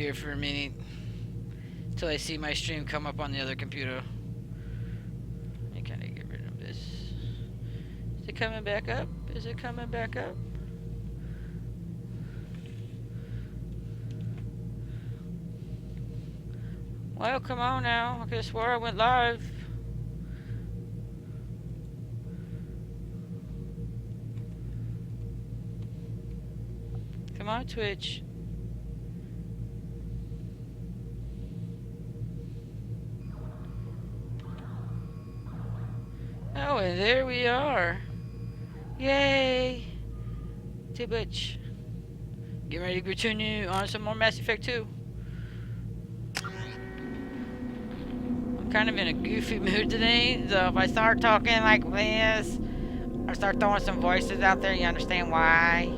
here for a minute until I see my stream come up on the other computer. I kind of get rid of this. Is it coming back up? Is it coming back up? Well, come on now. I could have swore I went live. Come on, Twitch. Oh, and there we are. Yay! Too much. Get ready to continue on some more Mass Effect 2. I'm kind of in a goofy mood today, so if I start talking like this, or start throwing some voices out there, you understand why.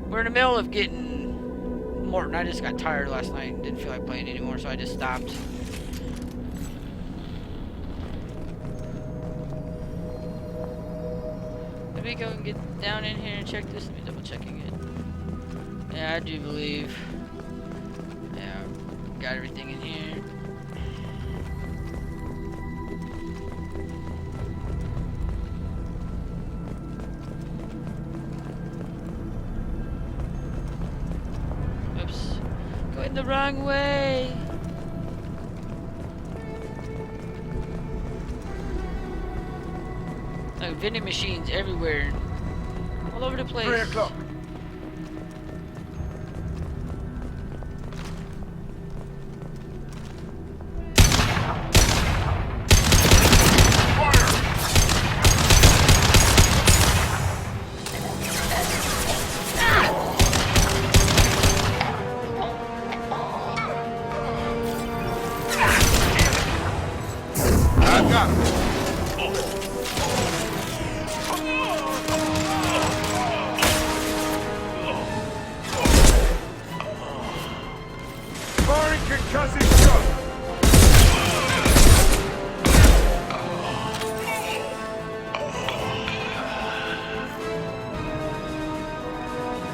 We're in the middle of getting Morton. I just got tired last night and didn't feel like playing anymore, so I just stopped. Let me go and get down in here and check this. Let me double check again. Yeah, I do believe. Yeah, got everything in here. Oops. Going the wrong way. Like vending machines everywhere. All over the place. 3 o'clock.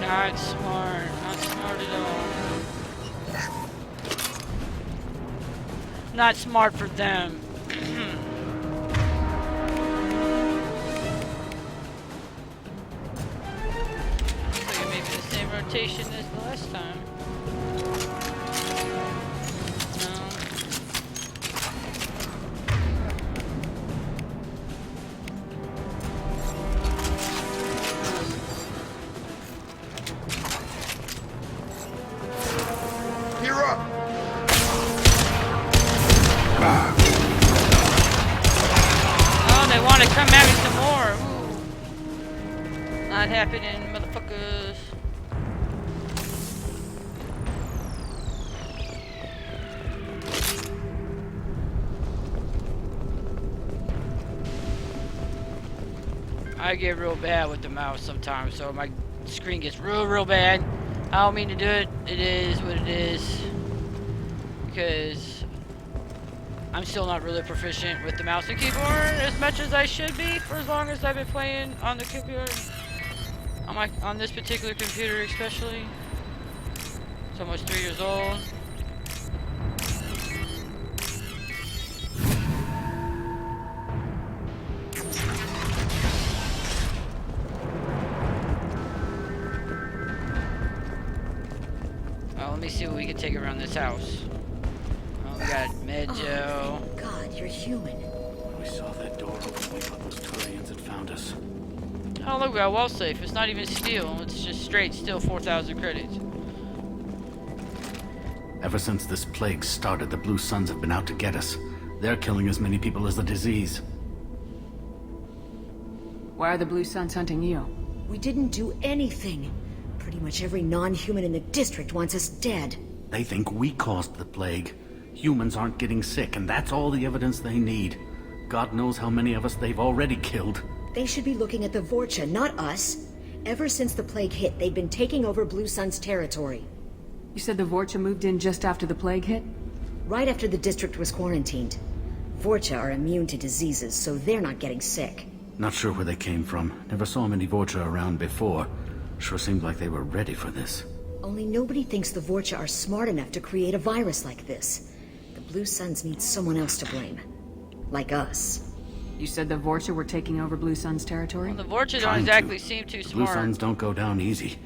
Not smart. Not smart at all. Not smart for them. Looks like maybe the same rotation as the last time. Come at me some more. Ooh. Not happening, motherfuckers. I get real bad with the mouse sometimes, so my screen gets real bad. I don't mean to do it. It is what it is. Because I'm still not really proficient with the mouse and keyboard as much as I should be for as long as I've been playing on the computer. On this particular computer especially. It's almost 3 years old. Well, let me see what we can take around this house. We got Medjo. Oh, God, you're human. When we saw that door open, we thought those Turians had found us. Oh, look, we got wall safe. It's not even steel. It's just straight steel 4,000 credits. Ever since this plague started, the Blue Suns have been out to get us. They're killing as many people as the disease. Why are the Blue Suns hunting you? We didn't do anything. Pretty much every non-human in the district wants us dead. They think we caused the plague. Humans aren't getting sick, and that's all the evidence they need. God knows how many of us they've already killed. They should be looking at the Vorcha, not us. Ever since the plague hit, they've been taking over Blue Sun's territory. You said the Vorcha moved in just after the plague hit? Right after the district was quarantined. Vorcha are immune to diseases, so they're not getting sick. Not sure where they came from. Never saw many Vorcha around before. Sure seemed like they were ready for this. Only nobody thinks the Vorcha are smart enough to create a virus like this. The Blue Suns need someone else to blame. Like us. You said the Vorcha were taking over Blue Sun's territory? Well, the Vorcha don't Trying exactly to. seem too The Blue smart. Suns don't go down easy.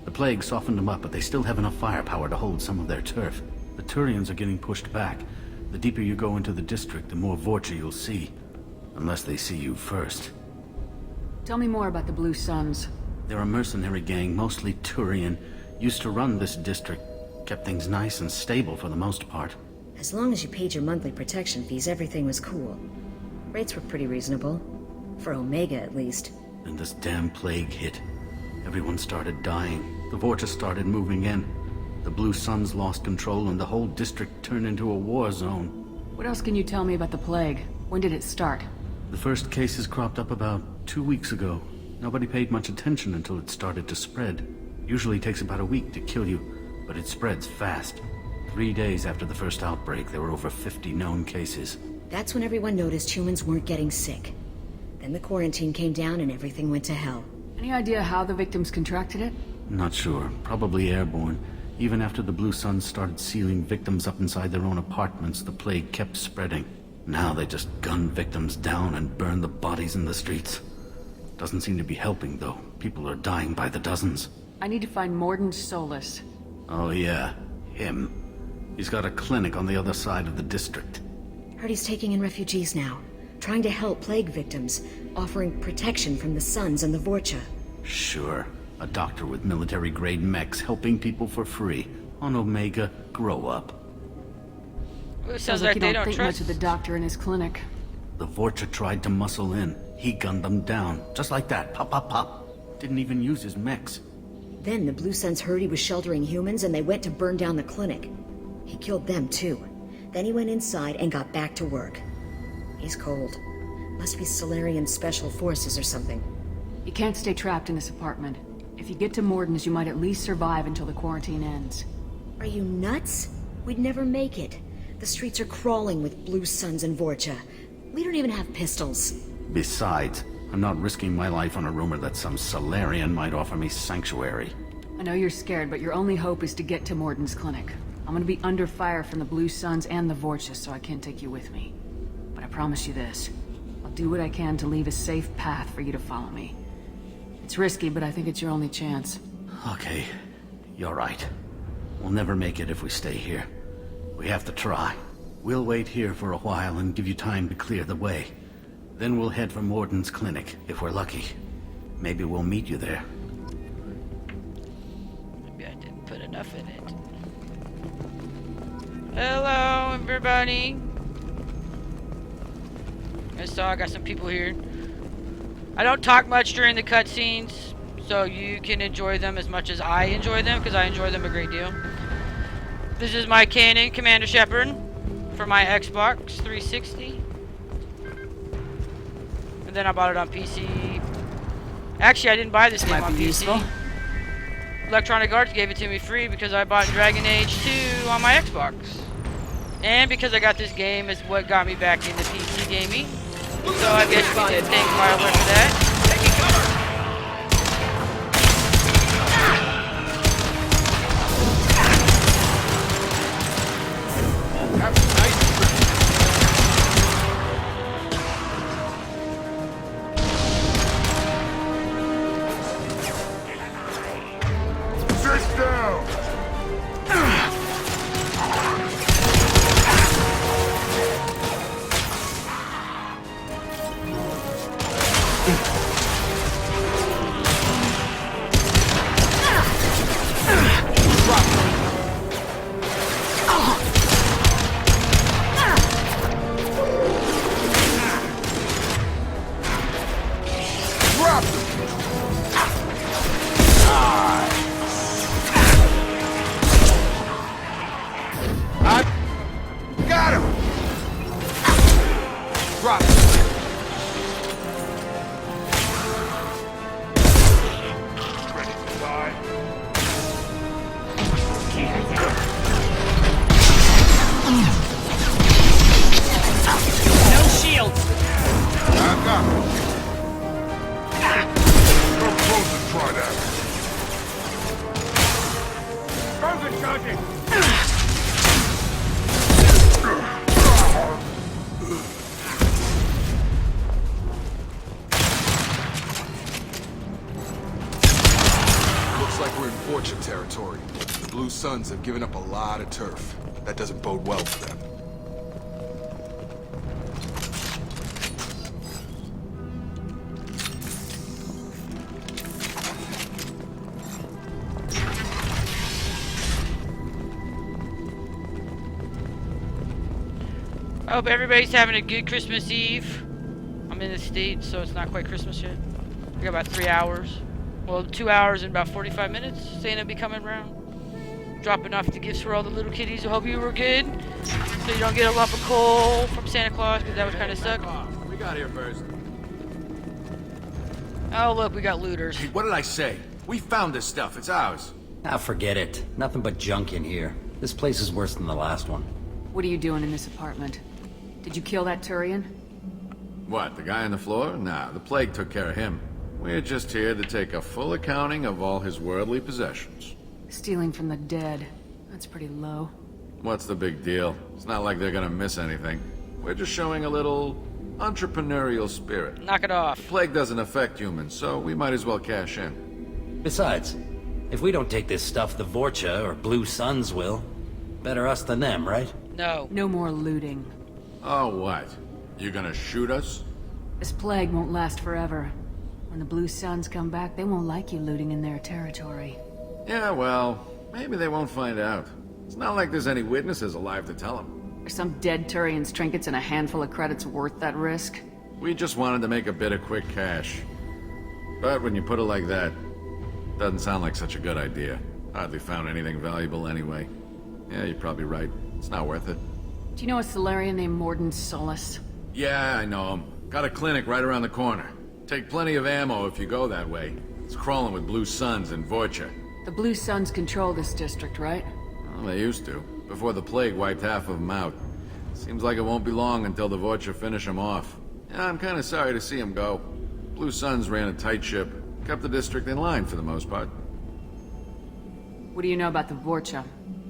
The plague softened them up, but they still have enough firepower to hold some of their turf. The Turians are getting pushed back. The deeper you go into the district, the more Vorcha you'll see. Unless they see you first. Tell me more about the Blue Suns. They're a mercenary gang, mostly Turian. Used to run this district. Kept things nice and stable for the most part. As long as you paid your monthly protection fees, everything was cool. Rates were pretty reasonable. For Omega, at least. Then this damn plague hit. Everyone started dying. The Vorcha started moving in. The Blue Suns lost control and the whole district turned into a war zone. What else can you tell me about the plague? When did it start? The first cases cropped up about 2 weeks ago. Nobody paid much attention until it started to spread. Usually takes about a week to kill you, but it spreads fast. 3 days after the first outbreak, there were over 50 known cases. That's when everyone noticed humans weren't getting sick. Then the quarantine came down and everything went to hell. Any idea how the victims contracted it? Not sure. Probably airborne. Even after the Blue Suns started sealing victims up inside their own apartments, the plague kept spreading. Now they just gun victims down and burn the bodies in the streets. Doesn't seem to be helping, though. People are dying by the dozens. I need to find Mordin Solus. Oh yeah, him. He's got a clinic on the other side of the district. Heard he's taking in refugees now. Trying to help plague victims. Offering protection from the Suns and the Vorcha. Sure. A doctor with military-grade mechs helping people for free. On Omega, grow up. Well, it Sounds sounds like like you they don't don't think trust. much of the doctor in his clinic. The Vorcha tried to muscle in. He gunned them down. Just like that. Pop, pop, pop. Didn't even use his mechs. Then the Blue Suns heard he was sheltering humans and they went to burn down the clinic. He killed them too. Then he went inside and got back to work. He's cold. Must be Solarian Special Forces or something. You can't stay trapped in this apartment. If you get to Mordin's, you might at least survive until the quarantine ends. Are you nuts? We'd never make it. The streets are crawling with Blue Suns and Vorcha. We don't even have pistols. Besides, I'm not risking my life on a rumor that some Solarian might offer me sanctuary. I know you're scared, but your only hope is to get to Mordin's clinic. I'm gonna be under fire from the Blue Suns and the Vorcha, so I can't take you with me. But I promise you this. I'll do what I can to leave a safe path for you to follow me. It's risky, but I think it's your only chance. Okay, you're right. We'll never make it if we stay here. We have to try. We'll wait here for a while and give you time to clear the way. Then we'll head for Mordin's clinic, if we're lucky. Maybe we'll meet you there. Maybe I didn't put enough in it. Hello, everybody. I got some people here. I don't talk much during the cutscenes, so you can enjoy them as much as I enjoy them, because I enjoy them a great deal. This is my Canon Commander Shepard for my Xbox 360. And then I bought it on PC. Actually, I didn't buy this game Might on be PC. useful. Electronic Arts gave it to me free because I bought Dragon Age 2 on my Xbox. And because I got this game is what got me back into PC gaming. So I guess we can thank BioWare for that. Sit down! Looks like we're in Vorcha territory. The Blue Suns have given up a lot of turf. That doesn't bode well for them. I hope everybody's having a good Christmas Eve. I'm in the States, so it's not quite Christmas yet. We got about 3 hours. Well, 2 hours and about 45 minutes. Santa be coming around. Dropping off the gifts for all the little kiddies. I hope you were good. So you don't get a lump of coal from Santa Claus, because that was kind of suck. We got here first. Oh, look, we got looters. Hey, what did I say? We found this stuff. It's ours. Ah, forget it. Nothing but junk in here. This place is worse than the last one. What are you doing in this apartment? Did you kill that Turian? What, the guy on the floor? Nah, the plague took care of him. We're just here to take a full accounting of all his worldly possessions. Stealing from the dead. That's pretty low. What's the big deal? It's not like they're gonna miss anything. We're just showing a little entrepreneurial spirit. Knock it off. The plague doesn't affect humans, so we might as well cash in. Besides, if we don't take this stuff, the Vorcha or Blue Suns will. Better us than them, right? No. No more looting. Oh, what? You gonna shoot us? This plague won't last forever. When the Blue Suns come back, they won't like you looting in their territory. Yeah, well, maybe they won't find out. It's not like there's any witnesses alive to tell them. Are some dead Turian's trinkets and a handful of credits worth that risk? We just wanted to make a bit of quick cash. But when you put it like that, doesn't sound like such a good idea. Hardly found anything valuable anyway. Yeah, you're probably right. It's not worth it. Do you know a Solarian named Morden Solus? Yeah, I know him. Got a clinic right around the corner. Take plenty of ammo if you go that way. It's crawling with Blue Suns and Vorcha. The Blue Suns control this district, right? Well, they used to, before the plague wiped half of them out. Seems like it won't be long until the Vorcha finish them off. Yeah, I'm kind of sorry to see them go. Blue Suns ran a tight ship, kept the district in line for the most part. What do you know about the Vorcha?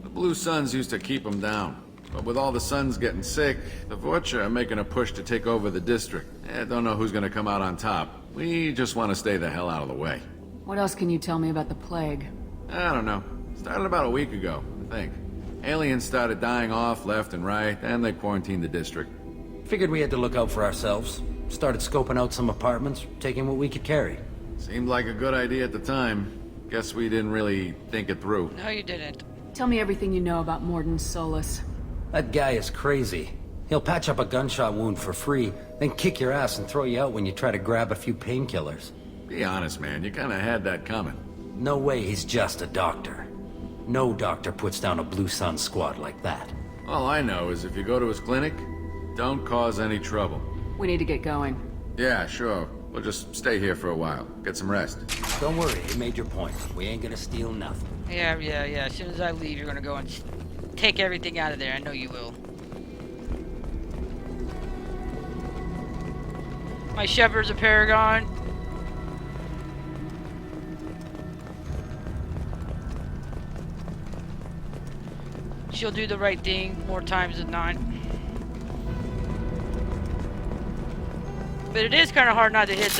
The Blue Suns used to keep them down. But with all the Suns getting sick, the Vorcha are making a push to take over the district. Don't know who's gonna come out on top. We just want to stay the hell out of the way. What else can you tell me about the plague? I don't know. Started about a week ago, I think. Aliens started dying off left and right, and they quarantined the district. Figured we had to look out for ourselves. Started scoping out some apartments, taking what we could carry. Seemed like a good idea at the time. Guess we didn't really think it through. No, you didn't. Tell me everything you know about Morden Solus. That guy is crazy. He'll patch up a gunshot wound for free, then kick your ass and throw you out when you try to grab a few painkillers. Be honest, man. You kind of had that coming. No way he's just a doctor. No doctor puts down a Blue Sun squad like that. All I know is if you go to his clinic, don't cause any trouble. We need to get going. Yeah, sure. We'll just stay here for a while. Get some rest. Don't worry, you made your point. We ain't gonna steal nothing. Yeah. As soon as I leave, you're gonna go and take everything out of there. I know you will. My shepherd's a paragon. She'll do the right thing more times than not. But it is kind of hard not to hit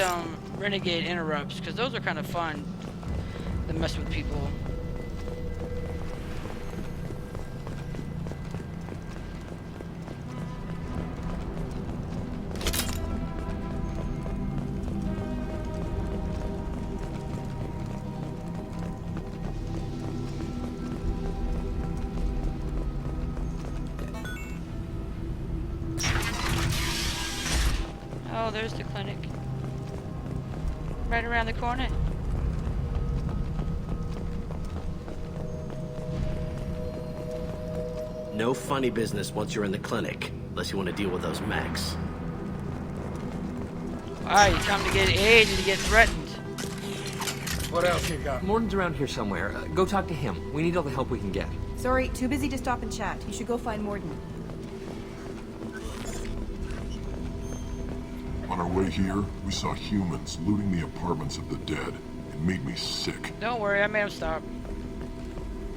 renegade interrupts, because those are kind of fun to mess with people. Oh, there's the clinic. Right around the corner. No funny business once you're in the clinic, unless you want to deal with those mechs. Alright, time to get aid and to get threatened. What else you got? Morton's around here somewhere. Go talk to him. We need all the help we can get. Sorry, too busy to stop and chat. You should go find Morden. On our way here, we saw humans looting the apartments of the dead. It made me sick. Don't worry, I made him stop.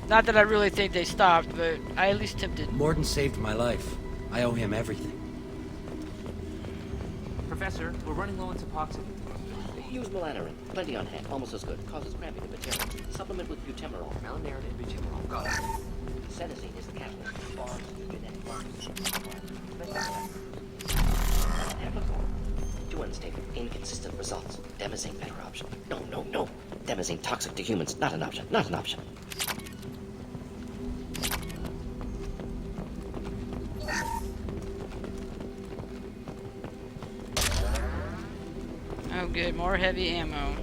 Not that I really think they stopped, but I at least tempted. Morden saved my life. I owe him everything. Professor, we're running low on Suboxone. Use melanorin. Plenty on hand. Almost as good. Causes cramping and material. Supplement with butemerol. Malinarin and butemerol. Got it. Senesine is the catalyst. Farms, genetic markers. Amplicol. Too unstable. Inconsistent results. Demazine better option. No. Demazine toxic to humans. Not an option. Not an option. Oh good, more heavy ammo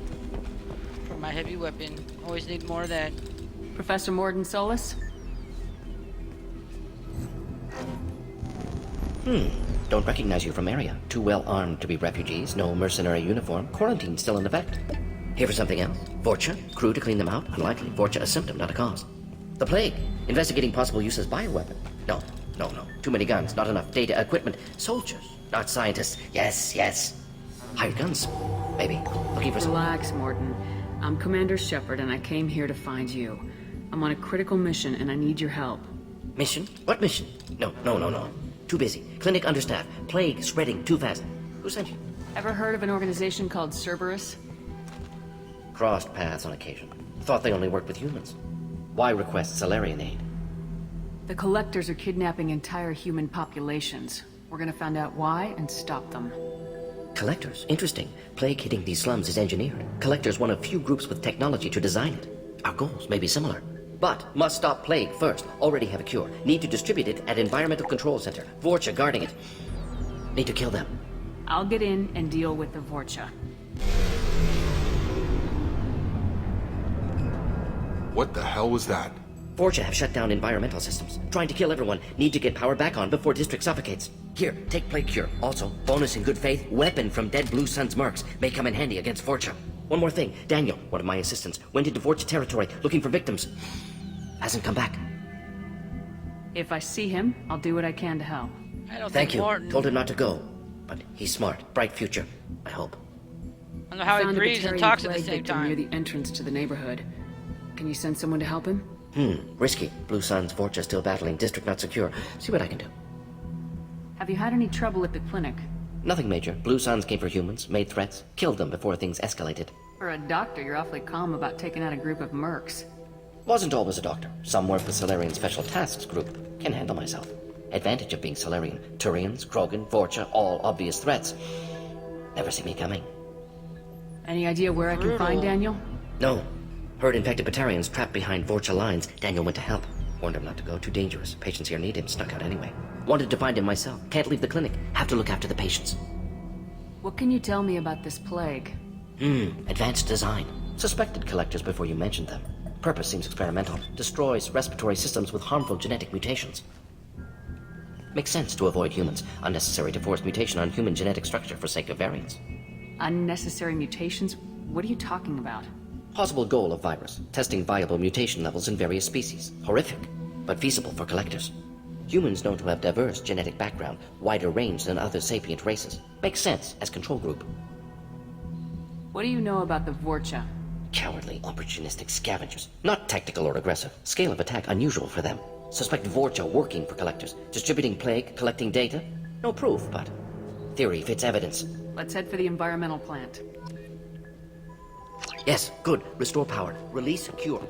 for my heavy weapon. Always need more of that. Professor Morden Solus? Don't recognize you from area. Too well armed to be refugees. No mercenary uniform. Quarantine still in effect. Here for something else? Vorcha? Crew to clean them out? Unlikely. Vorcha a symptom, not a cause. The plague? Investigating possible use as bioweapon? No. Too many guns, not enough data, equipment. Soldiers, not scientists. Yes. Hired guns, maybe. Looking for some... Relax, Morden. I'm Commander Shepard, and I came here to find you. I'm on a critical mission, and I need your help. Mission? What mission? No. Too busy. Clinic understaffed. Plague spreading too fast. Who sent you? Ever heard of an organization called Cerberus? Crossed paths on occasion. Thought they only worked with humans. Why request Salarian aid? The Collectors are kidnapping entire human populations. We're gonna find out why and stop them. Collectors? Interesting. Plague hitting these slums is engineered. Collectors one of few groups with technology to design it. Our goals may be similar. But must stop plague first. Already have a cure. Need to distribute it at Environmental Control Center. Vorcha guarding it. Need to kill them. I'll get in and deal with the Vorcha. What the hell was that? Vorcha have shut down environmental systems. Trying to kill everyone. Need to get power back on before district suffocates. Here, take plague cure. Also, bonus in good faith, weapon from dead Blue Sun's mercs. May come in handy against Vorcha. One more thing. Daniel, one of my assistants, went into Vorcha territory looking for victims. Hasn't come back. If I see him, I'll do what I can to help. I don't Thank think you. Morton. Told him not to go. But he's smart. Bright future. I hope. I don't know how he Found a breathes and Batarian talks at the plague same victim near time. the entrance to the neighborhood. Can you send someone to help him? Risky. Blue Sun's Vorcha still battling. District not secure. See what I can do. Have you had any trouble at the clinic? Nothing major. Blue Suns came for humans, made threats, killed them before things escalated. For a doctor, you're awfully calm about taking out a group of mercs. Wasn't always a doctor. Some work with Salarian Special Tasks Group. Can handle myself. Advantage of being Salarian. Turians, Krogan, Vorcha, all obvious threats. Never see me coming. Any idea where I can find Daniel? No. Heard infected Batarians trapped behind Vorcha lines. Daniel went to help. Warned him not to go. Too dangerous. Patients here need him. Snuck out anyway. Wanted to find him myself. Can't leave the clinic. Have to look after the patients. What can you tell me about this plague? Advanced design. Suspected collectors before you mentioned them. Purpose seems experimental. Destroys respiratory systems with harmful genetic mutations. Makes sense to avoid humans. Unnecessary to force mutation on human genetic structure for sake of variants. Unnecessary mutations? What are you talking about? Possible goal of virus. Testing viable mutation levels in various species. Horrific, but feasible for collectors. Humans known to have diverse genetic background, wider range than other sapient races. Makes sense as control group. What do you know about the Vorcha? Cowardly, opportunistic scavengers. Not tactical or aggressive. Scale of attack unusual for them. Suspect Vorcha working for collectors. Distributing plague, collecting data. No proof, but theory fits evidence. Let's head for the environmental plant. Yes, good. Restore power. Release cure.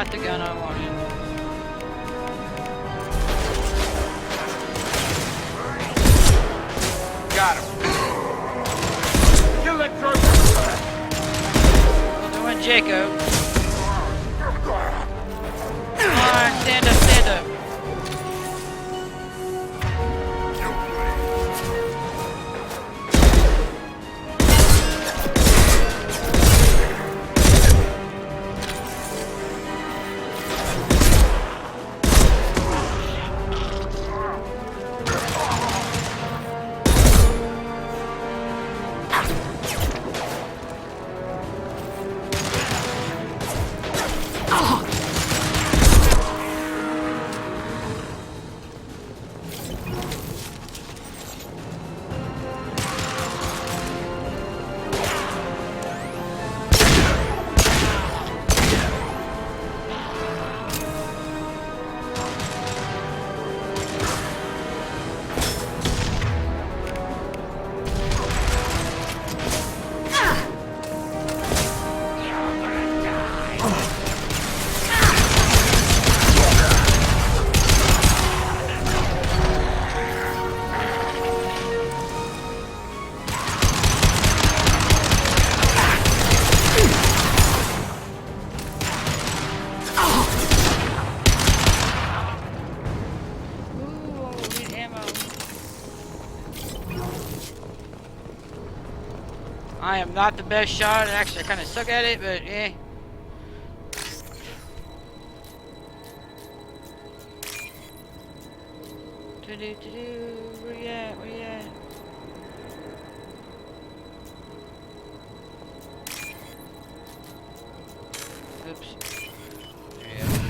not the gun I wanted. Got him. Kill that drone. Doing Jacob. Come on, stand up, stand up. I am not the best shot. Actually, I kind of suck at it, but eh. Where you at? Where you at? Oops. Yeah.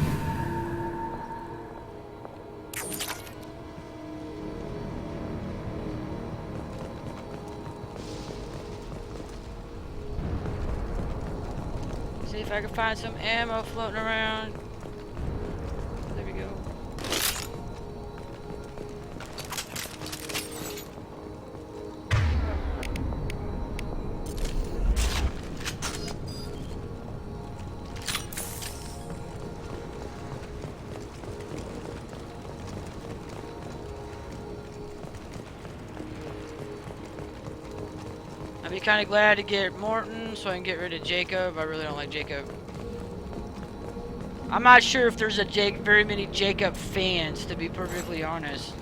See if I can find some ammo floating around. There we go. I'd be kind of glad to get Morton so I can get rid of Jacob. I really don't like Jacob. I'm not sure if there's very many Jacob fans, to be perfectly honest.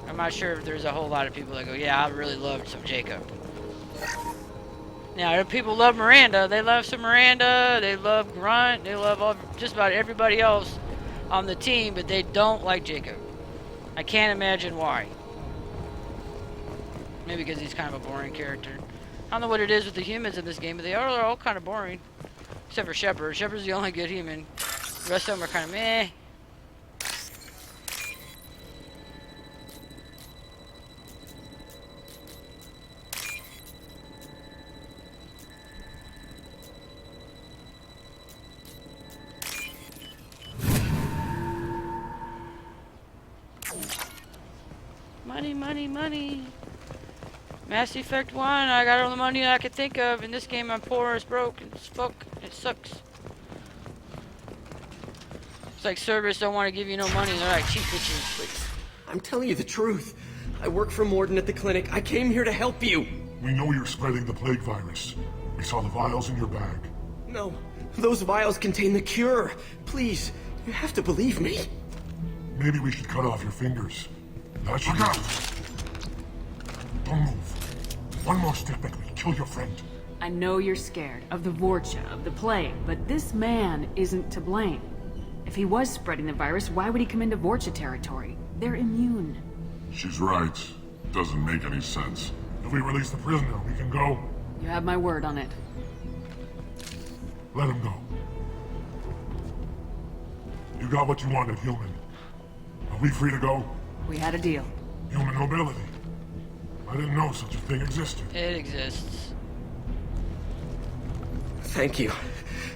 I'm not sure if there's a whole lot of people that go, yeah, I really loved some Jacob. Now, if people love Miranda, they love some Miranda, they love Grunt, they love just about everybody else on the team, but they don't like Jacob. I can't imagine why. Maybe because he's kind of a boring character. I don't know what it is with the humans in this game, but they are all kind of boring. Except for Shepard. Shepard's the only good human. The rest of them are kind of meh. Money, money, money. Mass Effect 1, I got all the money I could think of. In this game, I'm poor as broke as fuck. It sucks. It's like servers don't want to give you no money. They're like cheap bitches. I'm telling you the truth. I work for Mordin at the clinic. I came here to help you. We know you're spreading the plague virus. We saw the vials in your bag. No, those vials contain the cure. Please, you have to believe me. Maybe we should cut off your fingers. Look out! Don't move. One more step and we'll kill your friend. I know you're scared of the Vorcha, of the plague, but this man isn't to blame. If he was spreading the virus, why would he come into Vorcha territory? They're immune. She's right. Doesn't make any sense. If we release the prisoner, we can go. You have my word on it. Let him go. You got what you wanted, human. Are we free to go? We had a deal. Human mobility. I didn't know such a thing existed. It exists. Thank you.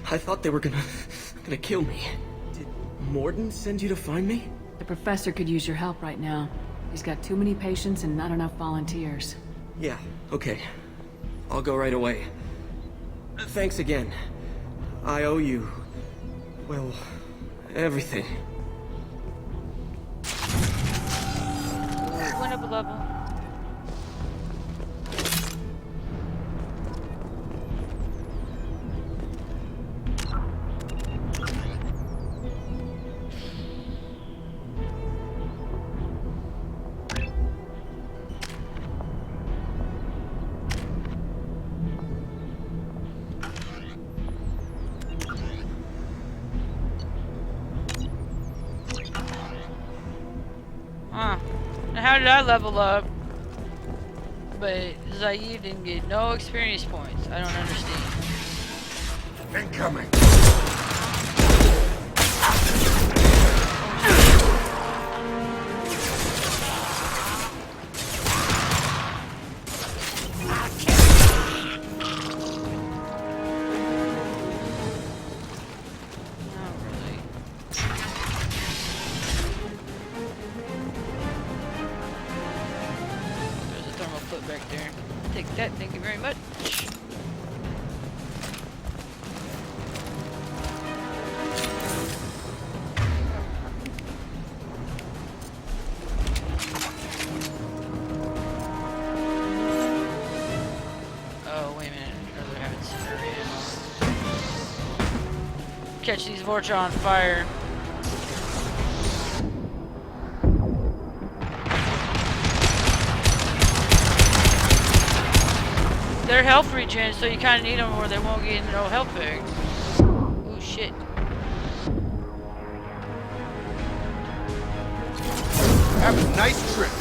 I thought they were gonna kill me. Did Mordin send you to find me? The professor could use your help right now. He's got too many patients and not enough volunteers. Yeah, okay. I'll go right away. Thanks again. I owe you Well, everything. Went up a level. Huh. Now how did I level up? But Zaid didn't get no experience points. I don't understand. Incoming. Not really. There's a thermal foot back there. Take that, thank you very much. Oh, wait a minute. I'd rather have it spare ammo. Catch these Vorcha on fire. They're health regen, so you kind of need them or they won't get no health back. Ooh, shit. Have a nice trip.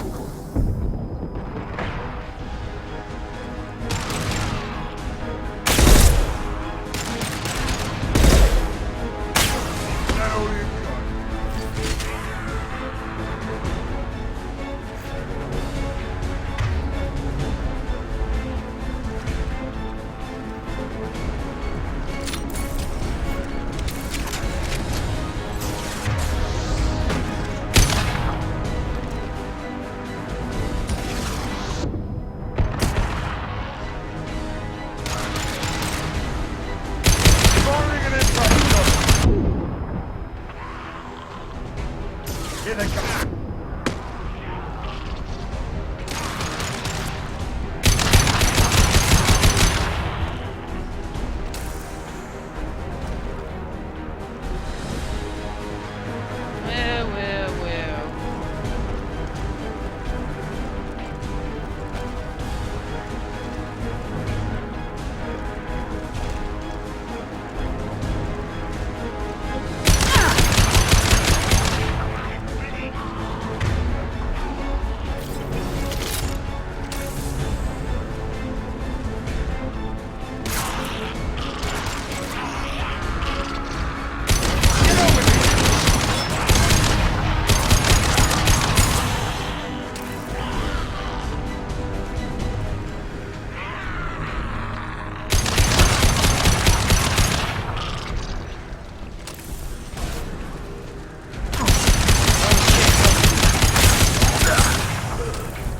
Here they come. Well, well, well.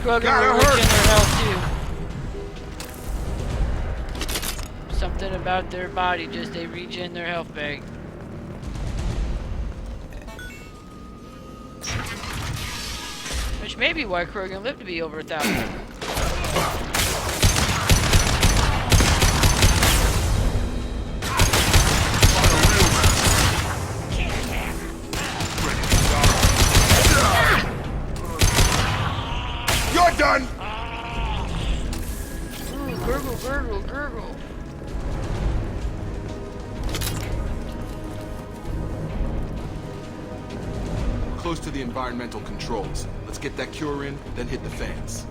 Krogan will regen their health too. Something about their body, just they regen their health back. Which may be why Krogan lived to be over 1,000. You're done! Ooh, gurgle, gurgle, gurgle. We're close to the environmental controls. Let's get that cure in, then hit the fans.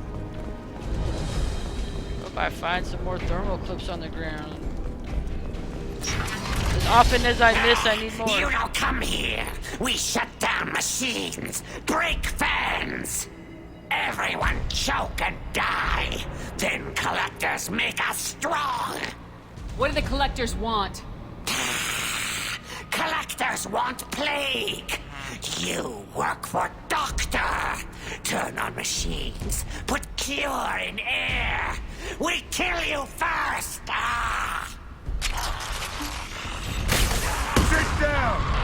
Hope I find some more thermal clips on the ground. As often as I miss, I need more. You don't come here. We shut down machines, break fans. Everyone choke and die. Then collectors make us strong. What do the collectors want? Collectors want plague. You work for Doctor. Turn on machines. Put cure in air. We kill you first. Sit down!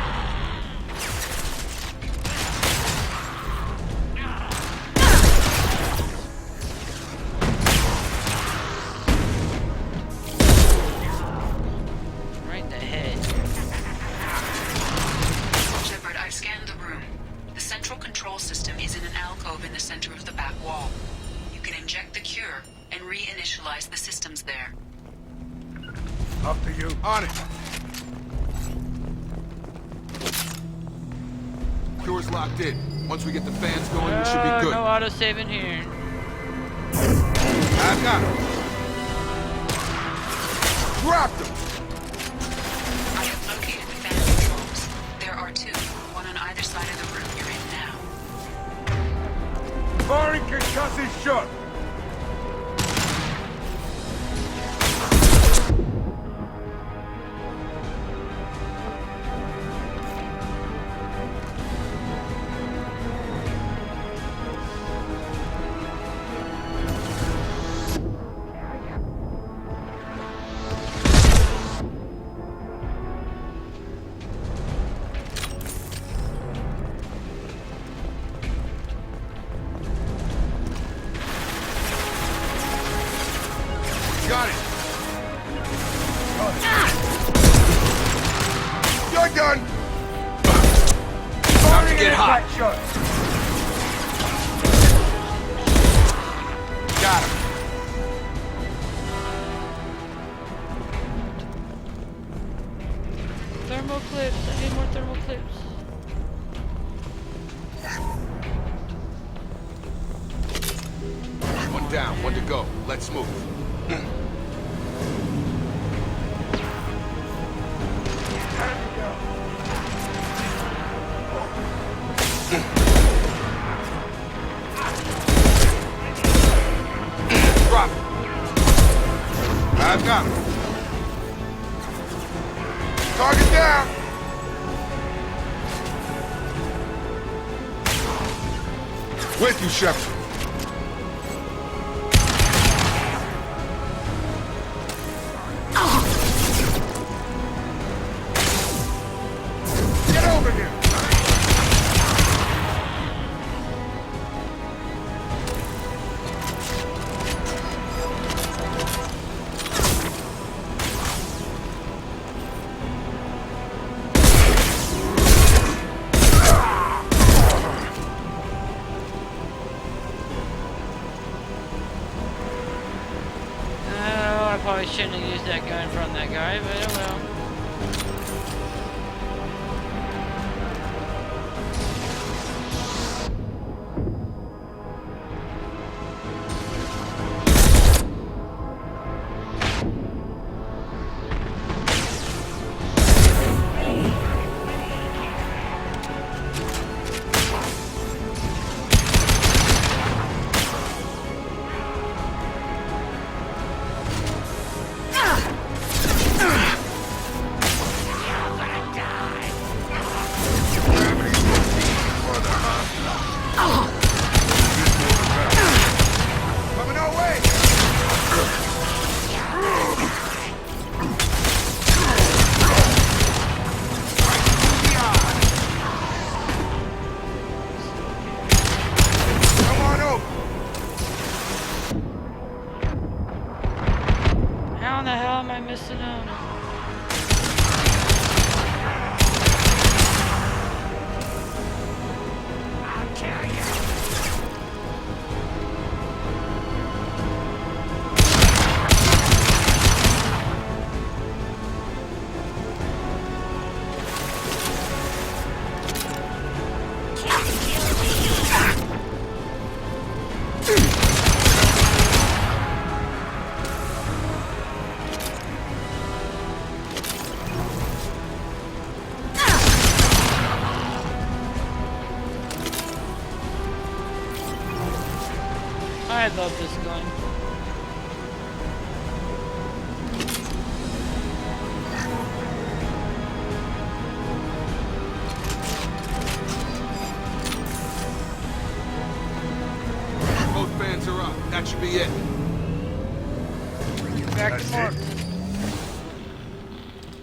center of the back wall. You can inject the cure and reinitialize the systems there. Up to you. On it. Cure's locked in. Once we get the fans going, we should be good. No auto-saving here. I've got him. Dropped him. I have located the fan controls. There are two, one on either side of the room you're in now. Firing concussive shot. Got it. You're done. Time to get hot. Got him. Thermal clips. I need more thermal clips. One down, one to go. Let's move. Drop it. I've got him. Target down. With you, Shepard. Get over here. I probably shouldn't have used that gun in front of that guy, but oh well. Coming our way. Come on over. How in the hell am I missing out? I love this gun. Both fans are up. That should be it. Back to Mark.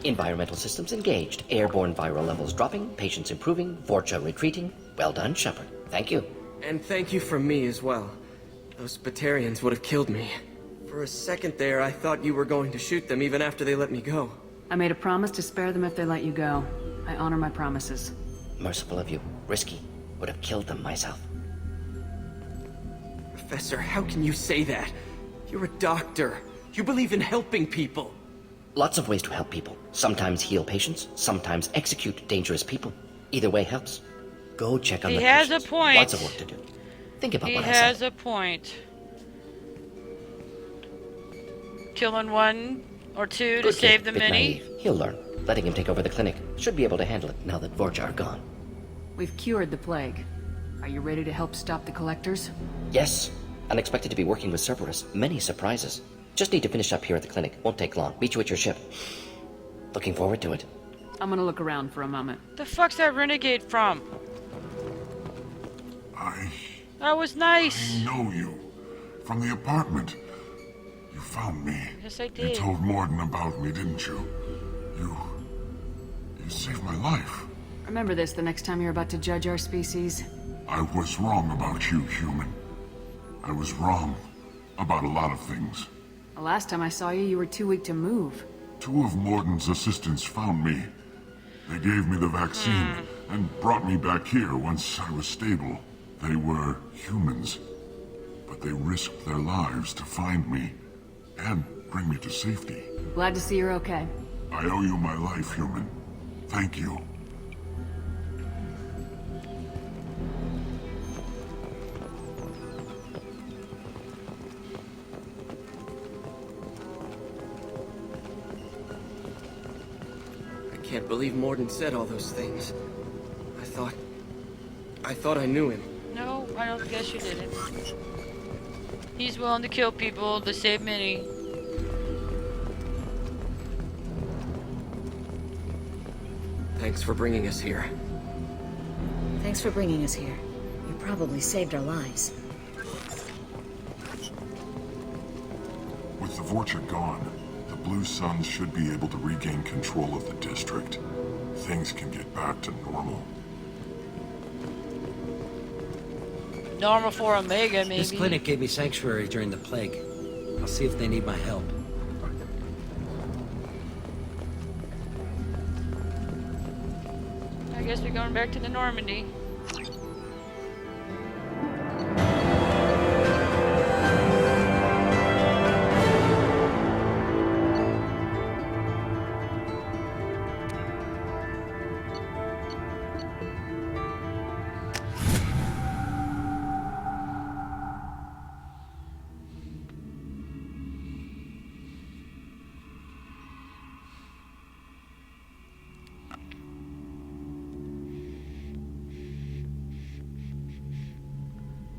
Environmental systems engaged. Airborne viral levels dropping. Patients improving. Vorcha retreating. Well done, Shepard. Thank you. And thank you from me as well. Those Batarians would have killed me. For a second there, I thought you were going to shoot them even after they let me go. I made a promise to spare them if they let you go. I honor my promises. Merciful of you. Risky. Would have killed them myself. Professor, how can you say that? You're a doctor. You believe in helping people. Lots of ways to help people. Sometimes heal patients, sometimes execute dangerous people. Either way helps. Go check on the has patients. a point. Lots of work to do. Think about He what I has said. a point. Killing one or two to Good save kid, the bit many. naive. He'll learn. Letting him take over the clinic. Should be able to handle it now that Vorcha are gone. We've cured the plague. Are you ready to help stop the Collectors? Yes. Unexpected to be working with Cerberus. Many surprises. Just need to finish up here at the clinic. Won't take long. Meet you at your ship. Looking forward to it. I'm gonna look around for a moment. The fuck's that renegade from? That was nice. I know you. From the apartment. You found me. Yes, I You did. told Morden about me, didn't you? You saved my life. Remember this the next time you're about to judge our species. I was wrong about you, human. I was wrong about a lot of things. The last time I saw you, you were too weak to move. 2 of Morden's assistants found me. They gave me the vaccine and brought me back here once I was stable. They were humans, but they risked their lives to find me and bring me to safety. Glad to see you're okay. I owe you my life, human. Thank you. I can't believe Morden said all those things. I thought I knew him. No, I don't guess you didn't. He's willing to kill people to save many. Thanks for bringing us here. Thanks for bringing us here. You probably saved our lives. With the Vorcha gone, the Blue Suns should be able to regain control of the district. Things can get back to normal. Normal for Omega, maybe. This clinic gave me sanctuary during the plague. I'll see if they need my help. I guess we're going back to the Normandy.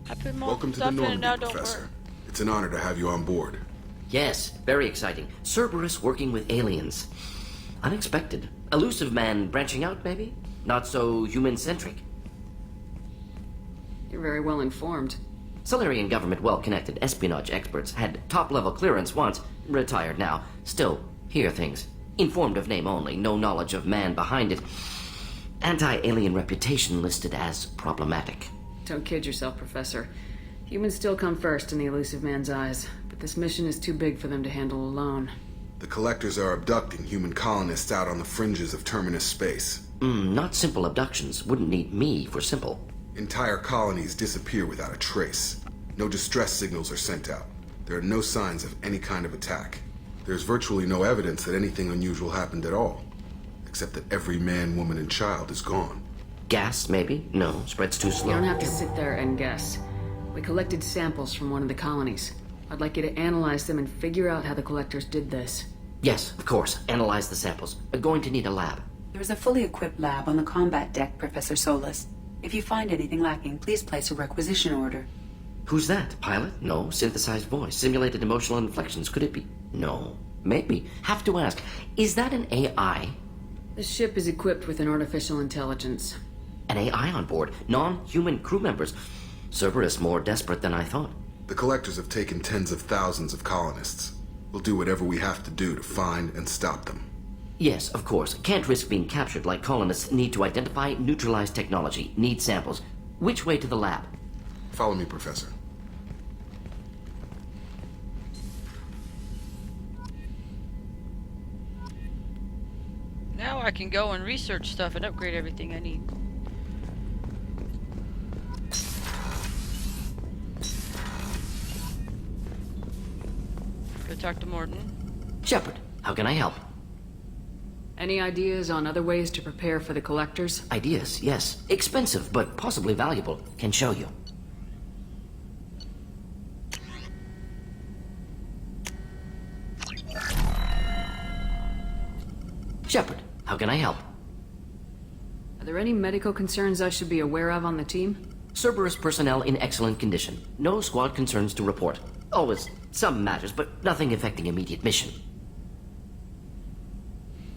I put more Welcome to the stuff in and Normandy, now don't Professor. work. It's an honor to have you on board. Yes, very exciting. Cerberus working with aliens. Unexpected. Elusive man branching out, maybe? Not so human-centric? You're very well informed. Solarian government well-connected espionage experts had top-level clearance once, retired now. Still, hear things. Informed of name only, no knowledge of man behind it. Anti-alien reputation listed as problematic. Don't kid yourself, Professor. Humans still come first in the elusive man's eyes, but this mission is too big for them to handle alone. The Collectors are abducting human colonists out on the fringes of Terminus space. Not simple abductions. Wouldn't need me for simple. Entire colonies disappear without a trace. No distress signals are sent out. There are no signs of any kind of attack. There's virtually no evidence that anything unusual happened at all, except that every man, woman, and child is gone. Gas, maybe? No, spreads too You slow. don't have to sit there and guess. We collected samples from one of the colonies. I'd like you to analyze them and figure out how the Collectors did this. Yes, of course. Analyze the samples. We're going to need a lab. There is a fully equipped lab on the combat deck, Professor Solis. If you find anything lacking, please place a requisition order. Who's that? Pilot? No. Synthesized voice. Simulated emotional inflections. Could it be? No. Maybe. Have to ask. Is that an AI? The ship is equipped with an artificial intelligence. An AI on board? Non-human crew members? Cerberus more desperate than I thought. The Collectors have taken tens of thousands of colonists. We'll do whatever we have to do to find and stop them. Yes, of course. Can't risk being captured like colonists need to identify, neutralize technology, need samples. Which way to the lab? Follow me, Professor. Now I can go and research stuff and upgrade everything I need. talk to Morton. Shepard, how can I help? Any ideas on other ways to prepare for the Collectors? Ideas, yes. Expensive, but possibly valuable. Can show you. Shepard, how can I help? Are there any medical concerns I should be aware of on the team? Cerberus personnel in excellent condition. No squad concerns to report. Always some matters, but nothing affecting immediate mission.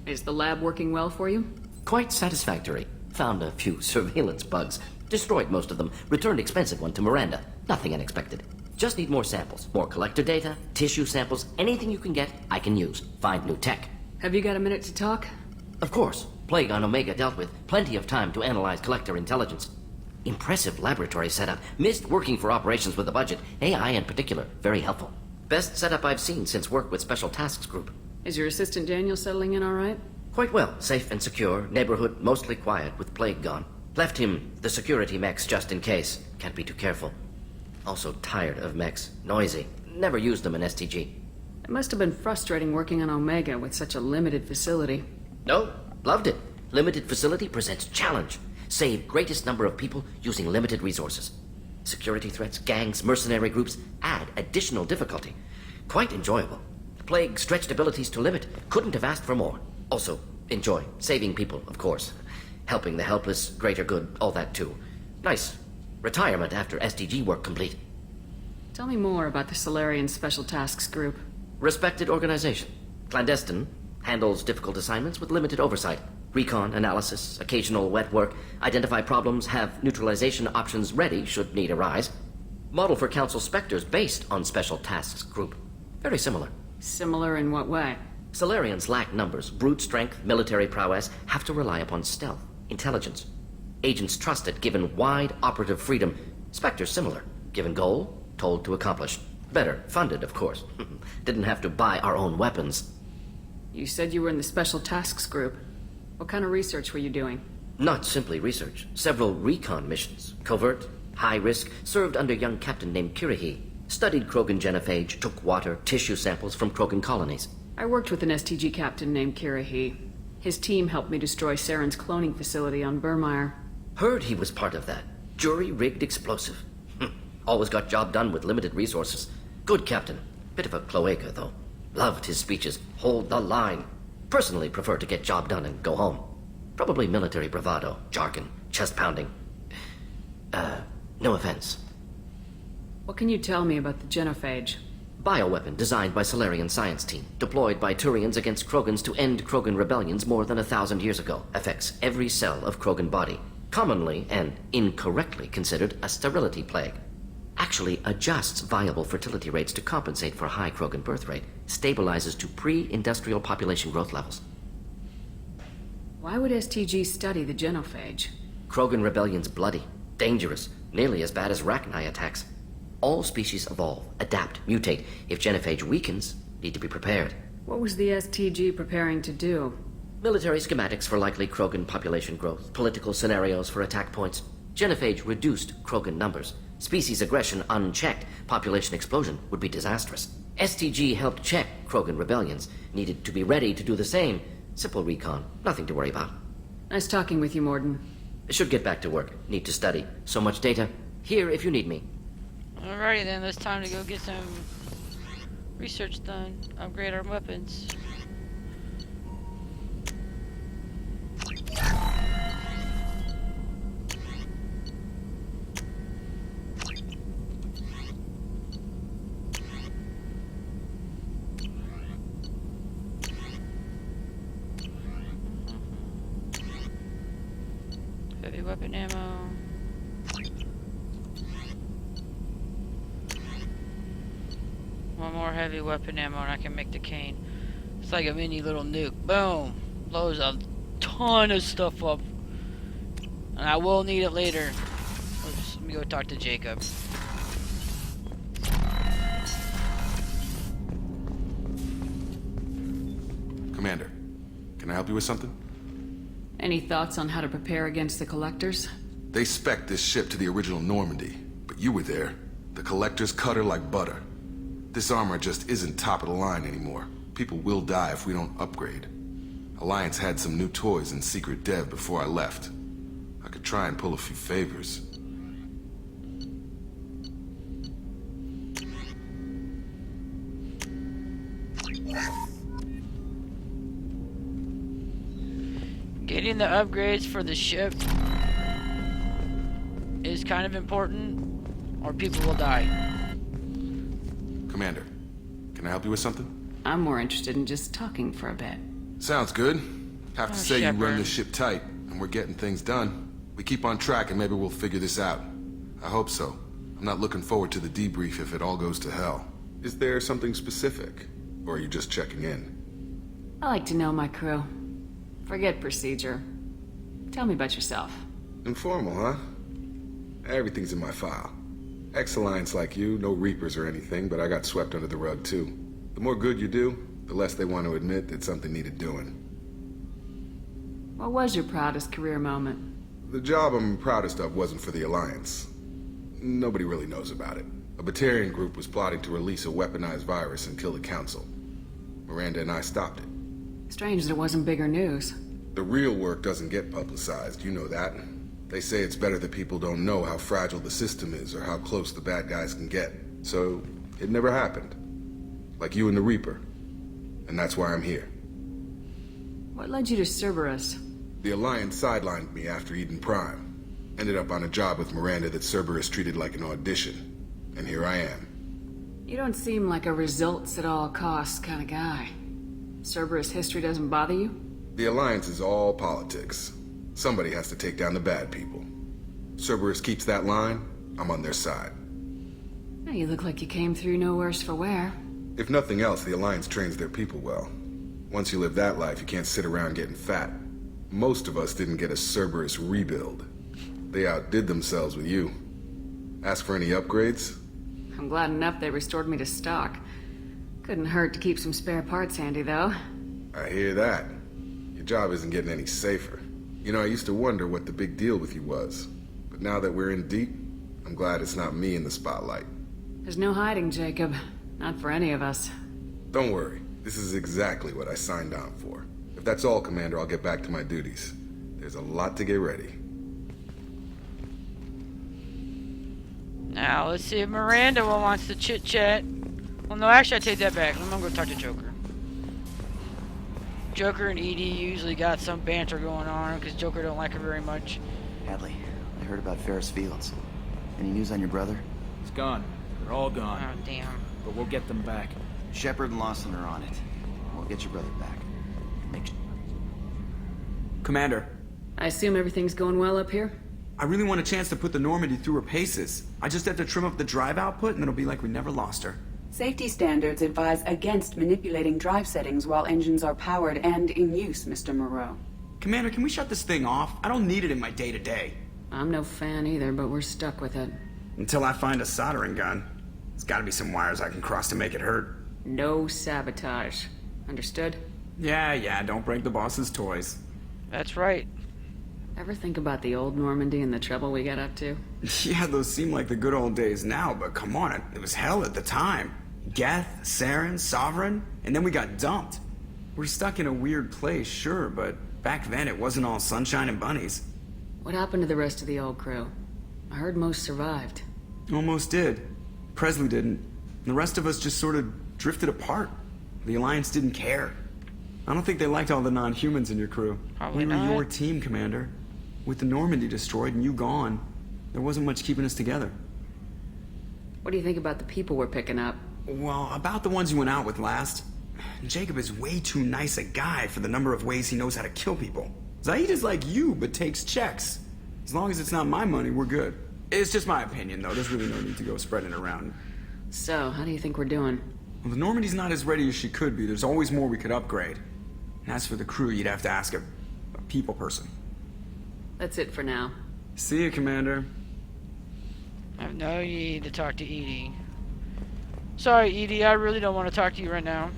Is the lab working well for you? Quite satisfactory. Found a few surveillance bugs. Destroyed most of them. Returned expensive one to Miranda. Nothing unexpected. Just need more samples. More collector data, tissue samples, anything you can get, I can use. Find new tech. Have you got a minute to talk? Of course. Plague on Omega dealt with. Plenty of time to analyze collector intelligence. Impressive laboratory setup. Missed working for operations with a budget. AI in particular. Very helpful. Best setup I've seen since work with Special Tasks Group. Is your assistant Daniel settling in all right? Quite well. Safe and secure. Neighborhood mostly quiet with Plague gone. Left him the security mechs just in case. Can't be too careful. Also tired of mechs. Noisy. Never used them in STG. It must have been frustrating working on Omega with such a limited facility. No. Loved it. Limited facility presents challenge. Save greatest number of people using limited resources. Security threats, gangs, mercenary groups add additional difficulty. Quite enjoyable. Plague stretched abilities to limit. Couldn't have asked for more. Also, enjoy. Saving people, of course. Helping the helpless, greater good, all that too. Nice. Retirement after STG work complete. Tell me more about the Solarian Special Tasks Group. Respected organization. Clandestine. Handles difficult assignments with limited oversight. Recon, analysis, occasional wet work. Identify problems, have neutralization options ready should need arise. Model for Council Spectres based on Special Tasks Group. Very similar. Similar in what way? Solarians lack numbers, brute strength, military prowess, have to rely upon stealth, intelligence. Agents trusted, given wide operative freedom. Spectres similar, given goal, told to accomplish. Better, funded, of course. Didn't have to buy our own weapons. You said you were in the Special Tasks Group. What kind of research were you doing? Not simply research. Several recon missions. Covert, high risk, served under a young captain named Kirihi. Studied Krogan genophage, took water, tissue samples from Krogan colonies. I worked with an STG captain named Kirihi. His team helped me destroy Saren's cloning facility on Burmire. Heard he was part of that. Jury-rigged explosive. Always got job done with limited resources. Good captain. Bit of a cloaca, though. Loved his speeches. Hold the line. Personally prefer to get job done and go home. Probably military bravado, jargon, chest pounding. No offense. What can you tell me about the genophage? Bioweapon designed by Solarian science team, deployed by Turians against Krogans to end Krogan rebellions more than 1,000 years ago. Affects every cell of Krogan body. Commonly and incorrectly considered a sterility plague. Actually adjusts viable fertility rates to compensate for high Krogan birth rate. Stabilizes to pre-industrial population growth levels. Why would STG study the genophage? Krogan rebellion's bloody, dangerous, nearly as bad as Rachni attacks. All species evolve, adapt, mutate. If genophage weakens, need to be prepared. What was the STG preparing to do? Military schematics for likely Krogan population growth, political scenarios for attack points. Genophage reduced Krogan numbers. Species aggression unchecked, population explosion would be disastrous. STG helped check Krogan rebellions. Needed to be ready to do the same. Simple recon, nothing to worry about. Nice talking with you, Morden. Should get back to work. Need to study. So much data. Here if you need me. Alrighty then, it's time to go get some research done. Upgrade our weapons. Heavy weapon ammo. One more heavy weapon ammo and I can make the cane. It's like a mini little nuke. Boom! Blows a ton of stuff up. And I will need it later. Oops, let me go talk to Jacob. Commander, can I help you with something? Any thoughts on how to prepare against the Collectors? They spec'd this ship to the original Normandy, but you were there. The Collectors cut her like butter. This armor just isn't top of the line anymore. People will die if we don't upgrade. Alliance had some new toys in secret dev before I left. I could try and pull a few favors. Getting the upgrades for the ship is kind of important, or people will die. Commander, can I help you with something? I'm more interested in just talking for a bit. Sounds good. Have to say you run Shepard. this ship tight, and we're getting things done. We keep on track and maybe we'll figure this out. I hope so. I'm not looking forward to the debrief if it all goes to hell. Is there something specific? Or are you just checking in? I like to know my crew. Forget procedure. Tell me about yourself. Informal, huh? Everything's in my file. Ex-Alliance like you, no Reapers or anything, but I got swept under the rug too. The more good you do, the less they want to admit that something needed doing. What was your proudest career moment? The job I'm proudest of wasn't for the Alliance. Nobody really knows about it. A Batarian group was plotting to release a weaponized virus and kill the Council. Miranda and I stopped it. Strange that it wasn't bigger news. The real work doesn't get publicized, you know that. They say it's better that people don't know how fragile the system is or how close the bad guys can get. So, it never happened. Like you and the Reaper. And that's why I'm here. What led you to Cerberus? The Alliance sidelined me after Eden Prime. Ended up on a job with Miranda that Cerberus treated like an audition. And here I am. You don't seem like a results at all costs kind of guy. Cerberus history doesn't bother you? The Alliance is all politics. Somebody has to take down the bad people. Cerberus keeps that line, I'm on their side. Now you look like you came through no worse for wear. If nothing else, the Alliance trains their people well. Once you live that life, you can't sit around getting fat. Most of us didn't get a Cerberus rebuild. They outdid themselves with you. Ask for any upgrades? I'm glad enough they restored me to stock. Couldn't hurt to keep some spare parts handy, though. I hear that. Your job isn't getting any safer. You know, I used to wonder what the big deal with you was. But now that we're in deep, I'm glad it's not me in the spotlight. There's no hiding, Jacob. Not for any of us. Don't worry. This is exactly what I signed on for. If that's all, Commander, I'll get back to my duties. There's a lot to get ready. Now, let's see if Miranda wants to chit-chat. Well, no, actually, I take that back. I'm gonna go talk to Joker. Joker and Edie usually got some banter going on because Joker don't like her very much. Hadley, I heard about Ferris Fields. Any news on your brother? He's gone. They're all gone. Oh, damn. But we'll get them back. Shepard and Lawson are on it. We'll get your brother back. Commander, I assume everything's going well up here? I really want a chance to put the Normandy through her paces. I just have to trim up the drive output and it'll be like we never lost her. Safety standards advise against manipulating drive settings while engines are powered and in use, Mr. Moreau. Commander, can we shut this thing off? I don't need it in my day-to-day. I'm no fan either, but we're stuck with it. Until I find a soldering gun. There's gotta be some wires I can cross to make it hurt. No sabotage. Understood? Yeah, don't break the boss's toys. That's right. Ever think about the old Normandy and the trouble we got up to? Yeah, those seem like the good old days now, but come on, it was hell at the time. Geth, Saren, Sovereign, and then we got dumped. We're stuck in a weird place, sure, but back then it wasn't all sunshine and bunnies. What happened to the rest of the old crew? I heard most survived. Almost did. Presley didn't. The rest of us just sort of drifted apart. The Alliance didn't care. I don't think they liked all the non-humans in your crew. Probably we were not. your team, Commander. With the Normandy destroyed and you gone, there wasn't much keeping us together. What do you think about the people we're picking up? Well, about the ones you went out with last. Jacob is way too nice a guy for the number of ways he knows how to kill people. Zaid is like you, but takes checks. As long as it's not my money, we're good. It's just my opinion, though. There's really no need to go spreading it around. So, how do you think we're doing? Well, the Normandy's not as ready as she could be. There's always more we could upgrade. And as for the crew, you'd have to ask a people person. That's it for now. See you, Commander. I have no need to talk to Edie. Sorry, Edie, I really don't want to talk to you right now.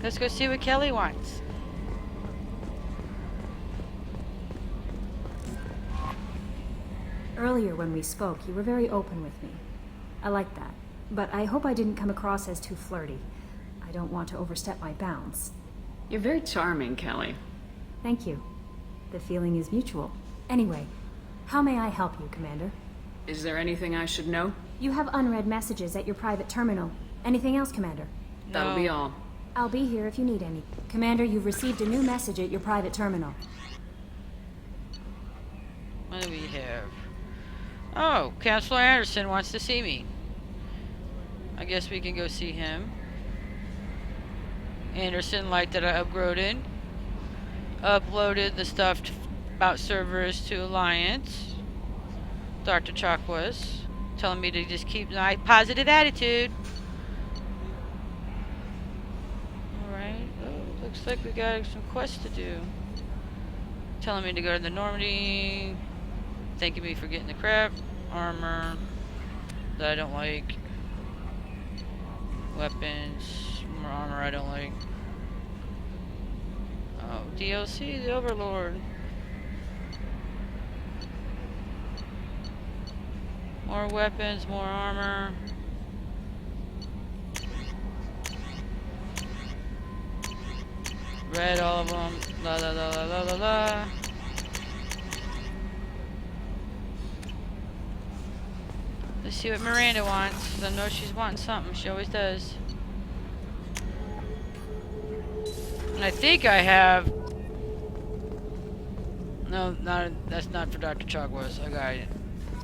Let's go see what Kelly wants. Earlier when we spoke, you were very open with me. I like that. But I hope I didn't come across as too flirty. I don't want to overstep my bounds. You're very charming, Kelly. Thank you. The feeling is mutual. Anyway, how may I help you, Commander? Is there anything I should know? You have unread messages at your private terminal. Anything else, Commander? That'll be all. I'll be here if you need any. Commander, you've received a new message at your private terminal. What do we have? Oh, Counselor Anderson wants to see me. I guess we can go see him. Anderson liked that I uploaded the stuff about servers to Alliance. Dr. Chalk was telling me to just keep my positive attitude. Alright, oh, looks like we got some quests to do. Telling me to go to the Normandy. Thanking me for getting the crap. Armor that I don't like. Weapons. More armor I don't like. Oh, DLC, the Overlord. More weapons, more armor. Read all of them. La la la la la la la. Let's see what Miranda wants. I know she's wanting something. She always does. And I think I have... No, that's not for Dr. Chagwas. I got it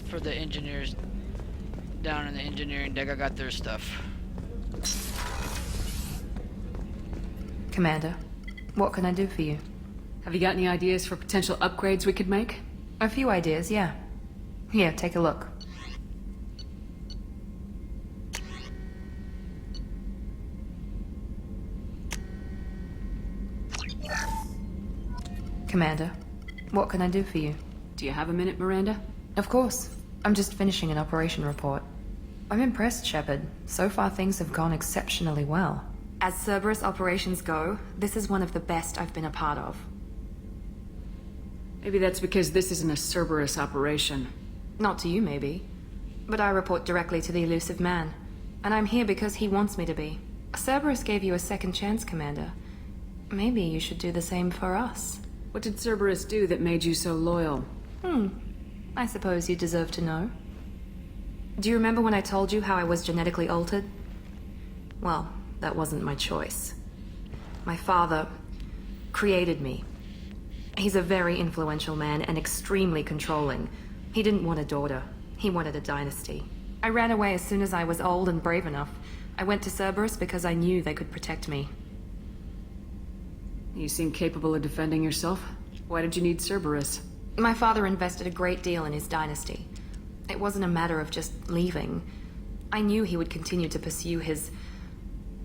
for the engineers down in the engineering deck. I got their stuff. Commander, what can I do for you? Have you got any ideas for potential upgrades we could make? A few ideas, yeah. Here, take a look. Commander, what can I do for you? Do you have a minute, Miranda? Of course. I'm just finishing an operation report. I'm impressed, Shepard. So far things have gone exceptionally well. As Cerberus operations go, this is one of the best I've been a part of. Maybe that's because this isn't a Cerberus operation. Not to you, maybe. But I report directly to the Elusive Man. And I'm here because he wants me to be. Cerberus gave you a second chance, Commander. Maybe you should do the same for us. What did Cerberus do that made you so loyal? I suppose you deserve to know. Do you remember when I told you how I was genetically altered? Well, that wasn't my choice. My father created me. He's a very influential man and extremely controlling. He didn't want a daughter. He wanted a dynasty. I ran away as soon as I was old and brave enough. I went to Cerberus because I knew they could protect me. You seem capable of defending yourself. Why did you need Cerberus? My father invested a great deal in his dynasty. It wasn't a matter of just leaving. I knew he would continue to pursue his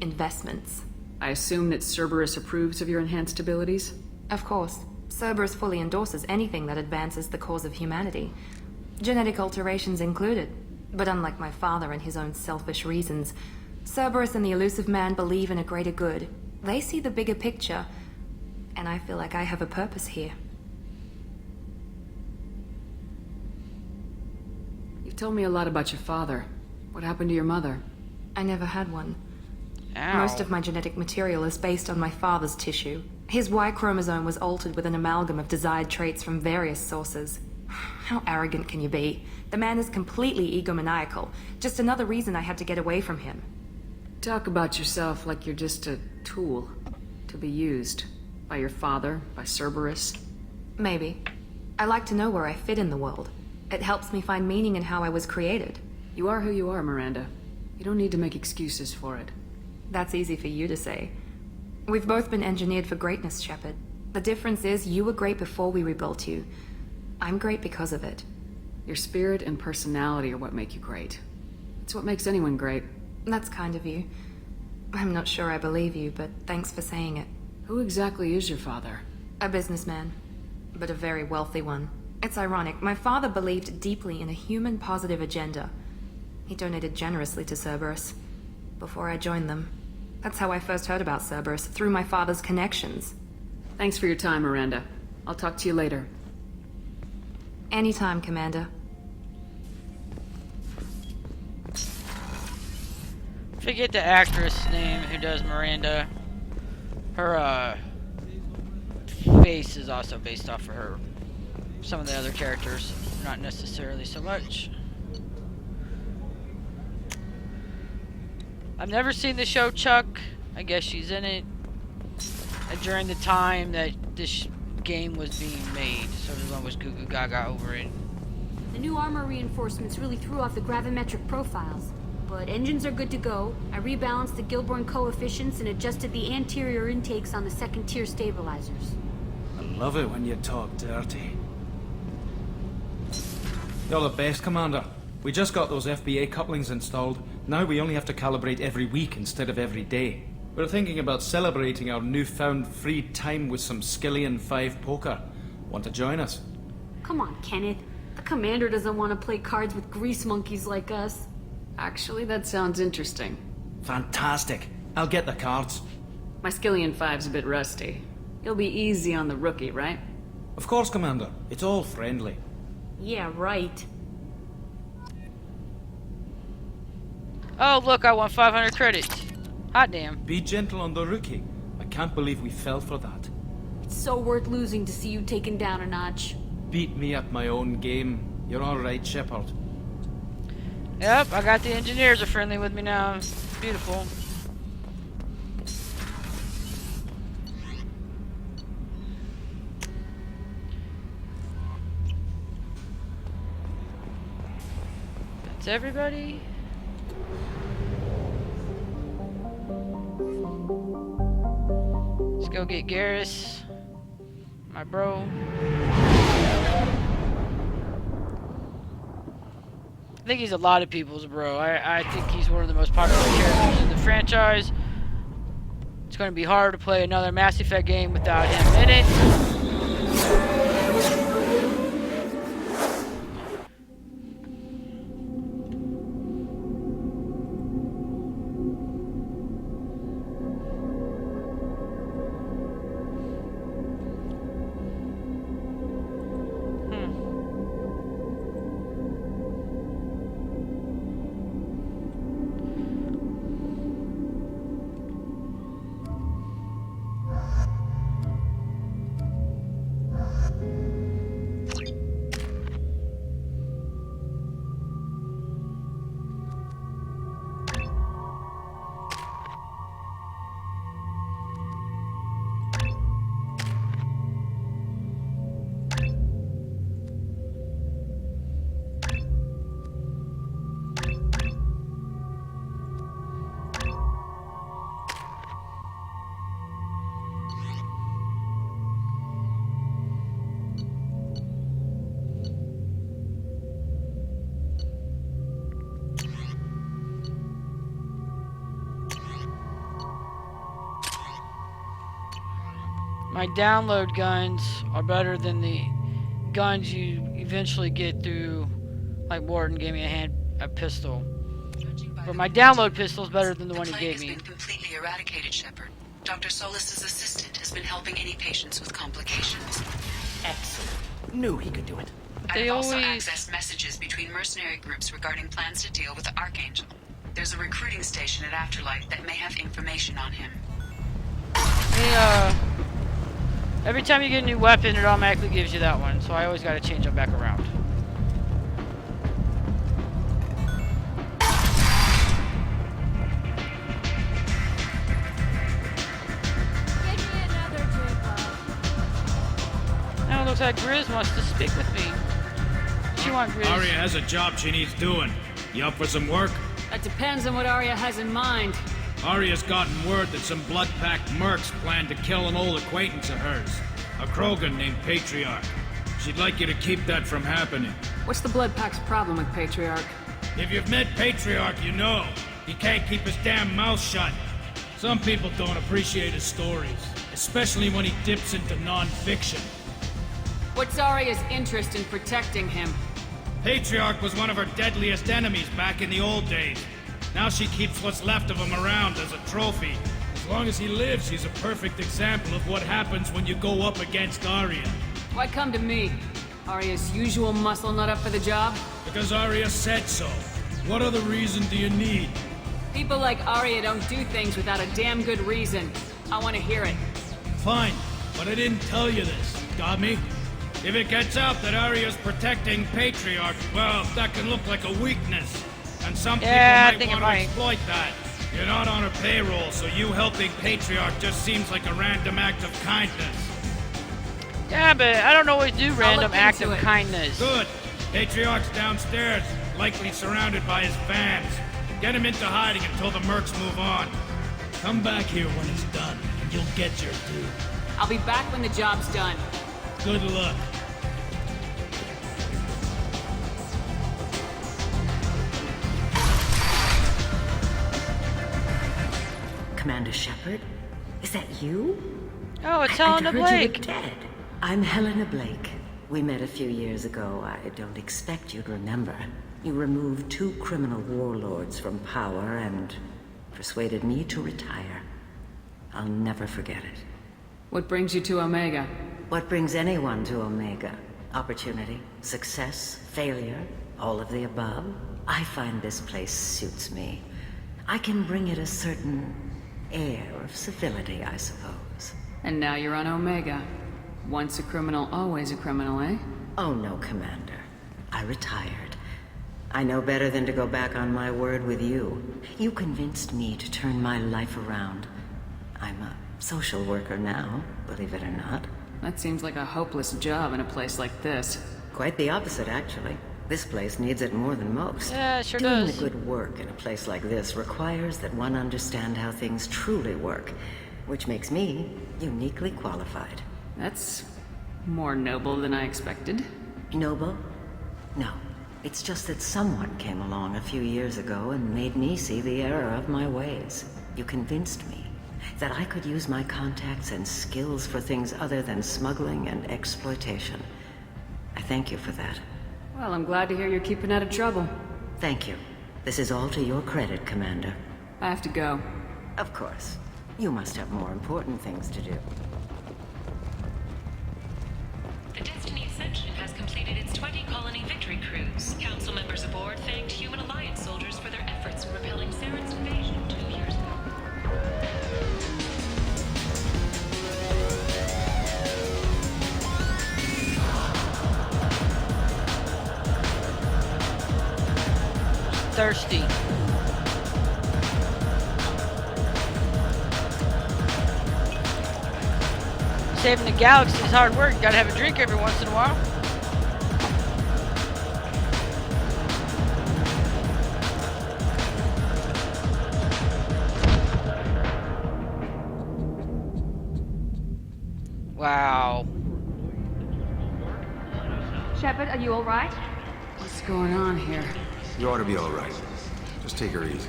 investments. I assume that Cerberus approves of your enhanced abilities? Of course. Cerberus fully endorses anything that advances the cause of humanity. Genetic alterations included. But unlike my father and his own selfish reasons, Cerberus and the Elusive Man believe in a greater good. They see the bigger picture, and I feel like I have a purpose here. You've told me a lot about your father. What happened to your mother? I never had one. Ow. Most of my genetic material is based on my father's tissue. His Y chromosome was altered with an amalgam of desired traits from various sources. How arrogant can you be? The man is completely egomaniacal. Just another reason I had to get away from him. Talk about yourself like you're just a tool to be used. By your father, by Cerberus. Maybe. I like to know where I fit in the world. It helps me find meaning in how I was created. You are who you are, Miranda. You don't need to make excuses for it. That's easy for you to say. We've both been engineered for greatness, Shepard. The difference is you were great before we rebuilt you. I'm great because of it. Your spirit and personality are what make you great. It's what makes anyone great. That's kind of you. I'm not sure I believe you, but thanks for saying it. Who exactly is your father? A businessman, but a very wealthy one. It's ironic. My father believed deeply in a human-positive agenda. He donated generously to Cerberus before I joined them. That's how I first heard about Cerberus, through my father's connections. Thanks for your time, Miranda. I'll talk to you later. Anytime, Commander. Forget the actress name who does Miranda. Her face is also based off of her. Some of the other characters, not necessarily so much. I've never seen the show Chuck. I guess she's in it. And during the time that this game was being made, so everyone was goo goo gaga over it. The new armor reinforcements really threw off the gravimetric profiles. But engines are good to go. I rebalanced the Gilborn coefficients and adjusted the anterior intakes on the second tier stabilizers. I love it when you talk dirty. You're the best, Commander. We just got those FBA couplings installed. Now we only have to calibrate every week instead of every day. We're thinking about celebrating our newfound free time with some Skillian 5 poker. Want to join us? Come on, Kenneth. The commander doesn't want to play cards with grease monkeys like us. Actually, that sounds interesting. Fantastic. I'll get the cards. My Skillian 5's a bit rusty. You'll be easy on the rookie, right? Of course, Commander. It's all friendly. Yeah, right. Oh, look, I won 500 credits. Hot damn. Be gentle on the rookie. I can't believe we fell for that. It's so worth losing to see you taken down a notch. Beat me at my own game. You're all right, Shepard. Yep, I got the engineers are friendly with me now. Beautiful. That's everybody. Let's go get Garrus, my bro. I think he's a lot of people's bro. I think he's one of the most popular characters in the franchise. It's going to be hard to play another Mass Effect game without him in it. My download guns are better than the guns you eventually get through, like Warden gave me a pistol. But my download pistol is better than the one he gave me. The plague has been completely eradicated, Shepard. Dr. Solis's assistant has been helping any patients with complications. Excellent. Knew he could do it. I've also accessed messages between mercenary groups regarding plans to deal with the Archangel. There's a recruiting station at Afterlife that may have information on him. Every time you get a new weapon, it automatically gives you that one, so I always gotta change them back around. Now it looks like Grizz wants to speak with me. What you want, Grizz? Aria has a job she needs doing. You up for some work? That depends on what Aria has in mind. Aria's gotten word that some blood-packed mercs plan to kill an old acquaintance of hers, a Krogan named Patriarch. She'd like you to keep that from happening. What's the Blood Pack's problem with Patriarch? If you've met Patriarch, you know. He can't keep his damn mouth shut. Some people don't appreciate his stories, especially when he dips into non-fiction. What's Aria's interest in protecting him? Patriarch was one of her deadliest enemies back in the old days. Now she keeps what's left of him around as a trophy. As long as he lives, he's a perfect example of what happens when you go up against Aria. Why come to me? Aria's usual muscle not up for the job? Because Aria said so. What other reason do you need? People like Arya don't do things without a damn good reason. I want to hear it. Fine, but I didn't tell you this. Got me? If it gets out that Arya's protecting Patriarch, well, that can look like a weakness. And some people might want to exploit that. You're not on her payroll, so you helping Patriarch just seems like a random act of kindness. Yeah, but I don't always do random acts of kindness. Good. Patriarch's downstairs, likely surrounded by his fans. Get him into hiding until the mercs move on. Come back here when it's done, and you'll get your due. I'll be back when the job's done. Good luck. Commander Shepard? Is that you? Oh, it's I'd Helena heard Blake. You were dead. I'm Helena Blake. We met a few years ago. I don't expect you'd remember. You removed 2 criminal warlords from power and persuaded me to retire. I'll never forget it. What brings you to Omega? What brings anyone to Omega? Opportunity, success, failure, all of the above. I find this place suits me. I can bring it a certain air of civility, I suppose. And now you're on Omega. Once a criminal, always a criminal, eh? Oh no, Commander. I retired. I know better than to go back on my word with you. You convinced me to turn my life around. I'm a social worker now, believe it or not. That seems like a hopeless job in a place like this. Quite the opposite, actually. This place needs it more than most. Yeah, it sure Doing does. the good work in a place like this requires that one understand how things truly work, which makes me uniquely qualified. That's more noble than I expected. Noble? No. It's just that someone came along a few years ago and made me see the error of my ways. You convinced me that I could use my contacts and skills for things other than smuggling and exploitation. I thank you for that. Well, I'm glad to hear you're keeping out of trouble. Thank you. This is all to your credit, Commander. I have to go. Of course. You must have more important things to do. The Destiny Ascension has completed its 20-colony victory cruise. Council members aboard thanked Human Alliance soldiers for their efforts in repelling Saren's invasion 2 years ago. Thirsty. Saving the galaxy is hard work. You gotta have a drink every once in a while. Wow. Shepard, are you all right? What's going on here? You ought to be all right. Just take her easy.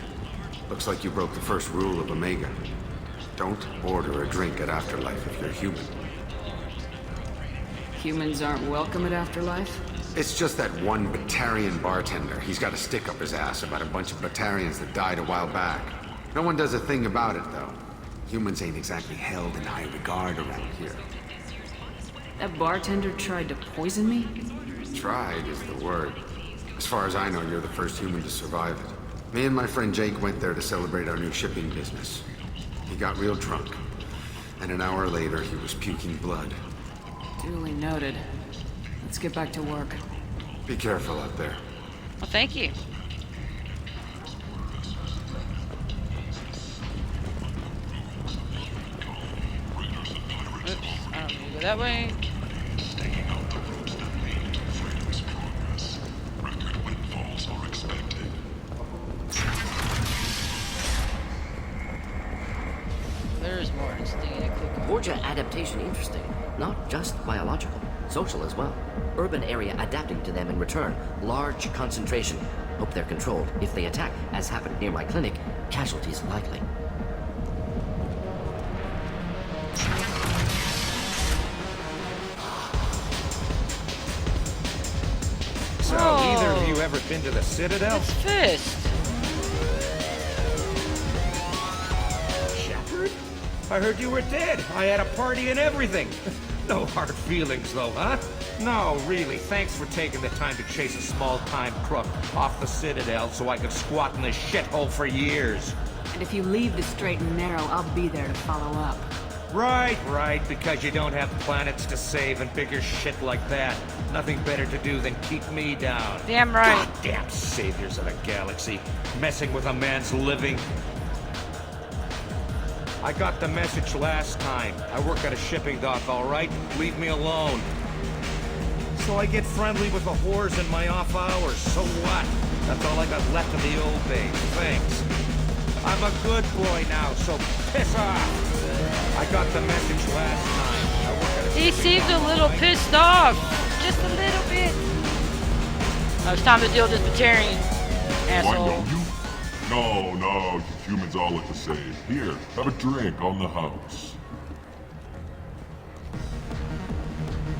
Looks like you broke the first rule of Omega. Don't order a drink at Afterlife if you're human. Humans aren't welcome at Afterlife? It's just that one Batarian bartender. He's got a stick up his ass about a bunch of Batarians that died a while back. No one does a thing about it, though. Humans ain't exactly held in high regard around here. That bartender tried to poison me? Tried is the word. As far as I know, you're the first human to survive it. Me and my friend Jake went there to celebrate our new shipping business. He got real drunk, and an hour later he was puking blood. Duly noted. Let's get back to work. Be careful out there. Well, thank you. Oops, I don't need to go that way. There's more instinct. Vorcha adaptation interesting. Not just biological, social as well. Urban area adapting to them in return. Large concentration. Hope they're controlled. If they attack, as happened near my clinic, casualties likely. So, either of you ever been to the Citadel? It's Fist. Shepard? I heard you were dead. I had a party and everything. No hard feelings, though, huh? No, really, thanks for taking the time to chase a small-time crook off the Citadel so I could squat in this shithole for years. And if you leave the straight and narrow, I'll be there to follow up. Right, because you don't have planets to save and bigger shit like that. Nothing better to do than keep me down. Damn right. Goddamn saviors of the galaxy, messing with a man's living. I got the message last time. I work at a shipping dock, all right? Leave me alone. So I get friendly with the whores in my off hours. So what? That's all I got left of the old days. Thanks. I'm a good boy now, so piss off. I got the message last time. I work at a He seems a little pissed off. Just a little bit. Oh, it's time to deal with this Batarian asshole. Why don't you? No, you humans all look the same. Here, have a drink on the house.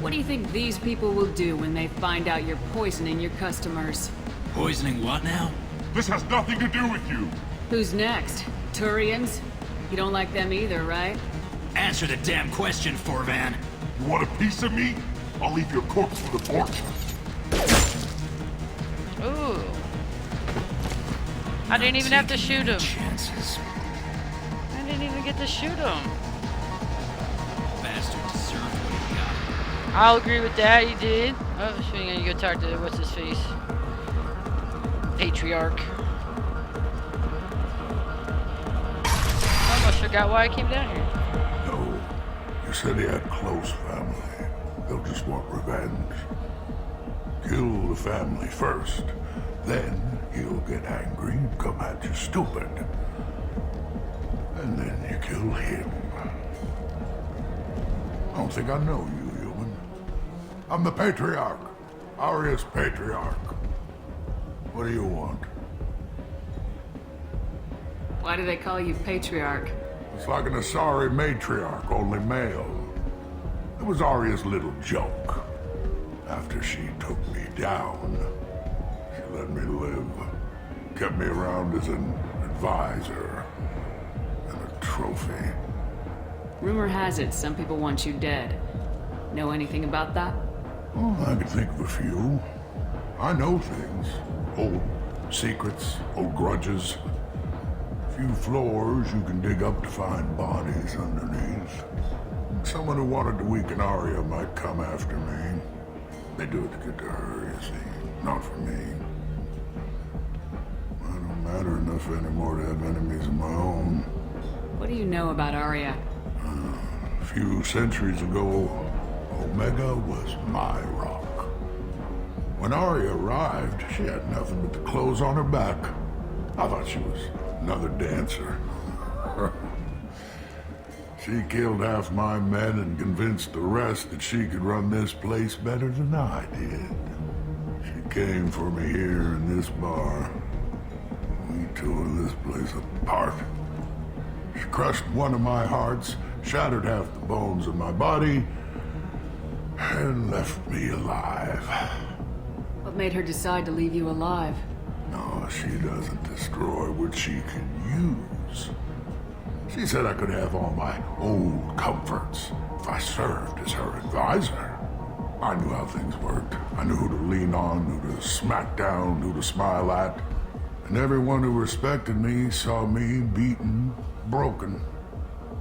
What do you think these people will do when they find out you're poisoning your customers? Poisoning what now? This has nothing to do with you. Who's next? Turians? You don't like them either, right? Answer the damn question, Forvan. You want a piece of me? I'll leave your corpse for the fortune. Ooh. I didn't even have to shoot him. Chances. I didn't even get to shoot him. Bastard deserved what he got. I'll agree with that, he did. Oh, shooting, you go talk to, what's his face? Patriarch. I almost forgot why I came down here. No, you said he had close family. They'll just want revenge. Kill the family first. Then he'll get angry and come at you stupid. And then you kill him. I don't think I know you, human. I'm the Patriarch. Aria's Patriarch. What do you want? Why do they call you Patriarch? It's like an Asari matriarch, only male. It was Aria's little joke. After she took me down, she let me live. Kept me around as an advisor and a trophy. Rumor has it some people want you dead. Know anything about that? Oh, I can think of a few. I know things. Old secrets, old grudges. Few floors you can dig up to find bodies underneath. Someone who wanted to weaken Aria might come after me. They do it to get to her, you see. Not for me. I don't matter enough anymore to have enemies of my own. What do you know about Aria? A few centuries ago, Omega was my rock. When Aria arrived, she had nothing but the clothes on her back. I thought she was another dancer. She killed half my men and convinced the rest that she could run this place better than I did. She came for me here in this bar. We tore this place apart. She crushed one of my hearts, shattered half the bones of my body, and left me alive. What made her decide to leave you alive? No, she doesn't destroy what she can use. She said I could have all my old comforts if I served as her advisor. I knew how things worked. I knew who to lean on, who to smack down, who to smile at. And everyone who respected me saw me beaten, broken.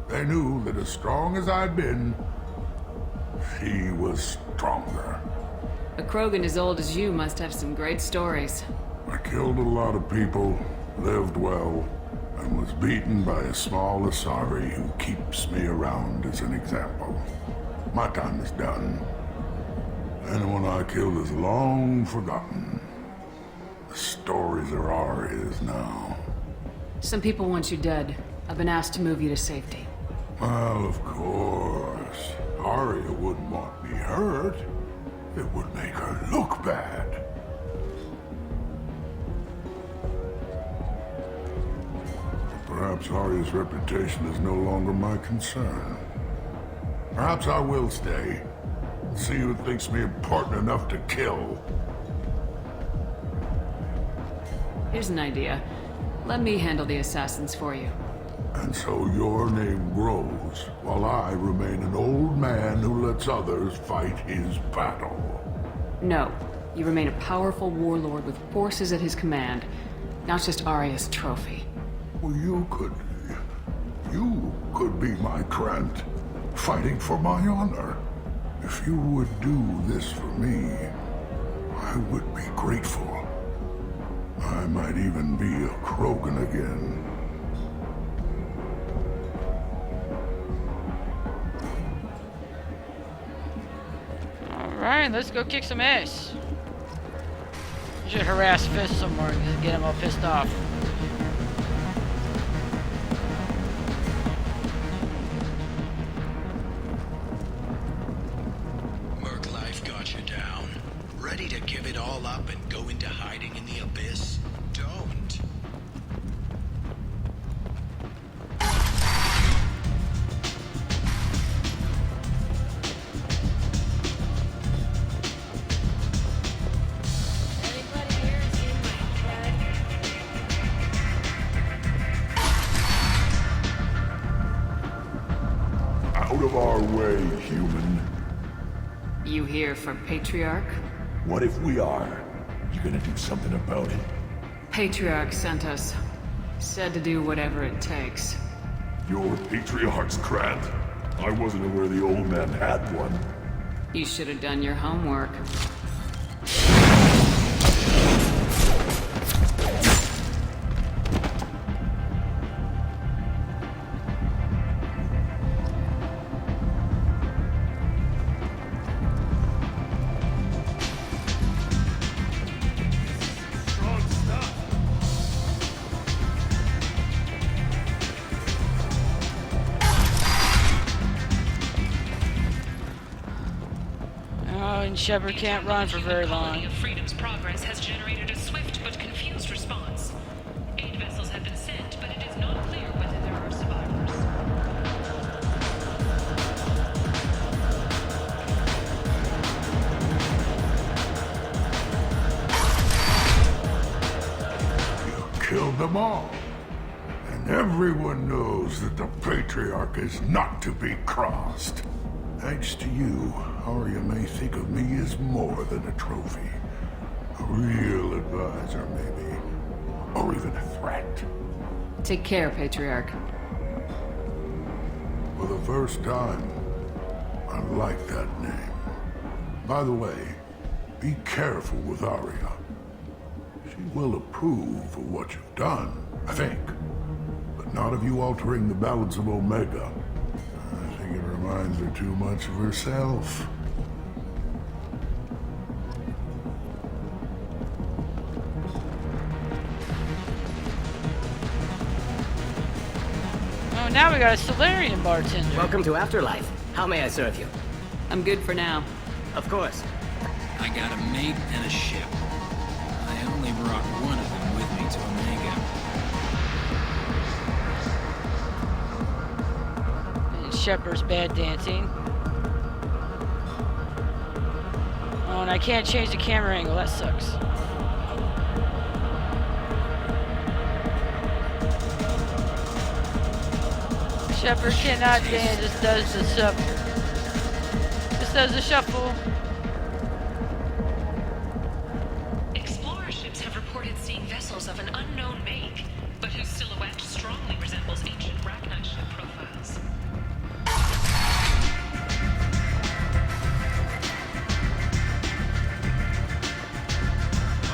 They knew that as strong as I'd been, she was stronger. A Krogan as old as you must have some great stories. I killed a lot of people, lived well, and was beaten by a small Asari who keeps me around as an example. My time is done. Anyone I killed is long forgotten. The stories are Aria's now. Some people want you dead. I've been asked to move you to safety. Well, of course. Aria wouldn't want me hurt. It would make her look bad. Perhaps Aria's reputation is no longer my concern. Perhaps I will stay. See who thinks me important enough to kill. Here's an idea. Let me handle the assassins for you. And so your name grows, while I remain an old man who lets others fight his battle. No. You remain a powerful warlord with forces at his command, not just Arya's trophy. Well, you could be my Krant, fighting for my honor. If you would do this for me, I would be grateful. I might even be a Krogan again. Alright, let's go kick some ass. We should harass Fist somewhere and get him all pissed off. Merc life got you down. Ready to give it all up and go into hiding in the abyss? Don't. Out of our way, human. You here for Patriarch? What if we are? You gonna do something about it? Patriarch sent us. Said to do whatever it takes. Your Patriarch's Krant? I wasn't aware the old man had one. You should have done your homework. And Shepard can't run for very long. Of Freedom's progress has generated a swift but confused response. 8 vessels have been sent, but it is not clear whether there are survivors. You killed them all. And everyone knows that the Patriarch is not to be crossed. Thanks to you, Arya may think of me as more than a trophy. A real advisor, maybe. Or even a threat. Take care, Patriarch. For the first time, I like that name. By the way, be careful with Arya. She will approve of what you've done, I think. But not of you altering the balance of Omega. I think it reminds her too much of herself. Oh, now we got a Solarian bartender. Welcome to Afterlife. How may I serve you? I'm good for now. Of course. I got a mate and a ship. I only brought one of them with me to Omega. And Shepard's bad dancing. Oh, and I can't change the camera angle. That sucks. Shepard cannot dance. Just does the shuffle. Just does the shuffle. Explorer ships have reported seeing vessels of an unknown make, but whose silhouette strongly resembles ancient Rachni ship profiles.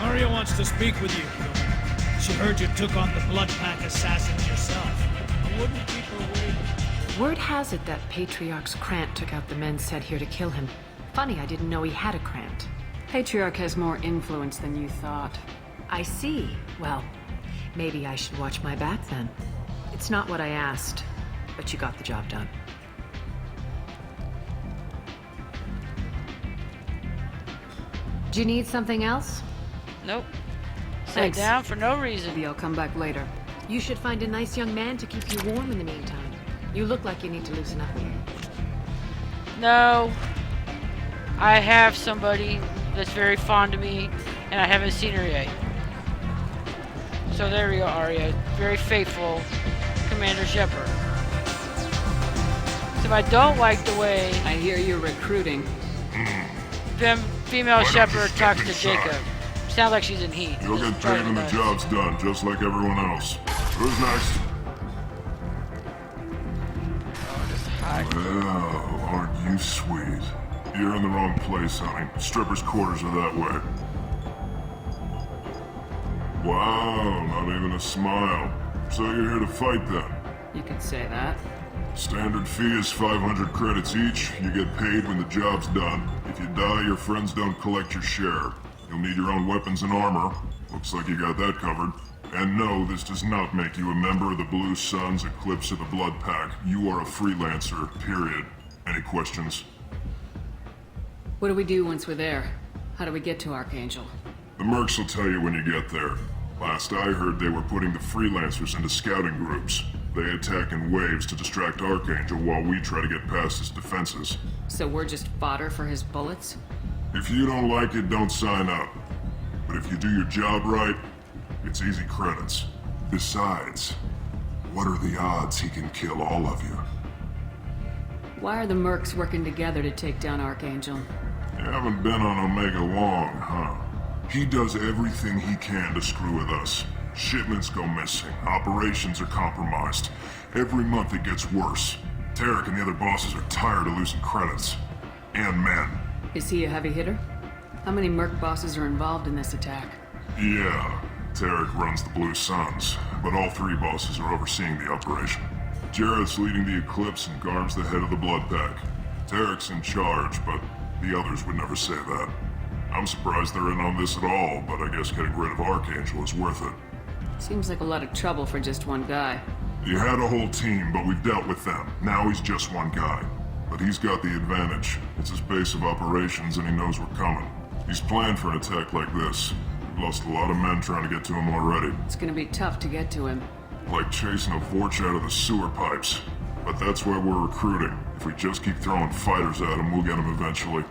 Arya wants to speak with you, human. She heard you took on the Blood Pack assassins yourself. I wouldn't keep her waiting. Word has it that Patriarch's Krant took out the men sent here to kill him. Funny, I didn't know he had a Krant. Patriarch has more influence than you thought. I see. Well, maybe I should watch my back then. It's not what I asked, but you got the job done. Do you need something else? Nope. Sat Thanks. down for no reason. Maybe I'll come back later. You should find a nice young man to keep you warm in the meantime. You look like you need to loosen up. No. I have somebody that's very fond of me, and I haven't seen her yet. So there we go, Arya. Very faithful Commander Shepard. So if I don't like the way I hear you're recruiting. female Shepard talks to stepping Jacob. Sounds like she's in heat. You'll get paid when the job's done, just like everyone else. Who's next? Well, aren't you sweet? You're in the wrong place, honey. Strippers' quarters are that way. Wow, not even a smile. So you're here to fight then? You could say that. Standard fee is 500 credits each. You get paid when the job's done. If you die, your friends don't collect your share. You'll need your own weapons and armor. Looks like you got that covered. And no, this does not make you a member of the Blue Suns, Eclipse, or the Blood Pack. You are a freelancer, period. Any questions? What do we do once we're there? How do we get to Archangel? The mercs will tell you when you get there. Last I heard, they were putting the freelancers into scouting groups. They attack in waves to distract Archangel while we try to get past his defenses. So we're just fodder for his bullets? If you don't like it, don't sign up. But if you do your job right, it's easy credits. Besides, what are the odds he can kill all of you? Why are the mercs working together to take down Archangel? You haven't been on Omega long, huh? He does everything he can to screw with us. Shipments go missing, operations are compromised. Every month it gets worse. Tarek and the other bosses are tired of losing credits. And men. Is he a heavy hitter? How many merc bosses are involved in this attack? Yeah, Tarek runs the Blue Suns, but all three bosses are overseeing the operation. Jarrett's leading the Eclipse and Garm's the head of the Blood Pack. Tarek's in charge, but the others would never say that. I'm surprised they're in on this at all, but I guess getting rid of Archangel is worth it. Seems like a lot of trouble for just one guy. He had a whole team, but we've dealt with them. Now he's just one guy. But he's got the advantage. It's his base of operations and he knows we're coming. He's planned for an attack like this. We've lost a lot of men trying to get to him already. It's gonna be tough to get to him. Like chasing a Vorch out of the sewer pipes. But that's why we're recruiting. If we just keep throwing fighters at him, we'll get him eventually.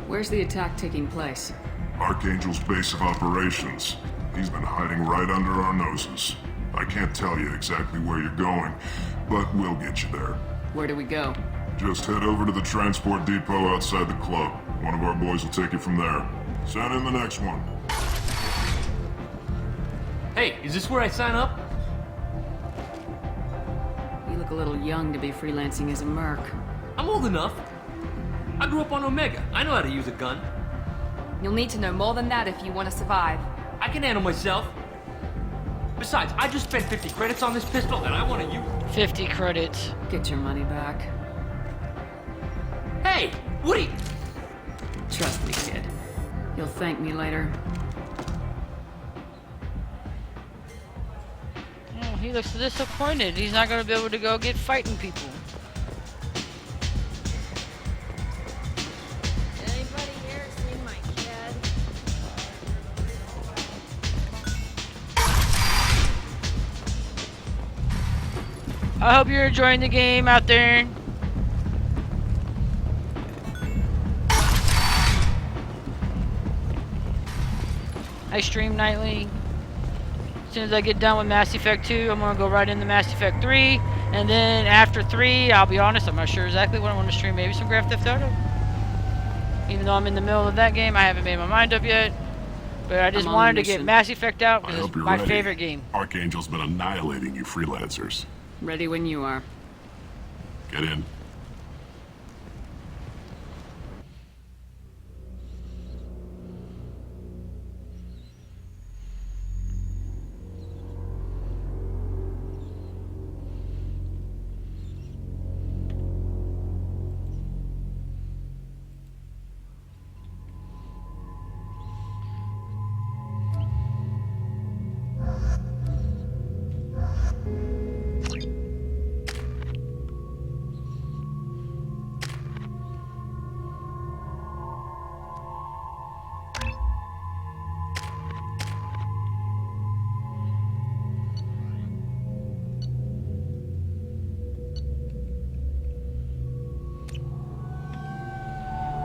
Where's the attack taking place? Archangel's base of operations. He's been hiding right under our noses. I can't tell you exactly where you're going, but we'll get you there. Where do we go? Just head over to the transport depot outside the club. One of our boys will take you from there. Send in the next one. Hey, is this where I sign up? You look a little young to be freelancing as a merc. I'm old enough. I grew up on Omega. I know how to use a gun. You'll need to know more than that if you want to survive. I can handle myself. Besides, I just spent 50 credits on this pistol and I want to use it. 50 credits. Get your money back. Hey, Woody! Trust me, kid. You'll thank me later. Oh, he looks disappointed. He's not going to be able to go get fighting people. Anybody here seen my kid? I hope you're enjoying the game out there. I stream nightly. As soon as I get done with Mass Effect 2, I'm going to go right into Mass Effect 3. And then after 3, I'll be honest, I'm not sure exactly what I want to stream. Maybe some Grand Theft Auto. Even though I'm in the middle of that game, I haven't made my mind up yet. But I just wanted to get Mass Effect out because it's my favorite game. Archangel's been annihilating you freelancers. Ready when you are. Get in.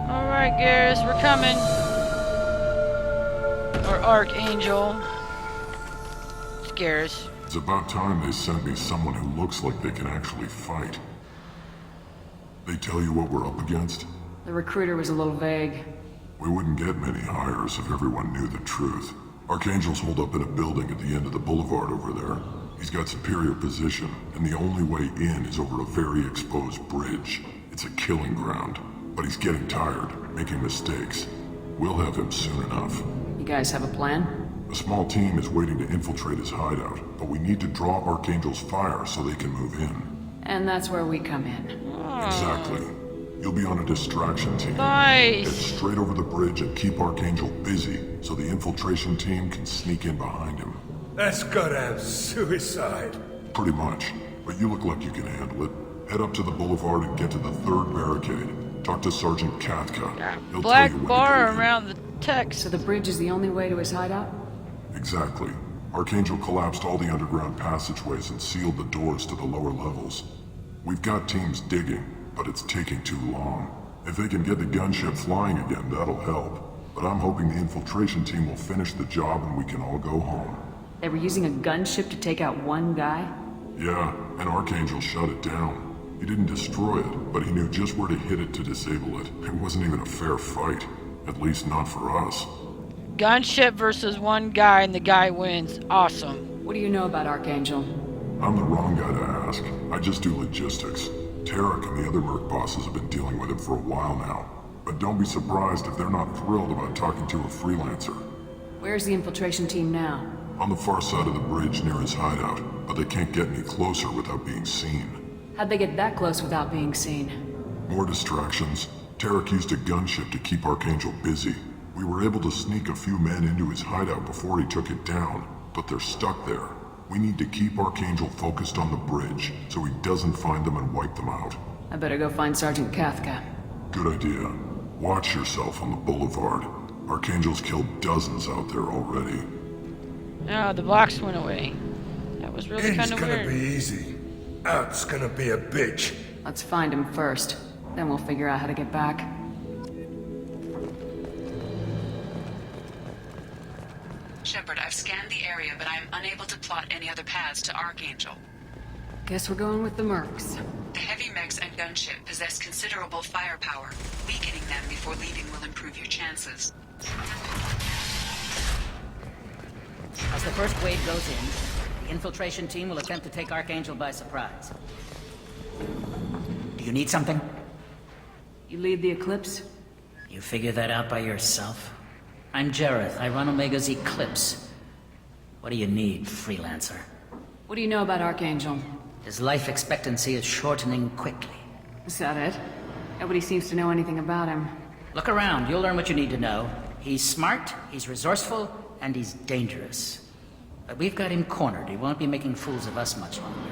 Alright, Garrus, we're coming. Or Archangel. It's Garrus. It's about time they sent me someone who looks like they can actually fight. They tell you what we're up against? The recruiter was a little vague. We wouldn't get many hires if everyone knew the truth. Archangel's holed up in a building at the end of the boulevard over there. He's got superior position, and the only way in is over a very exposed bridge. It's a killing ground, but he's getting tired, making mistakes. We'll have him soon enough. You guys have a plan? A small team is waiting to infiltrate his hideout, but we need to draw Archangel's fire so they can move in. And that's where we come in. Exactly. You'll be on a distraction team. Nice. Head straight over the bridge and keep Archangel busy so the infiltration team can sneak in behind him. That's goddamn suicide. Pretty much. But you look like you can handle it. Head up to the boulevard and get to the third barricade. Talk to Sergeant Katka. He'll Black tell you when bar to go in. around the text. So the bridge is the only way to his hideout? Exactly. Archangel collapsed all the underground passageways and sealed the doors to the lower levels. We've got teams digging, but it's taking too long. If they can get the gunship flying again, that'll help. But I'm hoping the infiltration team will finish the job and we can all go home. They were using a gunship to take out one guy? Yeah, and Archangel shut it down. He didn't destroy it, but he knew just where to hit it to disable it. It wasn't even a fair fight. At least not for us. Gunship versus one guy and the guy wins. Awesome. What do you know about Archangel? I'm the wrong guy to ask. I just do logistics. Tarek and the other Merc bosses have been dealing with him for a while now. But don't be surprised if they're not thrilled about talking to a freelancer. Where's the infiltration team now? On the far side of the bridge near his hideout, but they can't get any closer without being seen. How'd they get that close without being seen? More distractions. Tarek used a gunship to keep Archangel busy. We were able to sneak a few men into his hideout before he took it down, but they're stuck there. We need to keep Archangel focused on the bridge, so he doesn't find them and wipe them out. I better go find Sergeant Katka. Good idea. Watch yourself on the boulevard. Archangel's killed dozens out there already. Oh, the box went away. That was really In's kind of gonna weird. be easy. Out's gonna be a bitch. Let's find him first. Then we'll figure out how to get back. Shepard, I've scanned the area, but I am unable to plot any other paths to Archangel. Guess we're going with the Mercs. The heavy mechs and gunship possess considerable firepower. Weakening them before leaving will improve your chances. As the first wave goes in, the infiltration team will attempt to take Archangel by surprise. Do you need something? You lead the Eclipse? You figure that out by yourself? I'm Jareth. I run Omega's Eclipse. What do you need, freelancer? What do you know about Archangel? His life expectancy is shortening quickly. Is that it? Nobody seems to know anything about him. Look around. You'll learn what you need to know. He's smart, he's resourceful, and he's dangerous. But we've got him cornered. He won't be making fools of us much longer.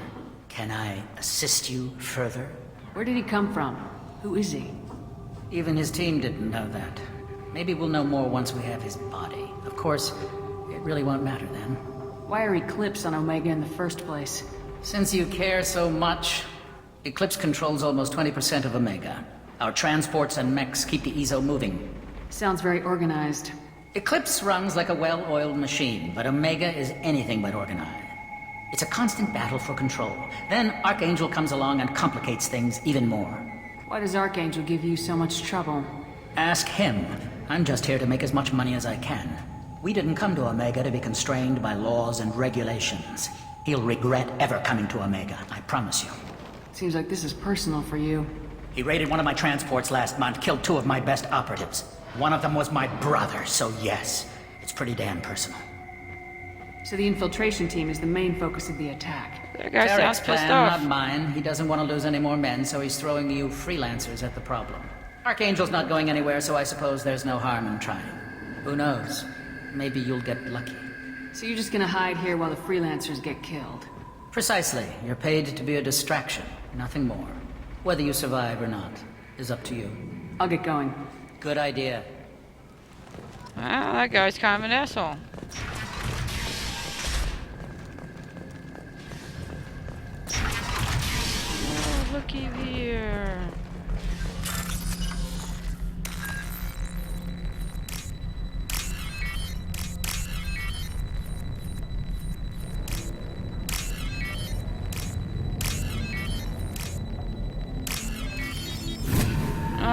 Can I assist you further? Where did he come from? Who is he? Even his team didn't know that. Maybe we'll know more once we have his body. Of course, it really won't matter then. Why are Eclipse on Omega in the first place? Since you care so much, Eclipse controls almost 20% of Omega. Our transports and mechs keep the EZO moving. Sounds very organized. Eclipse runs like a well-oiled machine, but Omega is anything but organized. It's a constant battle for control. Then Archangel comes along and complicates things even more. Why does Archangel give you so much trouble? Ask him. I'm just here to make as much money as I can. We didn't come to Omega to be constrained by laws and regulations. He'll regret ever coming to Omega, I promise you. Seems like this is personal for you. He raided one of my transports last month, killed 2 of my best operatives. One of them was my brother, so yes, it's pretty damn personal. So the infiltration team is the main focus of the attack. That guy sounds Tarek's pissed plan, off. not mine. He doesn't want to lose any more men, so he's throwing you freelancers at the problem. Archangel's not going anywhere, so I suppose there's no harm in trying. Who knows? Maybe you'll get lucky. So you're just gonna hide here while the freelancers get killed? Precisely. You're paid to be a distraction, nothing more. Whether you survive or not is up to you. I'll get going. Good idea. Wow, that guy's kind of an asshole. Oh, looky here.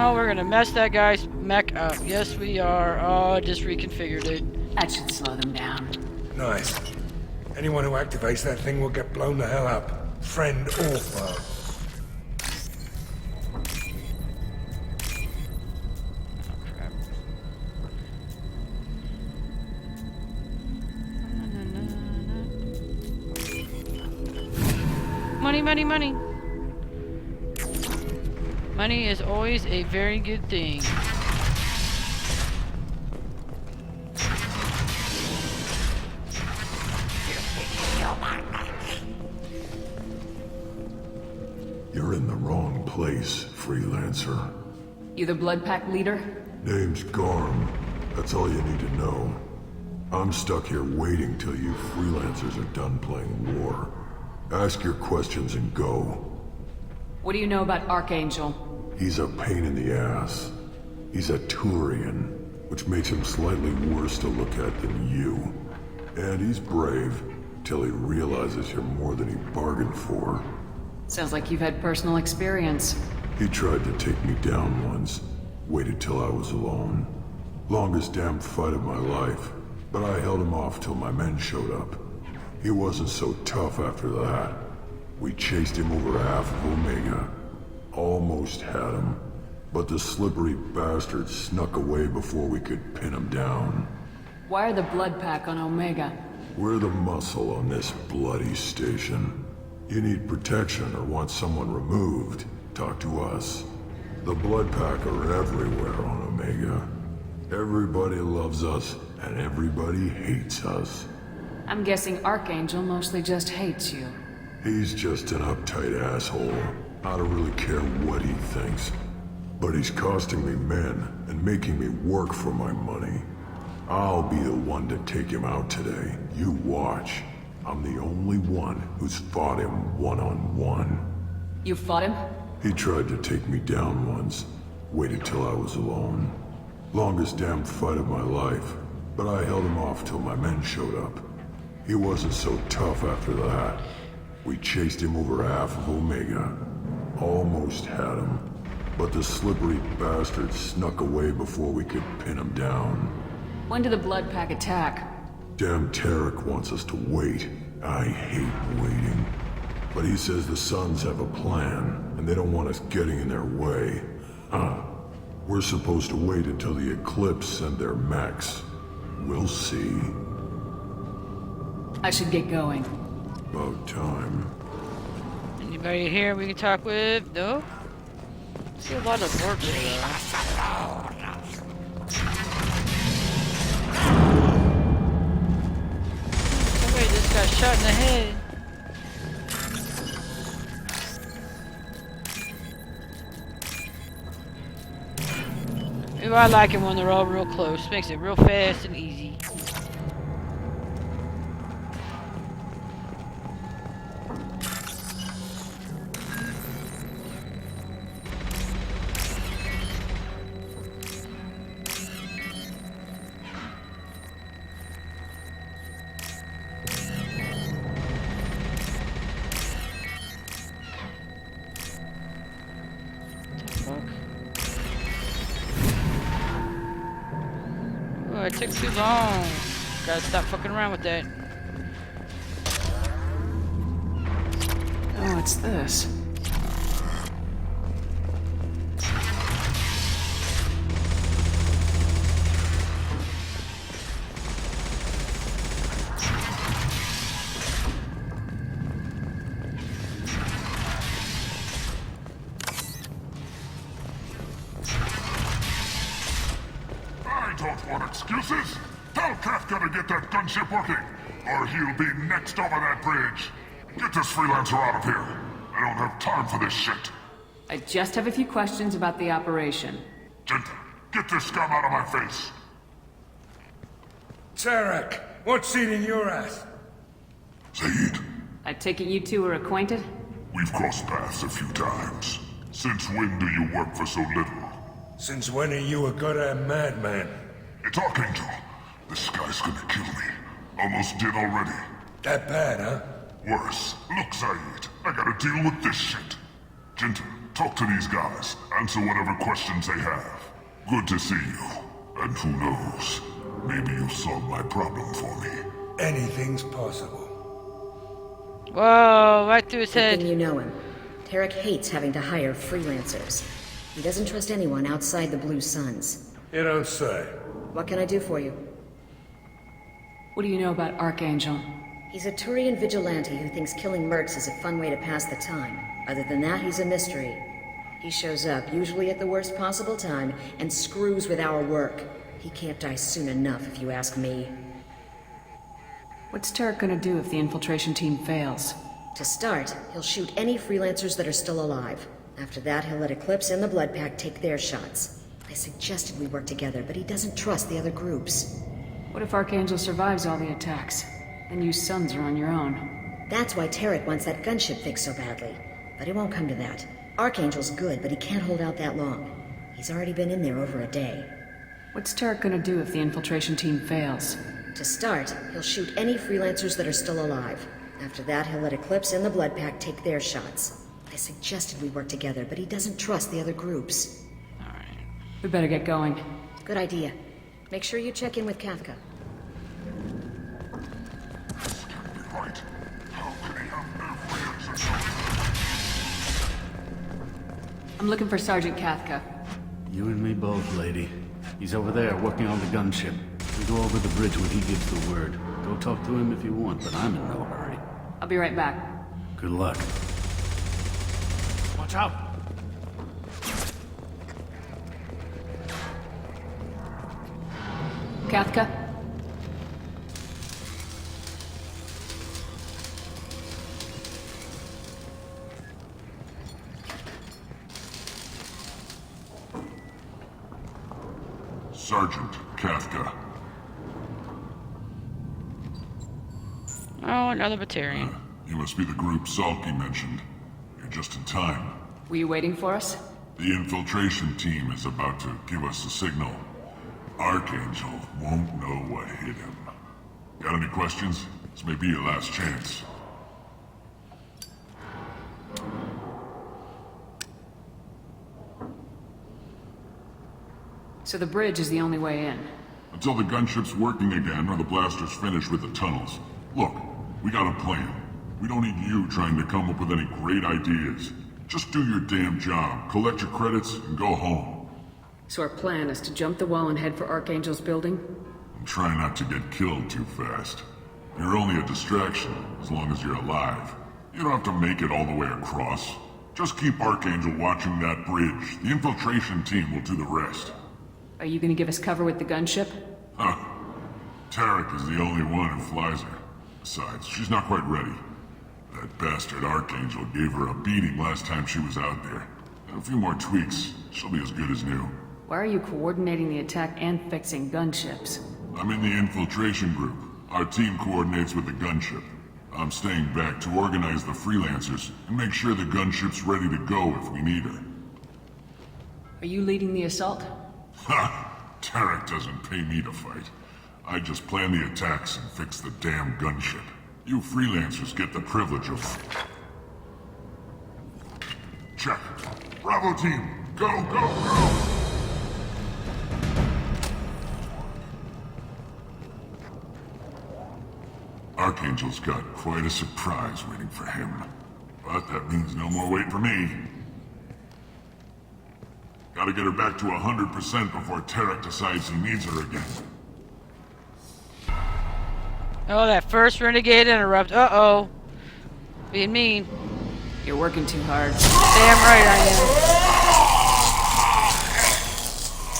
No, we're gonna mess that guy's mech up. Yes, we are. Oh, just reconfigured it. That should slow them down. Nice. Anyone who activates that thing will get blown the hell up. Friend or foe. Money, money, money. Money is always a very good thing. You're in the wrong place, freelancer. You the Blood Pack leader? Name's Garm. That's all you need to know. I'm stuck here waiting till you freelancers are done playing war. Ask your questions and go. What do you know about Archangel? He's a pain in the ass. He's a Turian, which makes him slightly worse to look at than you. And he's brave, till he realizes you're more than he bargained for. Sounds like you've had personal experience. He tried to take me down once. Waited till I was alone. Longest damn fight of my life. But I held him off till my men showed up. He wasn't so tough after that. We chased him over half of Omega. Almost had him. But the slippery bastard snuck away before we could pin him down. Why are the Blood Pack on Omega? We're the muscle on this bloody station. You need protection or want someone removed, talk to us. The Blood Pack are everywhere on Omega. Everybody loves us, and everybody hates us. I'm guessing Archangel mostly just hates you. He's just an uptight asshole. I don't really care what he thinks. But he's costing me men, and making me work for my money. I'll be the one to take him out today. You watch. I'm the only one who's fought him one-on-one. You fought him? He tried to take me down once. Waited till I was alone. Longest damn fight of my life. But I held him off till my men showed up. He wasn't so tough after that. We chased him over half of Omega. Almost had him. But the slippery bastard snuck away before we could pin him down. When did the Blood Pack attack? Damn Tarek wants us to wait. I hate waiting. But he says the Suns have a plan, and they don't want us getting in their way. We're supposed to wait until the Eclipse send their mechs. We'll see. I should get going. About time. Anybody here we can talk with? No? See a lot of work here. Somebody just got shot in the head. Ooh, I like it when they're all real close. Makes it real fast and easy. Oh, it took too long. Gotta stop fucking around with that. Oh, it's this. I don't want excuses. Tell Kafka to get that gunship working, or he'll be next over that bridge. Get this freelancer out of here. I don't have time for this shit. I just have a few questions about the operation. Jinta, get this scum out of my face. Tarek, what seating you're at? Zaid, I take it you two are acquainted? we've crossed paths a few times. Since when do you work for so little? Since when are you a goddamn madman? It's Archangel. This guy's gonna kill me. Almost did already. That bad, huh? Worse. Look, Zaid, I gotta deal with this shit. Jinta, Talk to these guys. Answer whatever questions they have. Good to see you. And who knows? Maybe you'll solve my problem for me. Anything's possible. Whoa, right through his Good head. thing you know him. Tarek hates having to hire freelancers. He doesn't trust anyone outside the Blue Suns. You don't say. What can I do for you? What do you know about Archangel? He's a Turian vigilante who thinks killing mercs is a fun way to pass the time. Other than that, he's a mystery. He shows up, usually at the worst possible time, and screws with our work. He can't die soon enough, if you ask me. What's Tarek gonna do if the infiltration team fails? To start, he'll shoot any freelancers that are still alive. After that, he'll let Eclipse and the Blood Pack take their shots. I suggested we work together, but he doesn't trust the other groups. What if Archangel survives all the attacks? Then you Sons are on your own. That's why Tarek wants that gunship fixed so badly. But it won't come to that. Archangel's good, but he can't hold out that long. He's already been in there over a day. What's Tarek gonna do if the infiltration team fails? To start, he'll shoot any freelancers that are still alive. After that, he'll let Eclipse and the Blood Pack take their shots. I suggested we work together, but he doesn't trust the other groups. We better get going. Good idea. Make sure you check in with Kafka. I'm looking for Sergeant Kafka. You and me both, lady. He's over there working on the gunship. We go over the bridge when he gives the word. Go talk to him if you want, but I'm in no hurry. I'll be right back. Good luck. Watch out! Kafka? Sergeant Kafka. Oh, another Batarian. You must be the group Salky mentioned. You're just in time. Were you waiting for us? The infiltration team is about to give us a signal. Archangel won't know what hit him. Got any questions? This may be your last chance. So the bridge is the only way in. Until the gunship's working again or the blasters finish with the tunnels. Look, we got a plan. We don't need you trying to come up with any great ideas. Just do your damn job, collect your credits, and go home. So our plan is to jump the wall and head for Archangel's building? And try not to get killed too fast. You're only a distraction, as long as you're alive. You don't have to make it all the way across. Just keep Archangel watching that bridge. The infiltration team will do the rest. Are you gonna give us cover with the gunship? Huh. Tarek is the only one who flies her. Besides, she's not quite ready. That bastard Archangel gave her a beating last time she was out there. A few more tweaks, she'll be as good as new. Why are you coordinating the attack and fixing gunships? I'm in the infiltration group. Our team coordinates with the gunship. I'm staying back to organize the freelancers and make sure the gunship's ready to go if we need her. Are you leading the assault? Ha! Tarek doesn't pay me to fight. I just plan the attacks and fix the damn gunship. You freelancers get the privilege of... Check. Bravo team, go, go, go! Archangel's got quite a surprise waiting for him. But that means no more wait for me. Gotta get her back to 100% before Tarek decides he needs her again. Oh, that first renegade interrupt. Uh-oh. Being mean. You're working too hard. Damn right I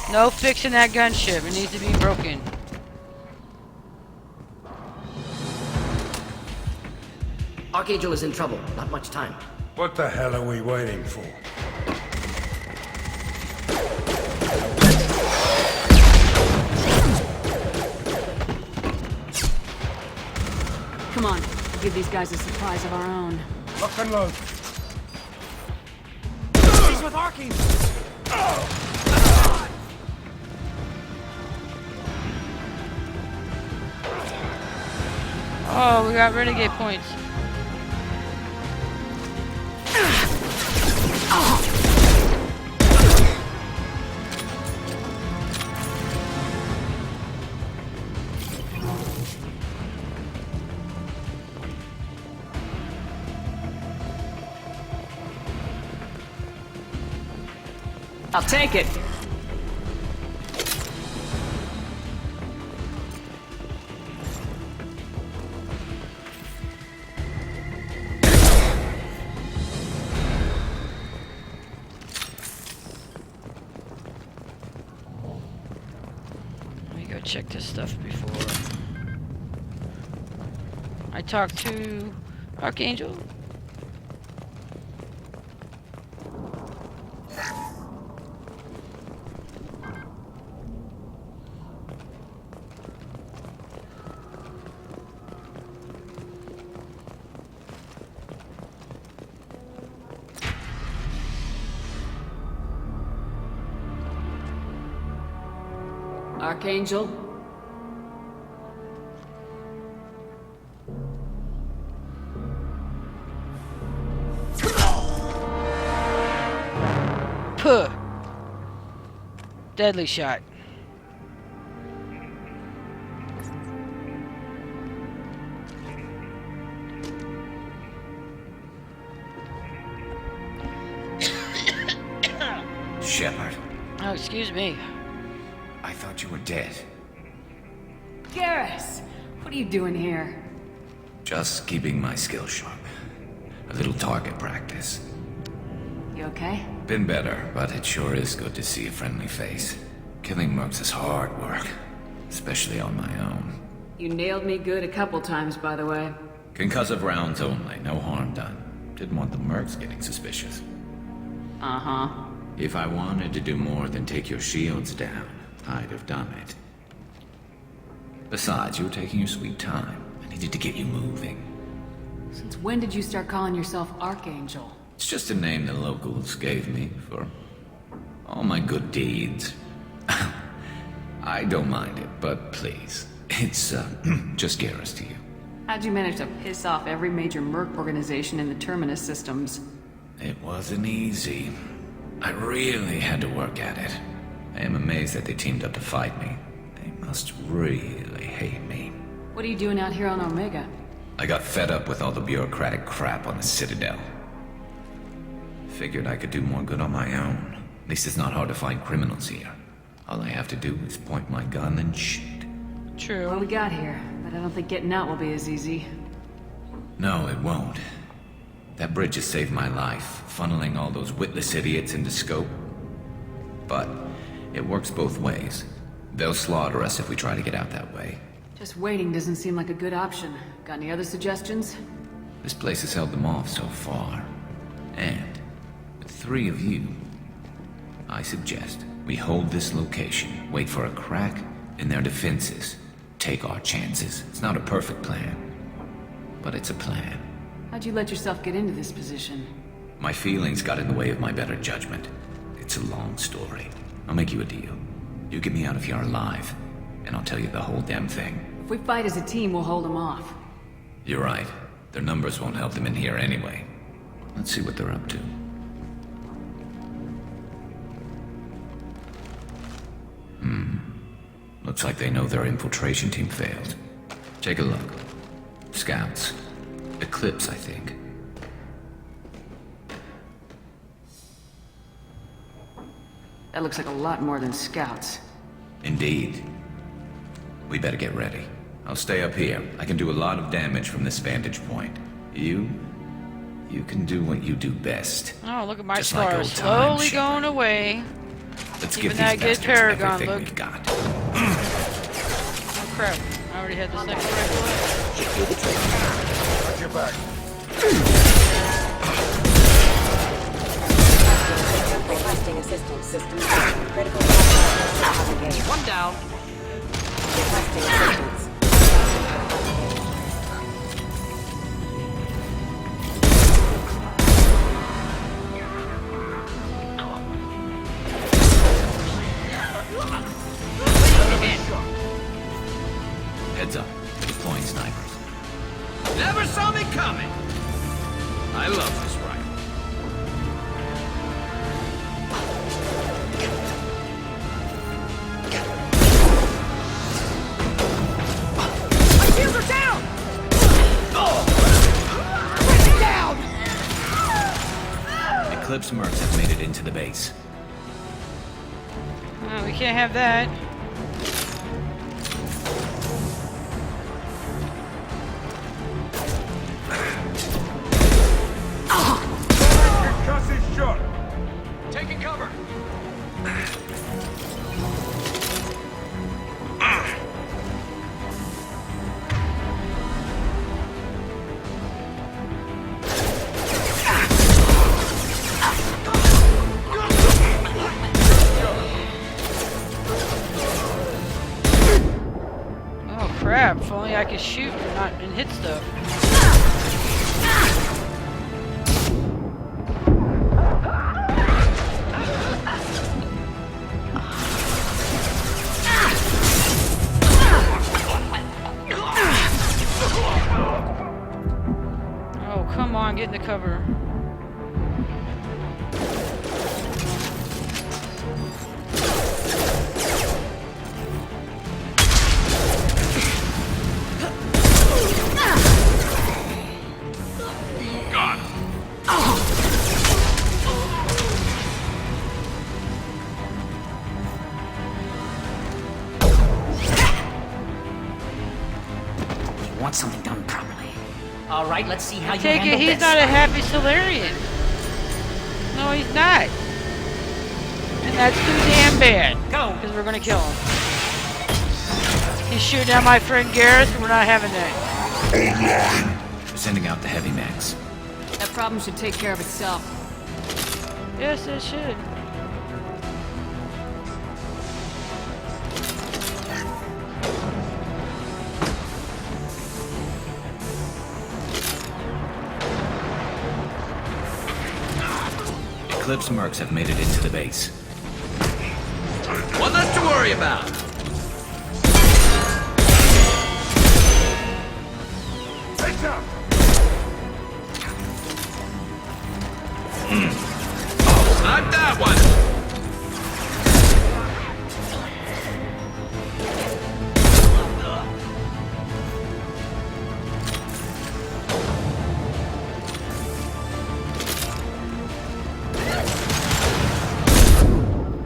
am. No fixing that gunship. It needs to be broken. Archangel is in trouble. Not much time. What the hell are we waiting for? Come on, we'll give these guys a surprise of our own. Lock and load. He's with Archangel! Oh, we got renegade points. I'll take it. Let me go check this stuff before I talk to Archangel. Archangel? Puh! Deadly shot. Shepard, Oh, excuse me. I thought you were dead. Garrus! What are you doing here? Just keeping my skills sharp. A little target practice. You okay? Been better, but it sure is good to see a friendly face. Killing mercs is hard work, especially on my own. You nailed me good a couple times, by the way. Concussive rounds only, no harm done. Didn't want the mercs getting suspicious. Uh-huh. If I wanted to do more than take your shields down, I'd have done it. Besides, you were taking your sweet time. I needed to get you moving. Since when did you start calling yourself Archangel? It's just a name the locals gave me for all my good deeds. I don't mind it, but please, it's just Garrus to you. How'd you manage to piss off every major merc organization in the Terminus systems? It wasn't easy. I really had to work at it. I am amazed that they teamed up to fight me. They must really hate me. What are you doing out here on Omega? I got fed up with all the bureaucratic crap on the Citadel. Figured I could do more good on my own. At least it's not hard to find criminals here. All I have to do is point my gun and shoot. True. Well, we got here, but I don't think getting out will be as easy. No, it won't. That bridge has saved my life, funneling all those witless idiots into scope. But it works both ways. They'll slaughter us if we try to get out that way. Just waiting doesn't seem like a good option. Got any other suggestions? This place has held them off so far. And with 3 of you, I suggest we hold this location, wait for a crack in their defenses, take our chances. It's not a perfect plan, but it's a plan. How'd you let yourself get into this position? My feelings got in the way of my better judgment. It's a long story. I'll make you a deal. You get me out of here alive, and I'll tell you the whole damn thing. If we fight as a team, we'll hold them off. You're right. Their numbers won't help them in here anyway. Let's see what they're up to. Looks like they know their infiltration team failed. Take a look. Scouts. Eclipse, I think. That looks like a lot more than scouts. Indeed. We better get ready. I'll stay up here. I can do a lot of damage from this vantage point. You can do what you do best. Oh, look at my Just like scars old times, slowly going away. Let's Even give that these good bastards Paragon everything look. we've got. Oh crap! I already had the second rifle. Watch your back. Requesting assistance. Systems. Critical propagation. One down. Requesting assistance. Heads up. Deploying snipers. Never saw me coming! I love this rifle. My shields are down! Bring it down! Eclipse mercs have made it into the base. we can't have that. Cussie's shot. Taking cover. Oh crap! If only I could shoot and hit stuff. Oh, come on, get in the cover. God. You want something done properly. All right, let's see how you Take handle it, he's this. not a happy Solarian. No, he's not. And that's too damn bad. Go. Because we're gonna kill him. He's shooting at my friend Garrus, and we're not having that. We're sending out the heavy mags. That problem should take care of itself. Yes, it should. Eclipse mercs have made it into the base. One less to worry about. Heads up. Snipe that one.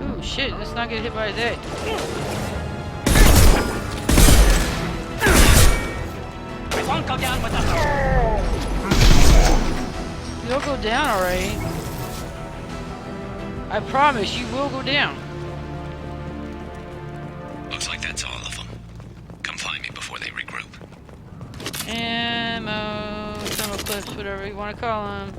Ooh, shit, let's not get hit by that. I won't go down with us. You'll go down, alright. I promise, you will go down. Looks like that's all of them. Come find me before they regroup. Ammo, thermal clips, whatever you want to call them.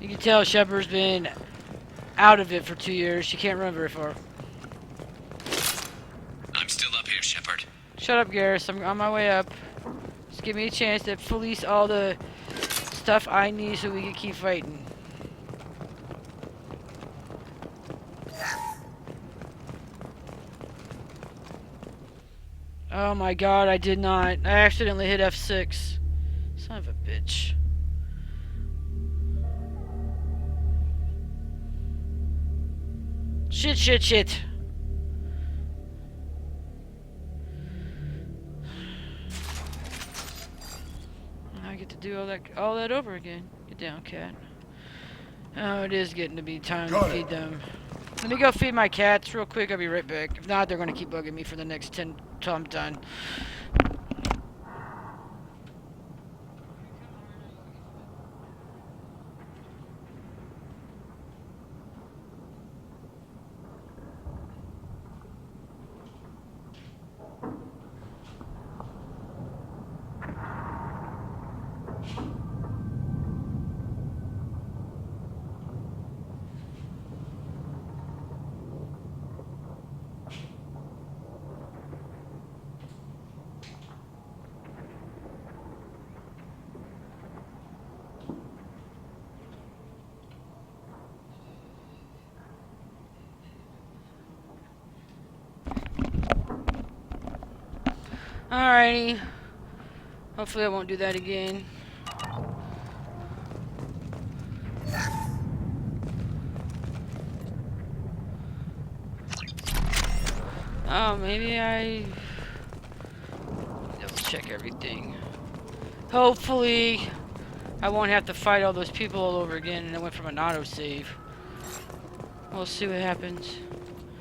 You can tell Shepard's been out of it for 2 years. She can't run very far. I'm still up here, Shepard. Shut up, Garrus. I'm on my way up. Just give me a chance to police all the stuff I need so we can keep fighting. Oh my god, I did not. I accidentally hit F6. Son of a bitch. Shit, shit, shit. I get to do all that over again. Get down, cat. Oh, it is getting to be time to feed them. Let me go feed my cats real quick. I'll be right back. If not, they're gonna keep bugging me for the next 10 till I'm done. Alrighty. Hopefully I won't do that again. Oh, maybe I... check everything. Hopefully, I won't have to fight all those people all over again, and I went from an autosave. We'll see what happens.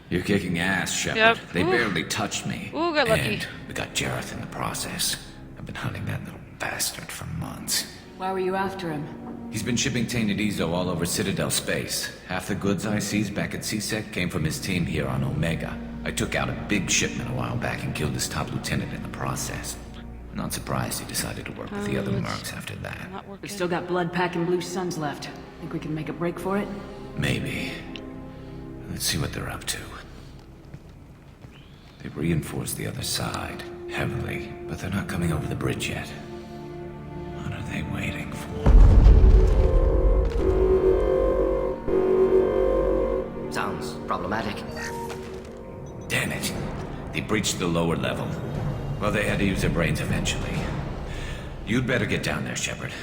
You're kicking ass, Shepard. Yep. They Ooh. barely touched me. Ooh, got lucky. And we got Jareth in the process. I've been hunting that little bastard for months. Why were you after him? He's been shipping tainted Ezo all over Citadel space. Half the goods I seized back at CSEC came from his team here on Omega. I took out a big shipment a while back and killed his top lieutenant in the process. Not surprised he decided to work with the other mercs after that. We've still got blood pack and Blue Suns left. Think we can make a break for it? Maybe. Let's see what they're up to. They've reinforced the other side, heavily, but they're not coming over the bridge yet. What are they waiting for? Sounds problematic. Damn it. They breached the lower level. Well, they had to use their brains eventually. You'd better get down there, Shepard.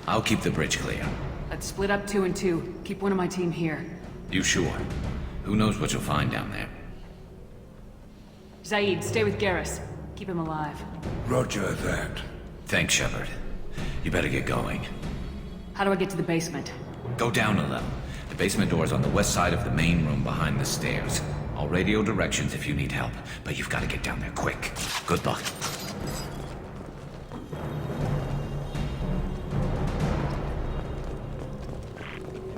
I'll keep the bridge clear. Let's split up 2 and 2. Keep one of my team here. You sure? Who knows what you'll find down there? Zaid, stay with Garrus. Keep him alive. Roger that. Thanks, Shepard. You better get going. How do I get to the basement? Go down a level. The basement door is on the west side of the main room behind the stairs. I'll radio directions if you need help, but you've got to get down there quick. Good luck.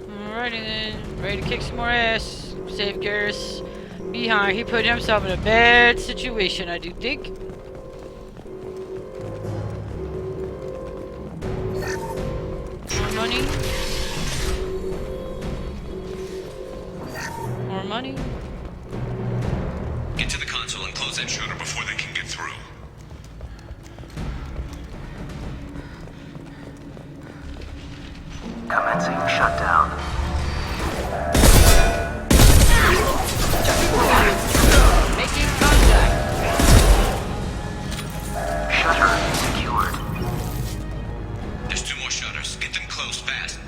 Alrighty then, ready to kick some more ass. Save Garrus behind. He put himself in a bad situation, I do think. More money. More money. Get to the console and close that shutter before they can get through. Commencing shutdown. Making contact. Shutter secured. There's 2 more shutters. Get them closed fast.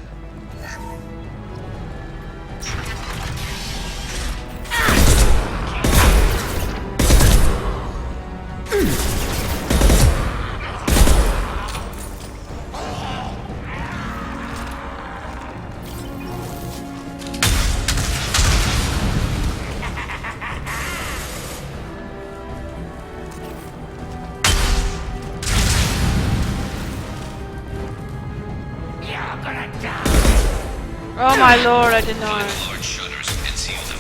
Oh my lord, I did not. Find the large shutters and seal them.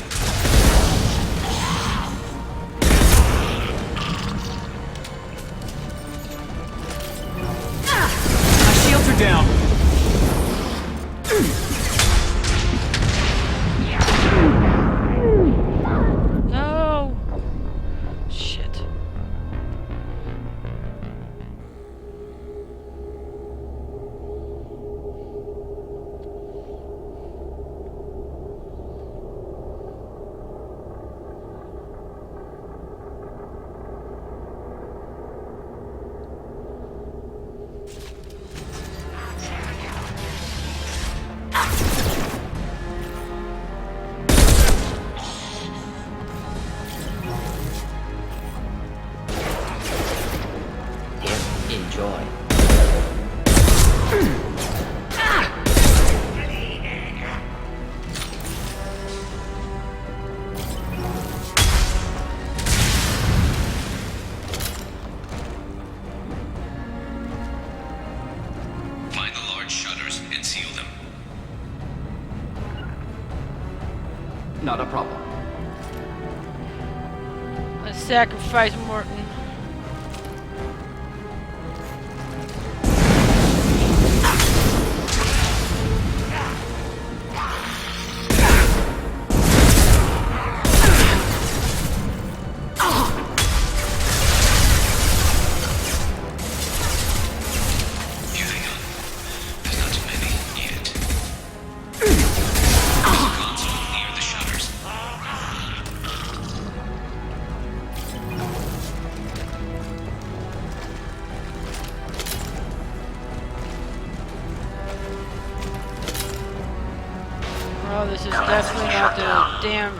My shields are down. No. Shit. Enjoy. Find the large shutters and seal them. Not a problem. Let's sacrifice Morton. You hang on. There's not too many yet. Console near the shutters. Oh, this is definitely not the damn.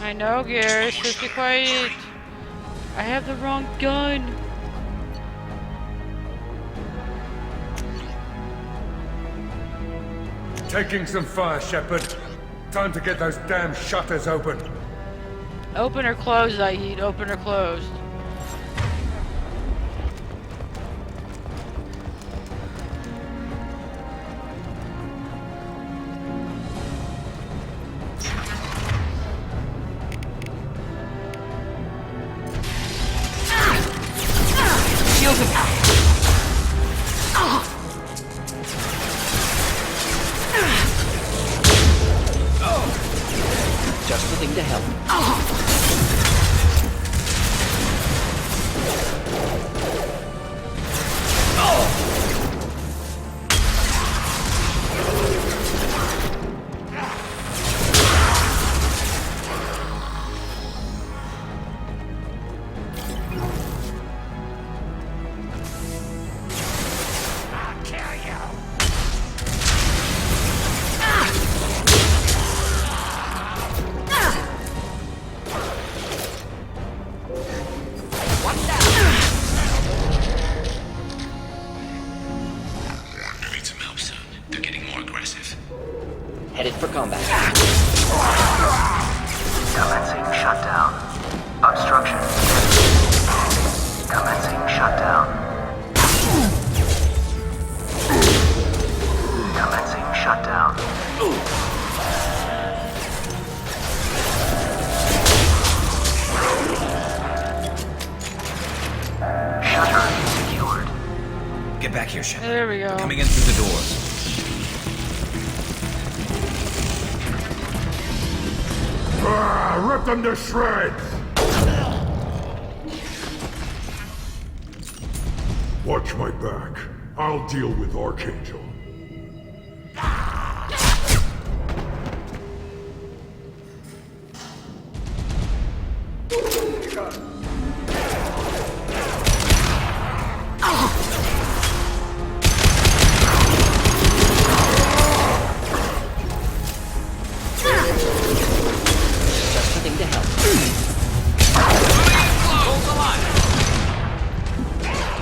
I know, Garrus. Just be quiet. I have the wrong gun. Taking some fire, Shepard. Time to get those damn shutters open. Open or closed, Zahid. Open or closed. Just the thing to help. I need some help, son. They're getting more aggressive. Headed for combat. Commencing shutdown. Obstruction. Commencing shutdown. Commencing shutdown. Shutter secured. Get back here, Shepard. There we go. They're coming in through the doors. Rip them to shreds! Watch my back. I'll deal with Archangel. Just the thing to help.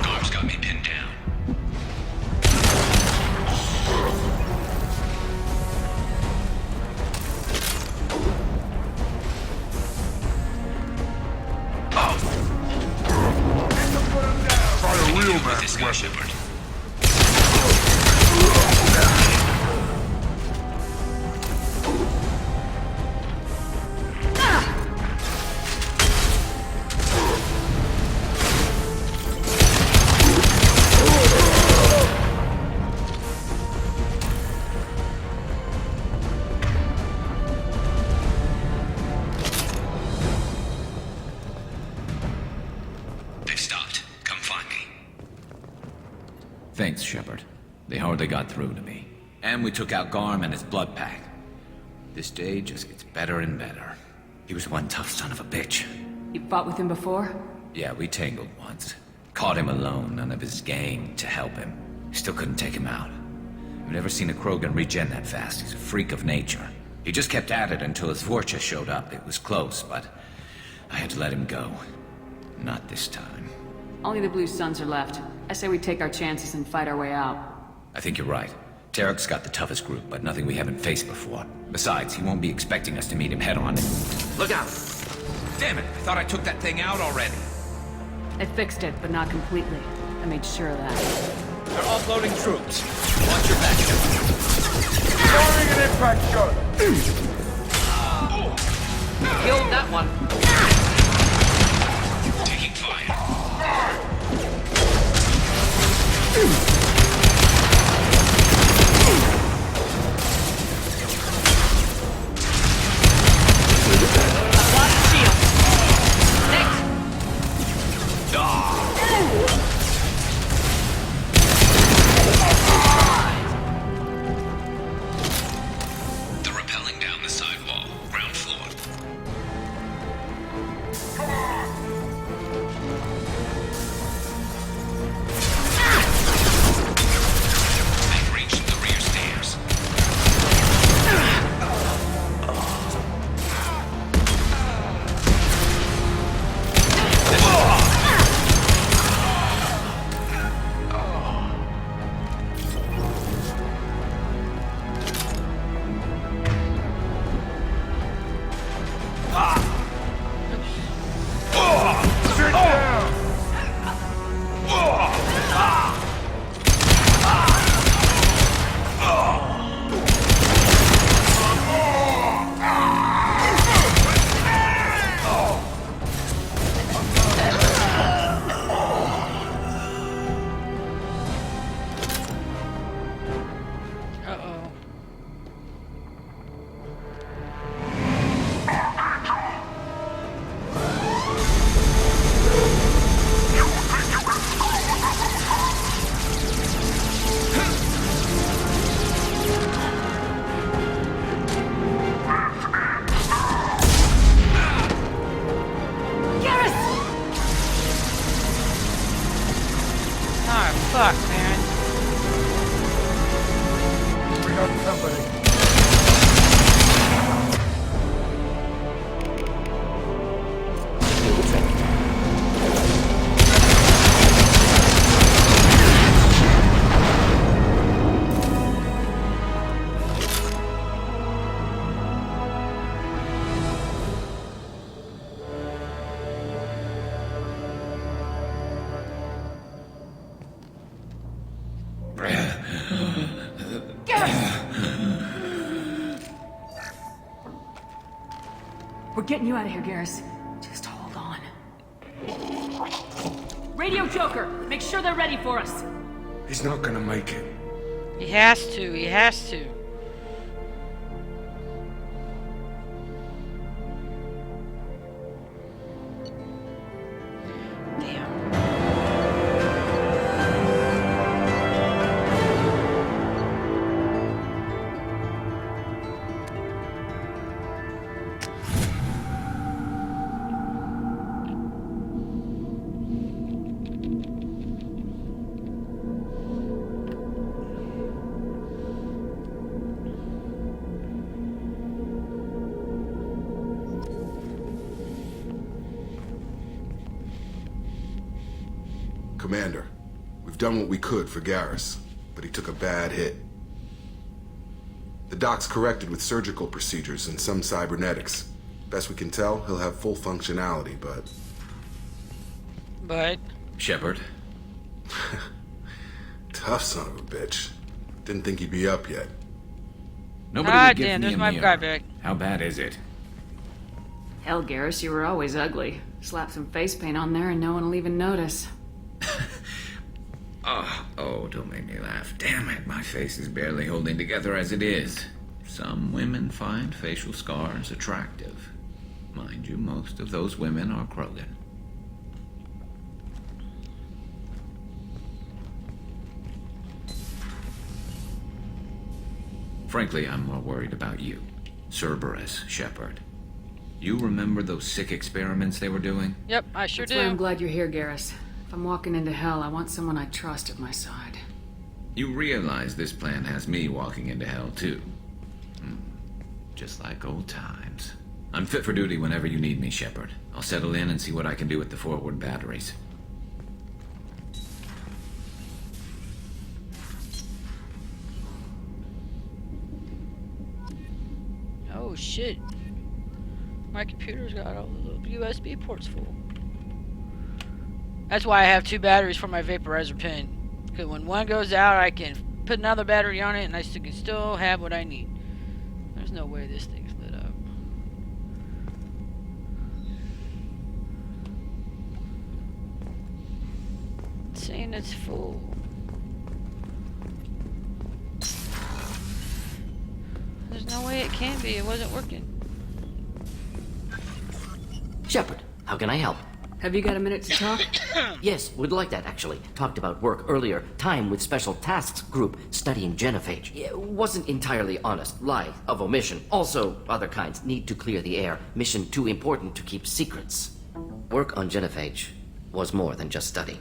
Gorm's got me pinned down. Try a real With man's this guy, weapon. Shepard. They've stopped. Come find me. Thanks, Shepard. They hardly got through to me. And we took out Garm and his blood pack. This day just gets better and better. He was one tough son of a bitch. You fought with him before? Yeah, we tangled once. Caught him alone, none of his gang to help him. Still couldn't take him out. I've never seen a Krogan regen that fast. He's a freak of nature. He just kept at it until his Vorcha showed up. It was close, but I had to let him go. Not this time. Only the Blue Suns are left. I say we take our chances and fight our way out. I think you're right. Tarek's got the toughest group, but nothing we haven't faced before. Besides, he won't be expecting us to meet him head-on. Look out! Damn it, I thought I took that thing out already. I fixed it, but not completely. I made sure of that. They're offloading troops. Watch your back. Firing an impact gun! Killed that one. Taking fire. They're rappelling down the sidewall, ground floor. Fuck, man. We got company. We're getting you out of here, Garrus. Just hold on. Radio Joker, make sure they're ready for us. He's not gonna make it. He has to. He has to. Commander, we've done what we could for Garrus, but he took a bad hit. The doc's corrected with surgical procedures and some cybernetics. Best we can tell, he'll have full functionality, but... Shepard? Tough son of a bitch. Didn't think he'd be up yet. Nobody would give me a mirror. How bad is it? Hell, Garrus, you were always ugly. Slap some face paint on there and no one will even notice. Oh, don't make me laugh. Damn it, my face is barely holding together as it is. Some women find facial scars attractive. Mind you, most of those women are Krogan. Frankly, I'm more worried about you. Cerberus, Shepard. You remember those sick experiments they were doing? Yep, I sure do. That's why I'm glad you're here, Garrus. If I'm walking into hell, I want someone I trust at my side. You realize this plan has me walking into hell, too. Just like old times. I'm fit for duty whenever you need me, Shepard. I'll settle in and see what I can do with the forward batteries. Oh shit. My computer's got all the little USB ports full. That's why I have 2 batteries for my vaporizer pen. Because when one goes out, I can put another battery on it and I can still have what I need. There's no way this thing's lit up. It's saying it's full. There's no way it can be. It wasn't working. Shepard, how can I help? Have you got a minute to talk? Yes, would like that, actually. Talked about work earlier. Time with Special Tasks Group studying genophage. It wasn't entirely honest. Lie of omission. Also, other kinds. Need to clear the air. Mission too important to keep secrets. Work on genophage was more than just study.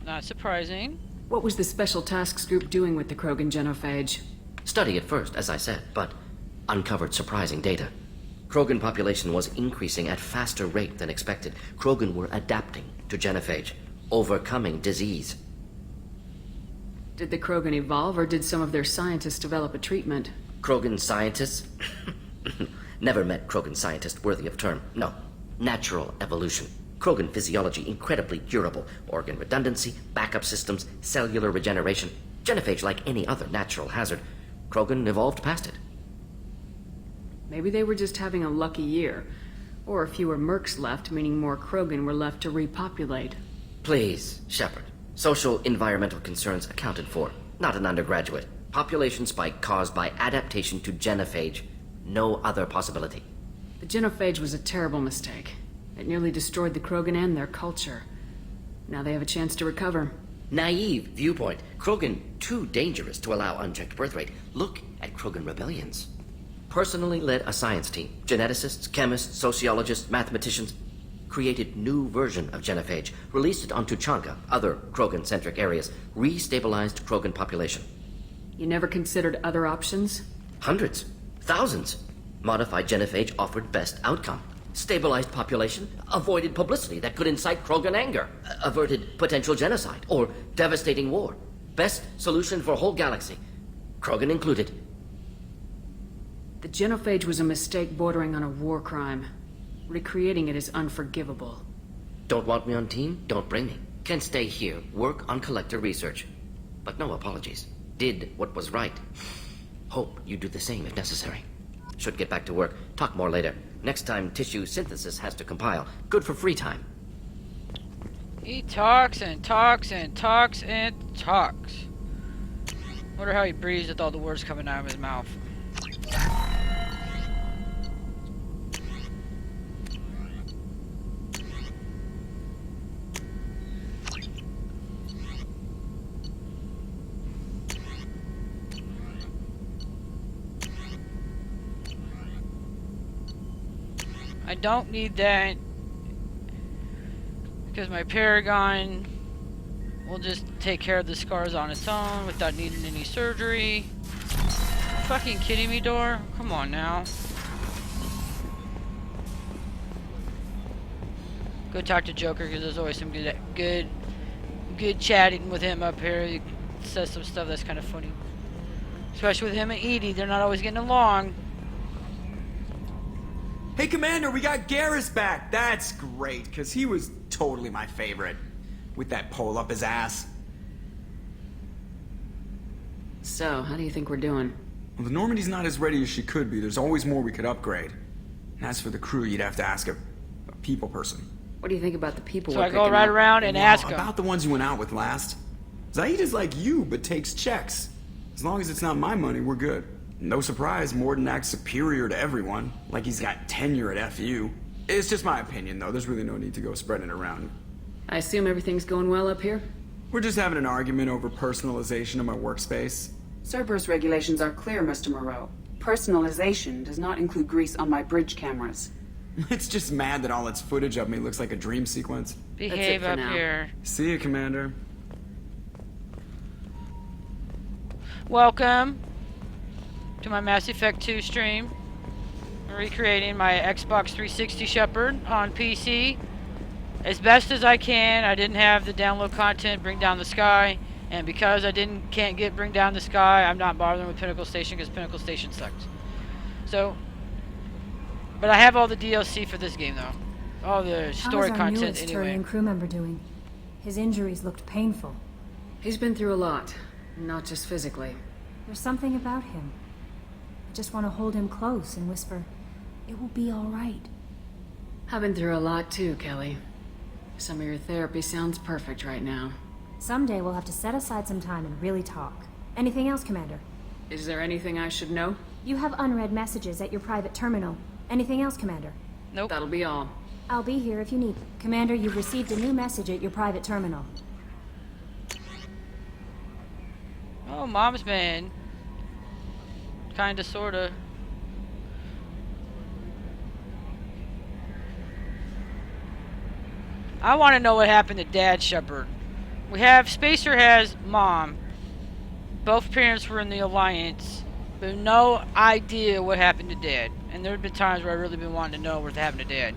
Not surprising. What was the Special Tasks Group doing with the Krogan genophage? Study at first, as I said, but uncovered surprising data. Krogan population was increasing at faster rate than expected. Krogan were adapting to genophage, overcoming disease. Did the Krogan evolve, or did some of their scientists develop a treatment? Krogan scientists? Never met Krogan scientist worthy of term. No. Natural evolution. Krogan physiology incredibly durable. Organ redundancy, backup systems, cellular regeneration. Genophage like any other natural hazard. Krogan evolved past it. Maybe they were just having a lucky year. Or fewer mercs left, meaning more Krogan were left to repopulate. Please, Shepard. Social environmental concerns accounted for. Not an undergraduate. Population spike caused by adaptation to genophage. No other possibility. The genophage was a terrible mistake. It nearly destroyed the Krogan and their culture. Now they have a chance to recover. Naive viewpoint. Krogan too dangerous to allow unchecked birth rate. Look at Krogan rebellions. Personally led a science team. Geneticists, chemists, sociologists, mathematicians. created new version of genophage, released it onto Chanka, other Krogan-centric areas, restabilized Krogan population. You never considered other options? Hundreds, thousands. Modified genophage offered best outcome. Stabilized population, avoided publicity that could incite Krogan anger, averted potential genocide or devastating war. Best solution for whole galaxy, Krogan included. The genophage was a mistake bordering on a war crime. Recreating it is unforgivable. Don't want me on team? Don't bring me. Can stay here, work on collector research. But no apologies. Did what was right. Hope you do the same if necessary. Should get back to work. Talk more later. Next time tissue synthesis has to compile. Good for free time. He talks and talks and talks and talks. Wonder how he breathes with all the words coming out of his mouth. I don't need that because my Paragon will just take care of the scars on its own without needing any surgery. You fucking kidding me, Door? Come on now. Go talk to Joker because there's always some good chatting with him up here. He says some stuff that's kind of funny, especially with him and Edie. They're not always getting along. Hey, Commander, we got Garrus back. That's great, because he was totally my favorite. With that pole up his ass. So, how do you think we're doing? Well, the Normandy's not as ready as she could be. There's always more we could upgrade. And as for the crew, you'd have to ask a people person. What do you think about the people So we're I go picking right up? around and ask him. About the ones you went out with last. Zaid is like you, but takes checks. As long as it's not my money, we're good. No surprise, Mordin acts superior to everyone, like he's got tenure at FU. It's just my opinion, though. There's really no need to go spreading it around. I assume everything's going well up here? We're just having an argument over personalization of my workspace. Cerberus regulations are clear, Mr. Moreau. Personalization does not include grease on my bridge cameras. It's just mad that all its footage of me looks like a dream sequence. Behave up here. See you, Commander. Welcome to my Mass Effect 2 stream. I'm recreating my Xbox 360 Shepard on PC as best as I can. I didn't have the download content Bring Down the Sky, and because I can't get Bring Down the Sky, I'm not bothering with Pinnacle Station because Pinnacle Station sucks. So, but I have all the DLC for this game though, all the story How is our content newest anyway. Turian crew member doing? His injuries looked painful. He's been through a lot, not just physically. There's something about him. I just want to hold him close and whisper, "It will be all right." I've been through a lot too, Kelly. Some of your therapy sounds perfect right now. Someday we'll have to set aside some time and really talk. Anything else, Commander? Is there anything I should know? You have unread messages at your private terminal. Anything else, Commander? Nope. That'll be all. I'll be here if you need. Commander, you've received a new message at your private terminal. Oh, Mom's man. Kinda, sorta. I want to know what happened to Dad Shepard. We have Spacer has Mom. Both parents were in the Alliance, but no idea what happened to Dad. And there have been times where I really been wanting to know what happened to Dad.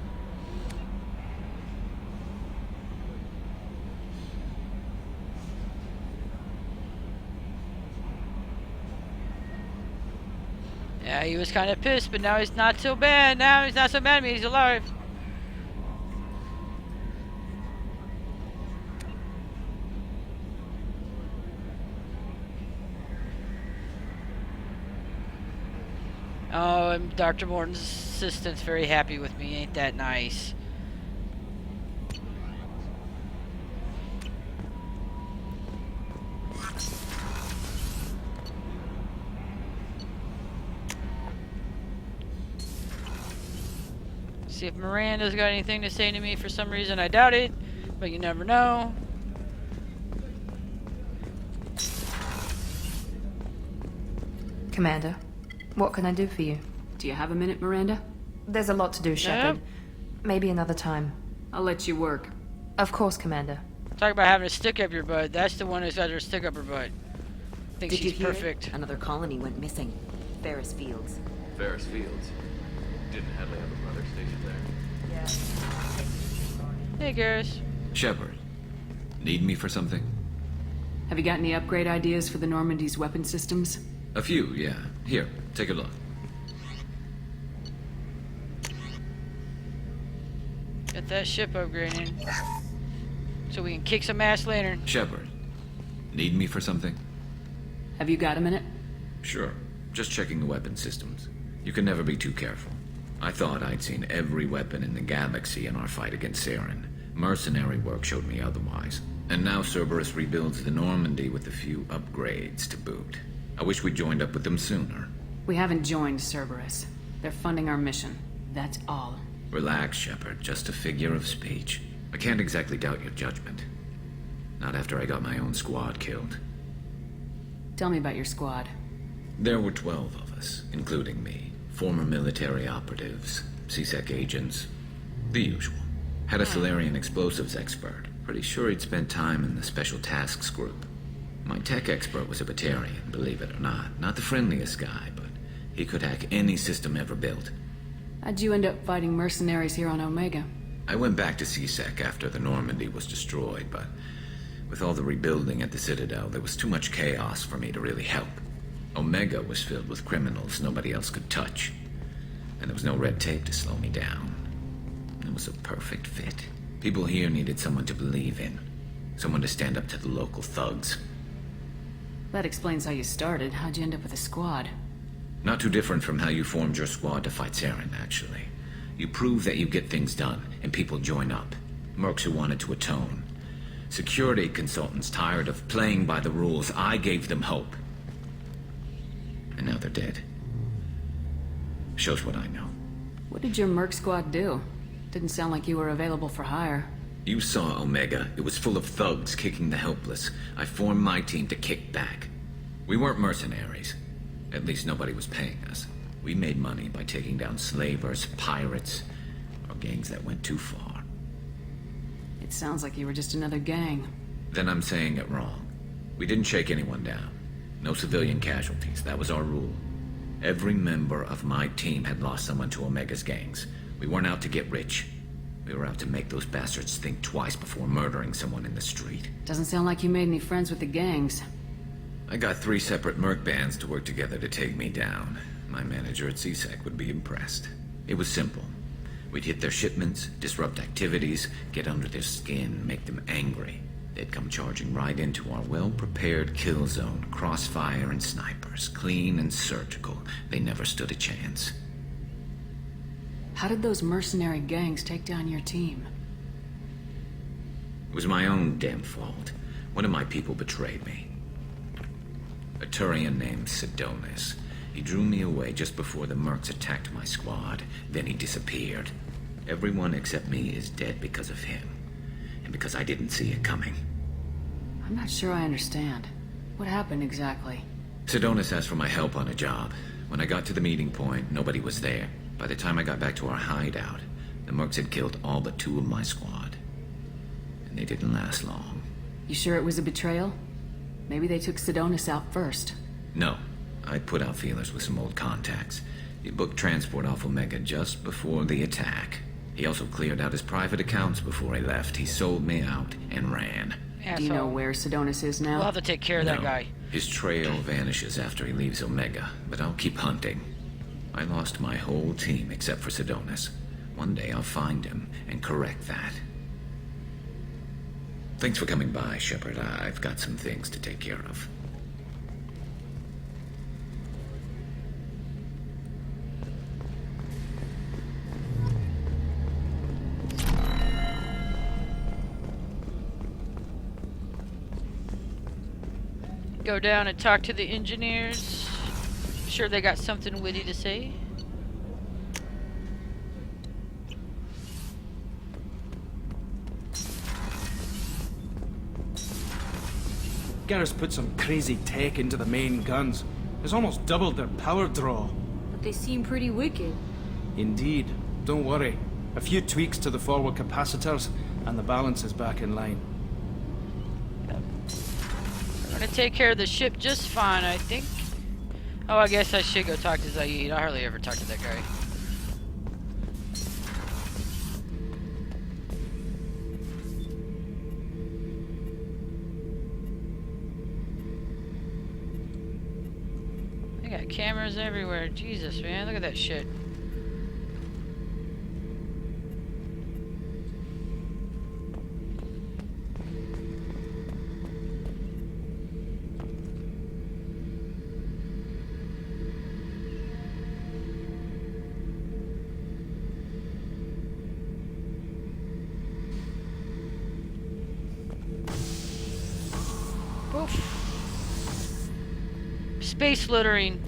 Yeah, he was kind of pissed, but now he's not so bad. Now he's not so mad at me. He's alive. Oh, and Dr. Morton's assistant's very happy with me. Ain't that nice? See if Miranda's got anything to say to me. For some reason, I doubt it, but you never know. Commander, what can I do for you? Do you have a minute, Miranda? There's a lot to do, Shepard. Maybe another time. I'll let you work. Of course, Commander. Talk about having a stick up your butt. That's the one who's got her stick up her butt. Thinks Did you she's hear perfect. it? Another colony went missing. Ferris Fields. Ferris Fields. Didn't Hadley have a brother stationed there? Hey, Garrus. Shepard, need me for something? Have you got any upgrade ideas for the Normandy's weapon systems? A few, yeah. Here, take a look. Get that ship upgrading. So we can kick some ass later. Shepard, need me for something? Have you got a minute? Sure. Just checking the weapon systems. You can never be too careful. I thought I'd seen every weapon in the galaxy in our fight against Saren. Mercenary work showed me otherwise. And now Cerberus rebuilds the Normandy with a few upgrades to boot. I wish we'd joined up with them sooner. We haven't joined Cerberus. They're funding our mission. That's all. Relax, Shepard. Just a figure of speech. I can't exactly doubt your judgment. Not after I got my own squad killed. Tell me about your squad. There were 12 of us, including me. Former military operatives, CSEC agents, the usual. Had a Solarian explosives expert. Pretty sure he'd spent time in the Special Tasks Group. My tech expert was a Batarian, believe it or not. Not the friendliest guy, but he could hack any system ever built. How'd you end up fighting mercenaries here on Omega? I went back to CSEC after the Normandy was destroyed, but with all the rebuilding at the Citadel, there was too much chaos for me to really help. Omega was filled with criminals nobody else could touch, and there was no red tape to slow me down. It was a perfect fit. People here needed someone to believe in, someone to stand up to the local thugs. That explains how you started. How'd you end up with a squad? Not too different from how you formed your squad to fight Saren, actually. You prove that you get things done, and people join up. Mercs who wanted to atone. Security consultants tired of playing by the rules. I gave them hope. And now they're dead. Shows what I know. What did your merc squad do? Didn't sound like you were available for hire. You saw Omega. It was full of thugs kicking the helpless. I formed my team to kick back. We weren't mercenaries. At least nobody was paying us. We made money by taking down slavers, pirates, or gangs that went too far. It sounds like you were just another gang. Then I'm saying it wrong. We didn't shake anyone down. No civilian casualties. That was our rule. Every member of my team had lost someone to Omega's gangs. We weren't out to get rich. We were out to make those bastards think twice before murdering someone in the street. Doesn't sound like you made any friends with the gangs. I got 3 separate merc bands to work together to take me down. My manager at CSEC would be impressed. It was simple. We'd hit their shipments, disrupt activities, get under their skin, make them angry. They'd come charging right into our well-prepared kill zone, crossfire and snipers, clean and surgical. They never stood a chance. How did those mercenary gangs take down your team? It was my own damn fault. One of my people betrayed me. A Turian named Sidonis. He drew me away just before the mercs attacked my squad. Then he disappeared. Everyone except me is dead because of him. And because I didn't see it coming. I'm not sure I understand. What happened exactly? Sidonis asked for my help on a job. When I got to the meeting point, nobody was there. By the time I got back to our hideout, the mercs had killed all but 2 of my squad. And they didn't last long. You sure it was a betrayal? Maybe they took Sidonis out first. No. I put out feelers with some old contacts. He booked transport off Omega just before the attack. He also cleared out his private accounts before he left. He sold me out and ran. Do you know where Sidonis is now? We'll have to take care of that guy. His trail vanishes after he leaves Omega, but I'll keep hunting. I lost my whole team except for Sidonis. One day I'll find him and correct that. Thanks for coming by, Shepard. I've got some things to take care of. Go down and talk to the engineers. Sure they got something witty to say. Garrus put some crazy tech into the main guns. It's almost doubled their power draw. But they seem pretty wicked. Indeed. Don't worry. A few tweaks to the forward capacitors, and the balance is back in line. We're gonna take care of the ship just fine, I think. Oh, I guess I should go talk to Zaid. I hardly ever talk to that guy. They got cameras everywhere. Jesus, man, look at that shit. Space littering.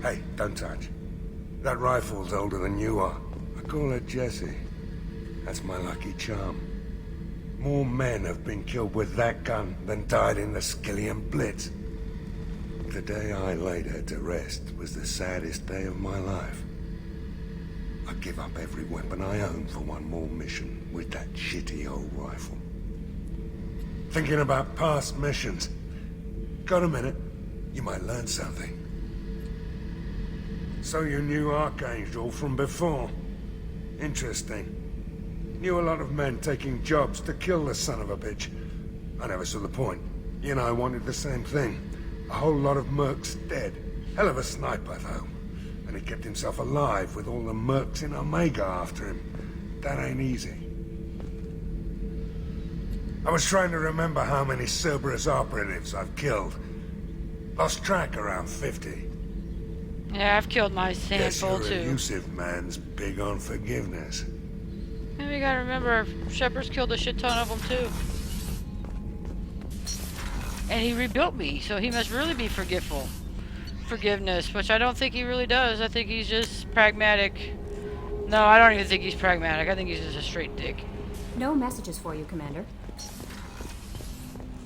Hey, don't touch. That rifle's older than you are. I call her Jessie. That's my lucky charm. More men have been killed with that gun than died in the Skillian Blitz. The day I laid her to rest was the saddest day of my life. I'd give up every weapon I own for one more mission with that shitty old rifle. Thinking about past missions. Got a minute? You might learn something. So you knew Archangel from before. Interesting. Knew a lot of men taking jobs to kill the son of a bitch. I never saw the point. You know, I wanted the same thing. A whole lot of mercs dead. Hell of a sniper, though. And he kept himself alive with all the mercs in Omega after him. That ain't easy. I was trying to remember how many Cerberus operatives I've killed. Lost track around 50. Yeah, I've killed my Guess handful your too. elusive man's big on forgiveness. And we gotta remember, Shepard's killed a shit ton of them too. And he rebuilt me, so he must really be forgiveful. Forgiveness, which I don't think he really does. I think he's just pragmatic. No, I don't even think he's pragmatic. I think he's just a straight dick. No messages for you, Commander.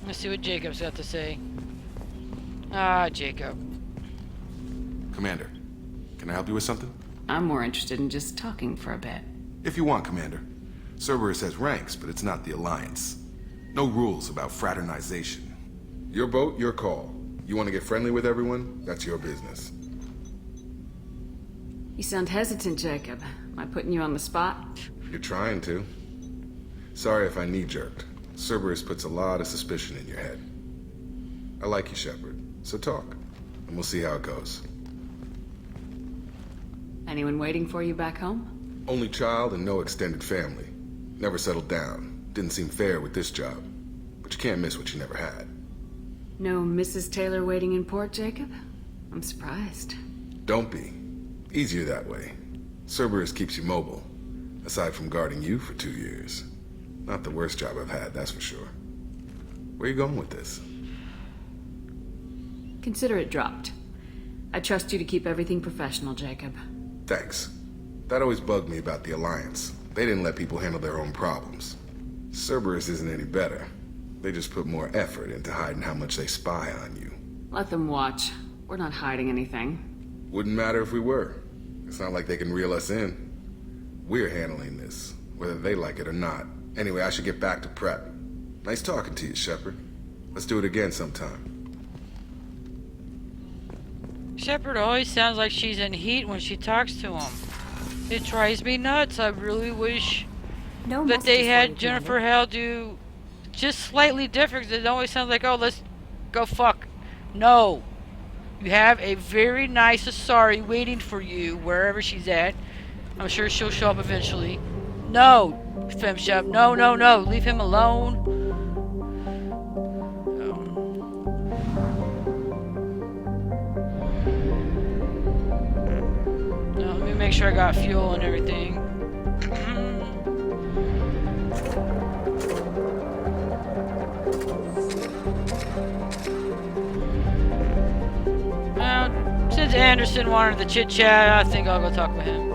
Let's see what Jacob's got to say. Ah, Jacob. Commander, can I help you with something? I'm more interested in just talking for a bit. If you want, Commander. Cerberus has ranks, but it's not the Alliance. No rules about fraternization. Your boat, your call. You want to get friendly with everyone? That's your business. You sound hesitant, Jacob. Am I putting you on the spot? You're trying to. Sorry if I knee-jerked. Cerberus puts a lot of suspicion in your head. I like you, Shepard, so talk, and we'll see how it goes. Anyone waiting for you back home? Only child and no extended family. Never settled down. Didn't seem fair with this job. But you can't miss what you never had. No Mrs. Taylor waiting in port, Jacob? I'm surprised. Don't be. Easier that way. Cerberus keeps you mobile, aside from guarding you for 2 years. Not the worst job I've had, that's for sure. Where are you going with this? Consider it dropped. I trust you to keep everything professional, Jacob. Thanks. That always bugged me about the Alliance. They didn't let people handle their own problems. Cerberus isn't any better. They just put more effort into hiding how much they spy on you. Let them watch. We're not hiding anything. Wouldn't matter if we were. It's not like they can reel us in. We're handling this, whether they like it or not. Anyway, I should get back to prep. Nice talking to you, Shepard. Let's do it again sometime. Shepard always sounds like she's in heat when she talks to him. It drives me nuts. I really wish that they had Jennifer Hale do just slightly different. It always sounds like, oh, let's go fuck. No. You have a very nice Asari waiting for you wherever she's at. I'm sure she'll show up eventually. No, FemShep. No, no, no. Leave him alone. Let me make sure I got fuel and everything. Since Anderson wanted the chit chat, I think I'll go talk with him.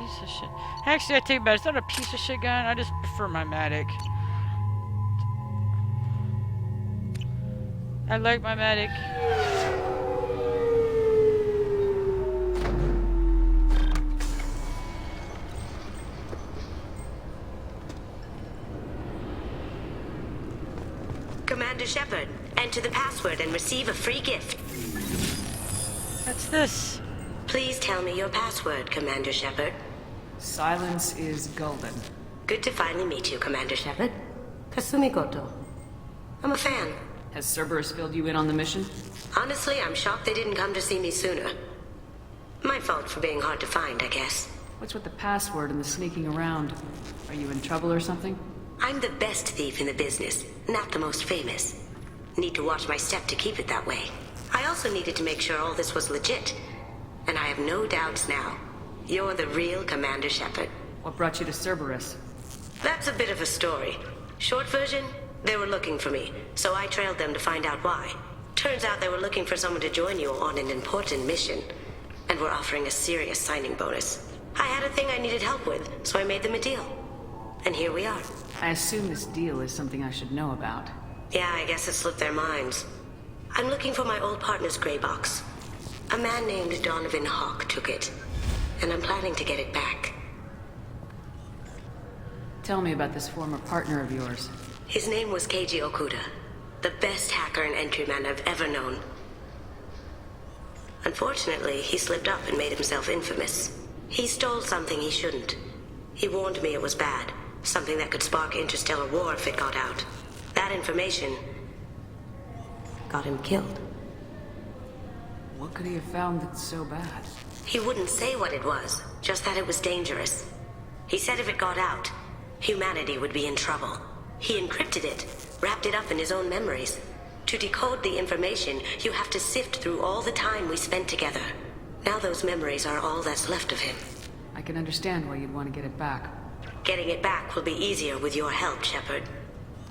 piece of shit. Actually, I take it back. It's not a piece of shit gun. I just prefer my Matic. I like my Matic. Commander Shepard, enter the password and receive a free gift. What's this? Please tell me your password, Commander Shepard. Silence is golden. Good to finally meet you, Commander Shepard. Kasumi Goto. I'm a fan. Has Cerberus filled you in on the mission? Honestly, I'm shocked they didn't come to see me sooner. My fault for being hard to find, I guess. What's with the password and the sneaking around? Are you in trouble or something? I'm the best thief in the business, not the most famous. Need to watch my step to keep it that way. I also needed to make sure all this was legit. And I have no doubts now. You're the real Commander Shepard. What brought you to Cerberus? That's a bit of a story. Short version, they were looking for me, so I trailed them to find out why. Turns out they were looking for someone to join you on an important mission, and were offering a serious signing bonus. I had a thing I needed help with, so I made them a deal. And here we are. I assume this deal is something I should know about. Yeah, I guess it slipped their minds. I'm looking for my old partner's gray box. A man named Donovan Hawk took it, and I'm planning to get it back. Tell me about this former partner of yours. His name was Keiji Okuda, the best hacker and entryman I've ever known. Unfortunately, he slipped up and made himself infamous. He stole something he shouldn't. He warned me it was bad, something that could spark interstellar war if it got out. That information got him killed. What could he have found that's so bad? He wouldn't say what it was, just that it was dangerous. He said if it got out, humanity would be in trouble. He encrypted it, wrapped it up in his own memories. To decode the information, you have to sift through all the time we spent together. Now those memories are all that's left of him. I can understand why you'd want to get it back. Getting it back will be easier with your help, Shepard.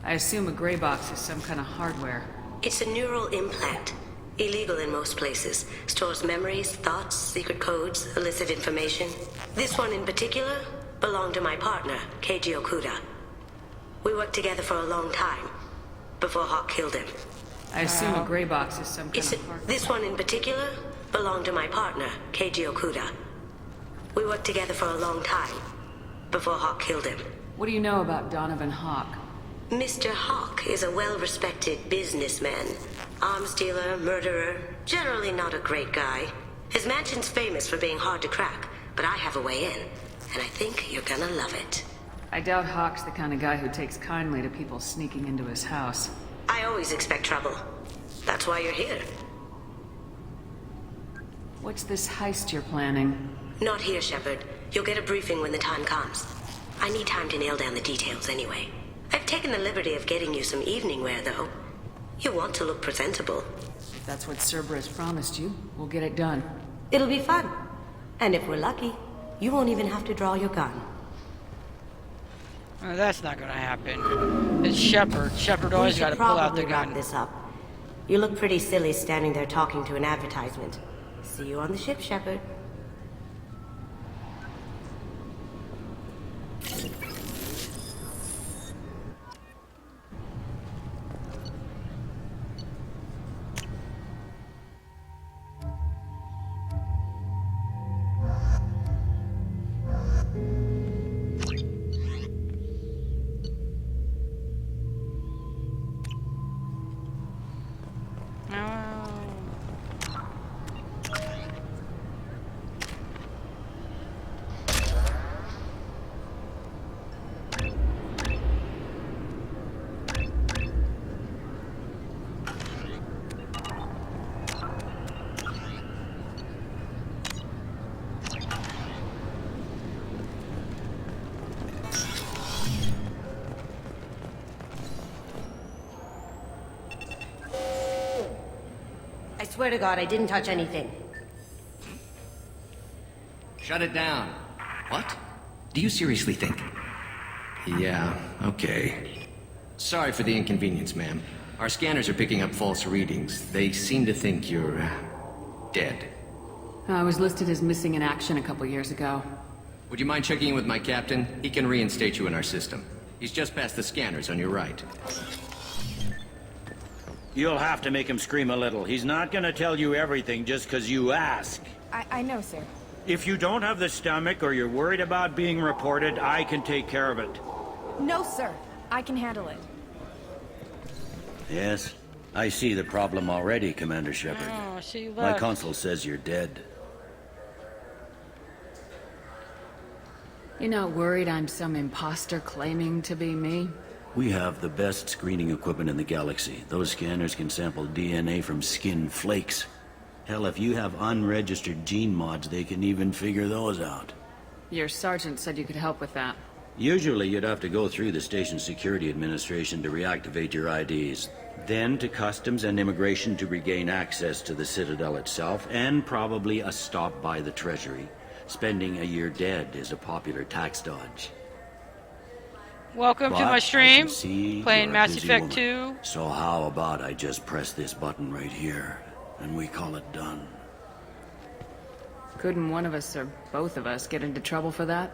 I assume a gray box is some kind of hardware. It's a neural implant. Illegal in most places. Stores memories, thoughts, secret codes, illicit information. This one in particular belonged to my partner, Keiji Okuda. We worked together for a long time, before Hawk killed him. I assume a gray box is some kind of hardware. This one in particular belonged to my partner, Keiji Okuda. We worked together for a long time, before Hawk killed him. What do you know about Donovan Hawk? Mr. Hawk is a well-respected businessman. Arms dealer, murderer, generally not a great guy. His mansion's famous for being hard to crack, but I have a way in, and I think you're gonna love it. I doubt Hawk's the kind of guy who takes kindly to people sneaking into his house. I always expect trouble. That's why you're here. What's this heist you're planning? Not here, Shepard. You'll get a briefing when the time comes. I need time to nail down the details anyway. I've taken the liberty of getting you some evening wear, though. You want to look presentable. If that's what Cerberus promised you, we'll get it done. It'll be fun. And if we're lucky, you won't even have to draw your gun. That's not gonna happen. It's Shepard. Shepard always gotta pull out the gun. Wrap this up. You look pretty silly standing there talking to an advertisement. See you on the ship, Shepard. I swear to God, I didn't touch anything. Shut it down. What? Do you seriously think? Yeah, okay. Sorry for the inconvenience, ma'am. Our scanners are picking up false readings. They seem to think you're, dead. I was listed as missing in action a couple years ago. Would you mind checking in with my captain? He can reinstate you in our system. He's just past the scanners on your right. You'll have to make him scream a little. He's not gonna tell you everything just because you ask. I know, sir. If you don't have the stomach or you're worried about being reported, I can take care of it. No, sir. I can handle it. Yes, I see the problem already, Commander Shepard. Oh, see you My left. console says you're dead. You're not worried I'm some imposter claiming to be me? We have the best screening equipment in the galaxy. Those scanners can sample DNA from skin flakes. Hell, if you have unregistered gene mods, they can even figure those out. Your sergeant said you could help with that. Usually you'd have to go through the Station Security Administration to reactivate your IDs. Then to Customs and Immigration to regain access to the Citadel itself, and probably a stop by the Treasury. Spending a year dead is a popular tax dodge. Welcome to But my I stream. can see Playing you're a Mass busy Effect woman. 2. So how about I just press this button right here, and we call it done? Couldn't one of us or both of us get into trouble for that?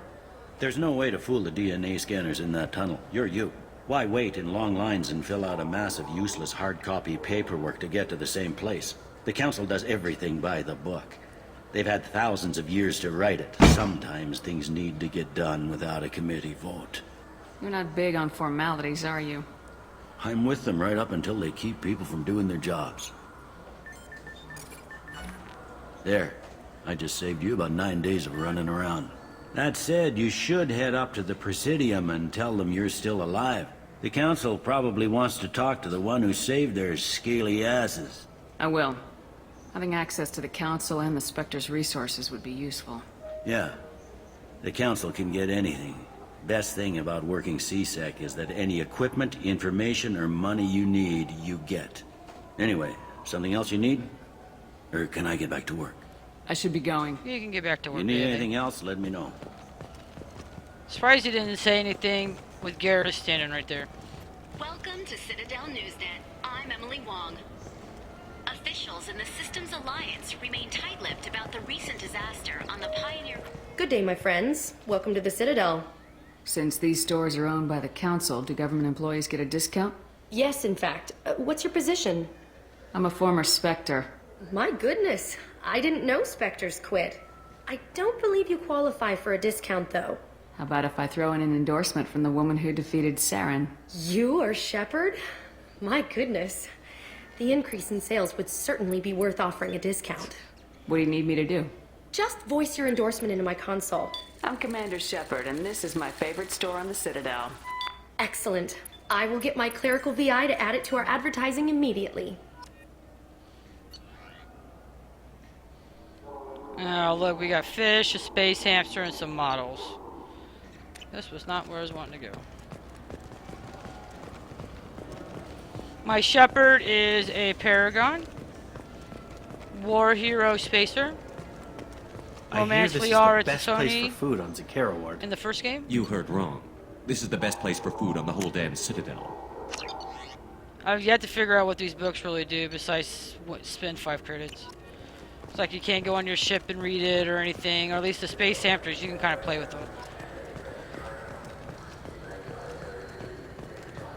There's no way to fool the DNA scanners in that tunnel. You're you. Why wait in long lines and fill out a massive useless hard copy paperwork to get to the same place? The Council does everything by the book. They've had thousands of years to write it. Sometimes things need to get done without a committee vote. You're not big on formalities, are you? I'm with them right up until they keep people from doing their jobs. There. I just saved you about 9 days of running around. That said, you should head up to the Presidium and tell them you're still alive. The Council probably wants to talk to the one who saved their scaly asses. I will. Having access to the Council and the Spectre's resources would be useful. Yeah. The Council can get anything. Best thing about working CSEC is that any equipment, information, or money you need, you get. Anyway, something else you need? Or can I get back to work? I should be going. You can get back to work. You need baby. anything else, let me know. Surprised you didn't say anything with Garrett standing right there. Welcome to Citadel Newsnet. I'm Emily Wong. Officials in the Systems Alliance remain tight-lipped about the recent disaster on the Pioneer... Good day, my friends. Welcome to the Citadel. Since these stores are owned by the Council, do government employees get a discount? Yes, in fact. What's your position? I'm a former Spectre. My goodness. I didn't know Spectres quit. I don't believe you qualify for a discount, though. How about if I throw in an endorsement from the woman who defeated Saren? You are Shepard? My goodness. The increase in sales would certainly be worth offering a discount. What do you need me to do? Just voice your endorsement into my console. I'm Commander Shepard, and this is my favorite store on the Citadel. Excellent. I will get my clerical VI to add it to our advertising immediately. Oh, look, we got fish, a space hamster, and some models. This was not where I was wanting to go. My Shepard is a Paragon. War hero spacer. Romance this is Liara the best Tassoni place for food on Zakara Ward. in the first game. You heard wrong. This is the best place for food on the whole damn Citadel. I've yet to figure out what these books really do besides spend 5 credits. It's like you can't go on your ship and read it or anything, or at least the space hamsters, you can kind of play with them.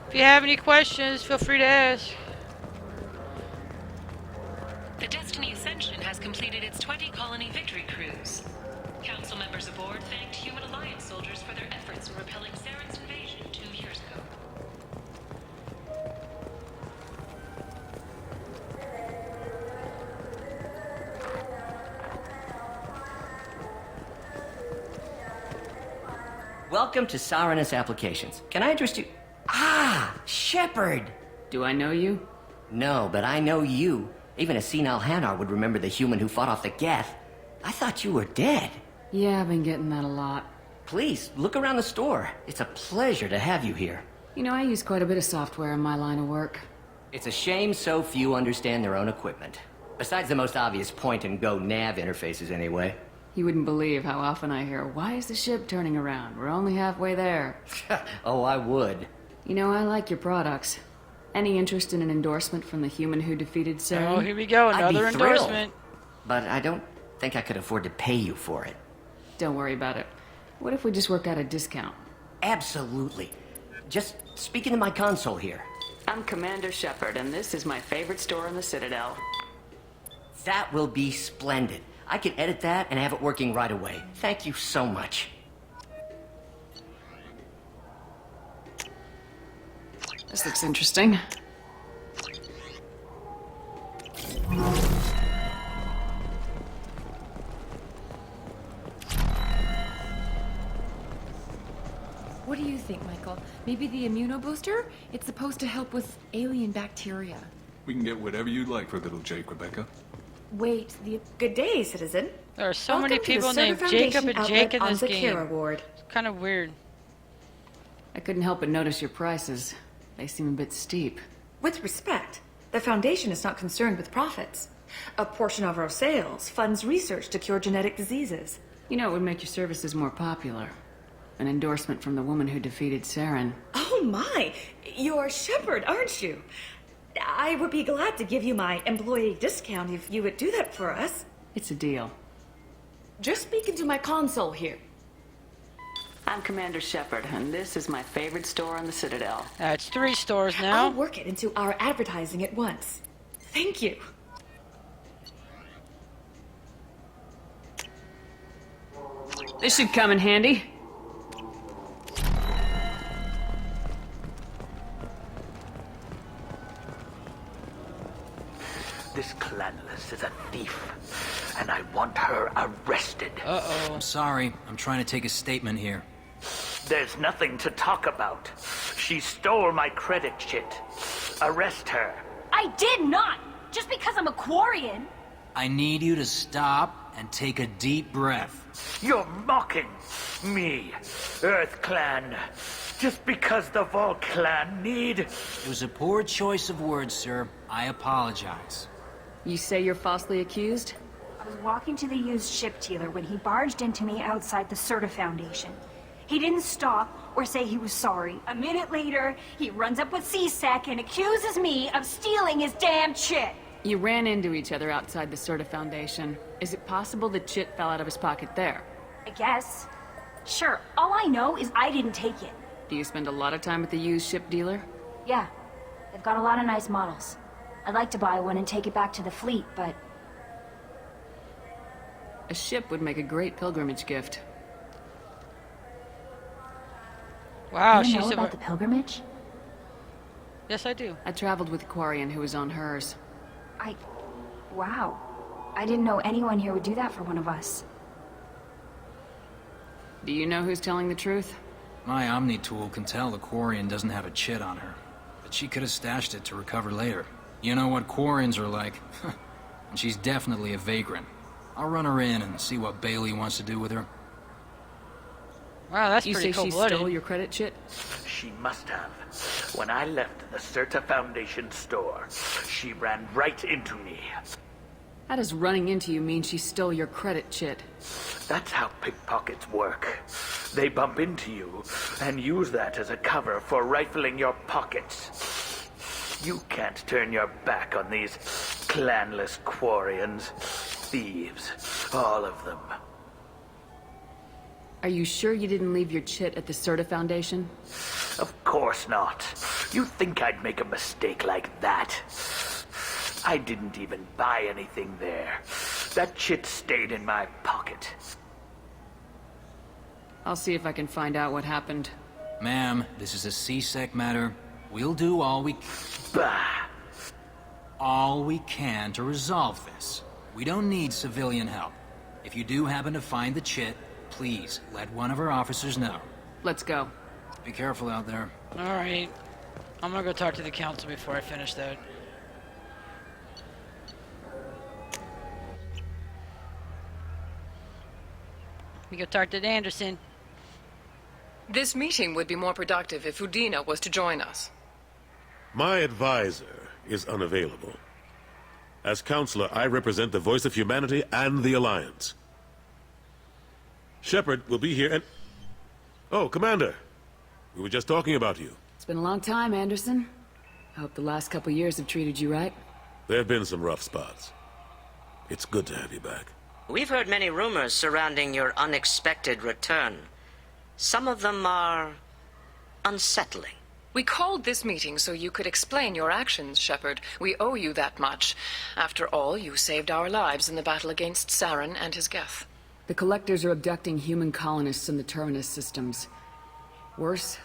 If you have any questions, feel free to ask. The Destiny Ascension has completed its 20-colony victory cruise. Council members aboard thanked Human Alliance soldiers for their efforts in repelling Saren's invasion 2 years ago. Welcome to Sarenus Applications. Can I address you? Ah, Shepard! Do I know you? No, but I know you. Even a senile Hanar would remember the human who fought off the Geth. I thought you were dead. Yeah, I've been getting that a lot. Please, look around the store. It's a pleasure to have you here. You know, I use quite a bit of software in my line of work. It's a shame so few understand their own equipment. Besides the most obvious point-and-go nav interfaces, anyway. You wouldn't believe how often I hear, "Why is the ship turning around? We're only halfway there." Oh, I would. You know, I like your products. Any interest in an endorsement from the human who defeated Saren? Oh, here we go, another I'd be thrilled. endorsement. But I don't think I could afford to pay you for it. Don't worry about it. What if we just worked out a discount? Absolutely. Just speaking to my console here. I'm Commander Shepard, and this is my favorite store in the Citadel. That will be splendid. I can edit that and have it working right away. Thank you so much. This looks interesting. What do you think, Michael? Maybe the immunobooster? It's supposed to help with alien bacteria. We can get whatever you'd like for little Jake, Rebecca. Wait, the... Good day, citizen. There are so Welcome many to the people Surtur named Foundation Jacob and outlet Jake in on this game. Zakira Ward. It's kind of weird. I couldn't help but notice your prices. They seem a bit steep. With respect, the Foundation is not concerned with profits. A portion of our sales funds research to cure genetic diseases. You know, it would make your services more popular. An endorsement from the woman who defeated Saren. Oh my! You're Shepard, aren't you? I would be glad to give you my employee discount if you would do that for us. It's a deal. Just speaking to my console here. I'm Commander Shepard, and this is my favorite store in the Citadel. It's 3 stores now. I'll work it into our advertising at once. Thank you. This should come in handy. This Clanless is a thief, and I want her arrested. Uh-oh. I'm sorry. I'm trying to take a statement here. There's nothing to talk about. She stole my credit chit. Arrest her. I did not! Just because I'm a Quarian. I need you to stop and take a deep breath. You're mocking me, Earth Clan. Just because the Vol Clan need... It was a poor choice of words, sir. I apologize. You say you're falsely accused? I was walking to the used ship dealer when he barged into me outside the Surtur Foundation. He didn't stop or say he was sorry. A minute later, he runs up with C-Sec and accuses me of stealing his damn chit. You ran into each other outside the Surtur Foundation. Is it possible the chit fell out of his pocket there? I guess. Sure, all I know is I didn't take it. Do you spend a lot of time at the used ship dealer? Yeah, they've got a lot of nice models. I'd like to buy one and take it back to the fleet, but... A ship would make a great pilgrimage gift. Wow, you know she's about the pilgrimage? Yes, I do. I traveled with a Quarian who was on hers. Wow. I didn't know anyone here would do that for one of us. Do you know who's telling the truth? My Omni tool can tell the Quarian doesn't have a chit on her, but she could have stashed it to recover later. You know what Quarians are like. And she's definitely a vagrant. I'll run her in and see what Bailey wants to do with her. Wow, that's you pretty say cold-blooded. She stole your credit chit? She must have. When I left the Surtur Foundation store, she ran right into me. How does running into you mean she stole your credit chit? That's how pickpockets work. They bump into you and use that as a cover for rifling your pockets. You can't turn your back on these clanless Quarians. Thieves, all of them. Are you sure you didn't leave your chit at the Surtur Foundation? Of course not. You think I'd make a mistake like that? I didn't even buy anything there. That chit stayed in my pocket. I'll see if I can find out what happened. Ma'am, this is a C-Sec matter. We'll do all we... Bah! All we can to resolve this. We don't need civilian help. If you do happen to find the chit, please let one of our officers know. Let's go. Be careful out there. Alright. I'm gonna go talk to the council before I finish that. We go talk to Anderson. This meeting would be more productive if Udina was to join us. My advisor is unavailable. As counselor, I represent the voice of humanity and the Alliance. Shepard will be here and... Oh, Commander. We were just talking about you. It's been a long time, Anderson. I hope the last couple years have treated you right. There have been some rough spots. It's good to have you back. We've heard many rumors surrounding your unexpected return. Some of them are unsettling. We called this meeting so you could explain your actions, Shepard. We owe you that much. After all, you saved our lives in the battle against Saren and his Geth. The Collectors are abducting human colonists in the Terminus systems. Worse,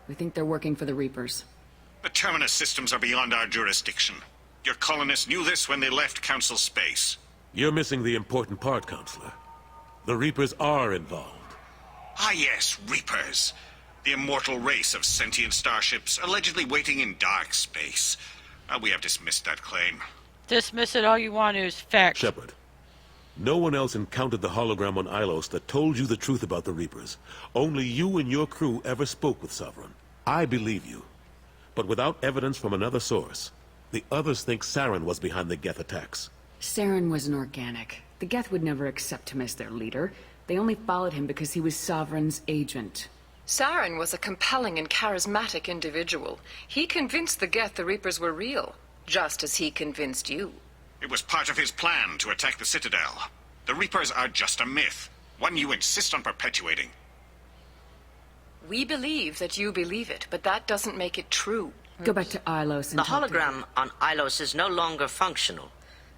we think they're working for the Reapers. The Terminus systems are beyond our jurisdiction. Your colonists knew this when they left Council space. You're missing the important part, Counselor. The Reapers are involved. Ah yes, Reapers. The immortal race of sentient starships allegedly waiting in dark space. We have dismissed that claim. Dismiss it all you want to, is fact. Shepard, no one else encountered the hologram on Ilos that told you the truth about the Reapers. Only you and your crew ever spoke with Sovereign. I believe you. But without evidence from another source, the others think Saren was behind the Geth attacks. Saren was an organic. The Geth would never accept him as their leader. They only followed him because he was Sovereign's agent. Saren was a compelling and charismatic individual. He convinced the Geth the Reapers were real, just as he convinced you. It was part of his plan to attack the Citadel. The Reapers are just a myth, one you insist on perpetuating. We believe that you believe it, but that doesn't make it true. Go back to Ilos and The talk to hologram on Ilos is no longer functional,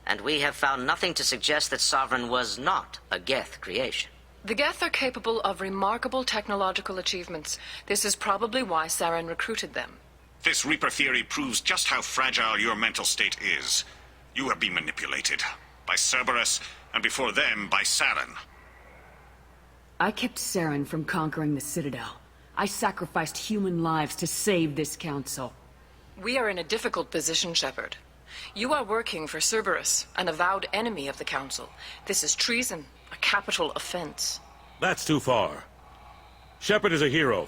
and we have found nothing to suggest that Sovereign was not a Geth creation. The Geth are capable of remarkable technological achievements. This is probably why Saren recruited them. This Reaper theory proves just how fragile your mental state is. You have been manipulated. By Cerberus, and before them, by Saren. I kept Saren from conquering the Citadel. I sacrificed human lives to save this council. We are in a difficult position, Shepard. You are working for Cerberus, an avowed enemy of the Council. This is treason, a capital offense. That's too far. Shepard is a hero.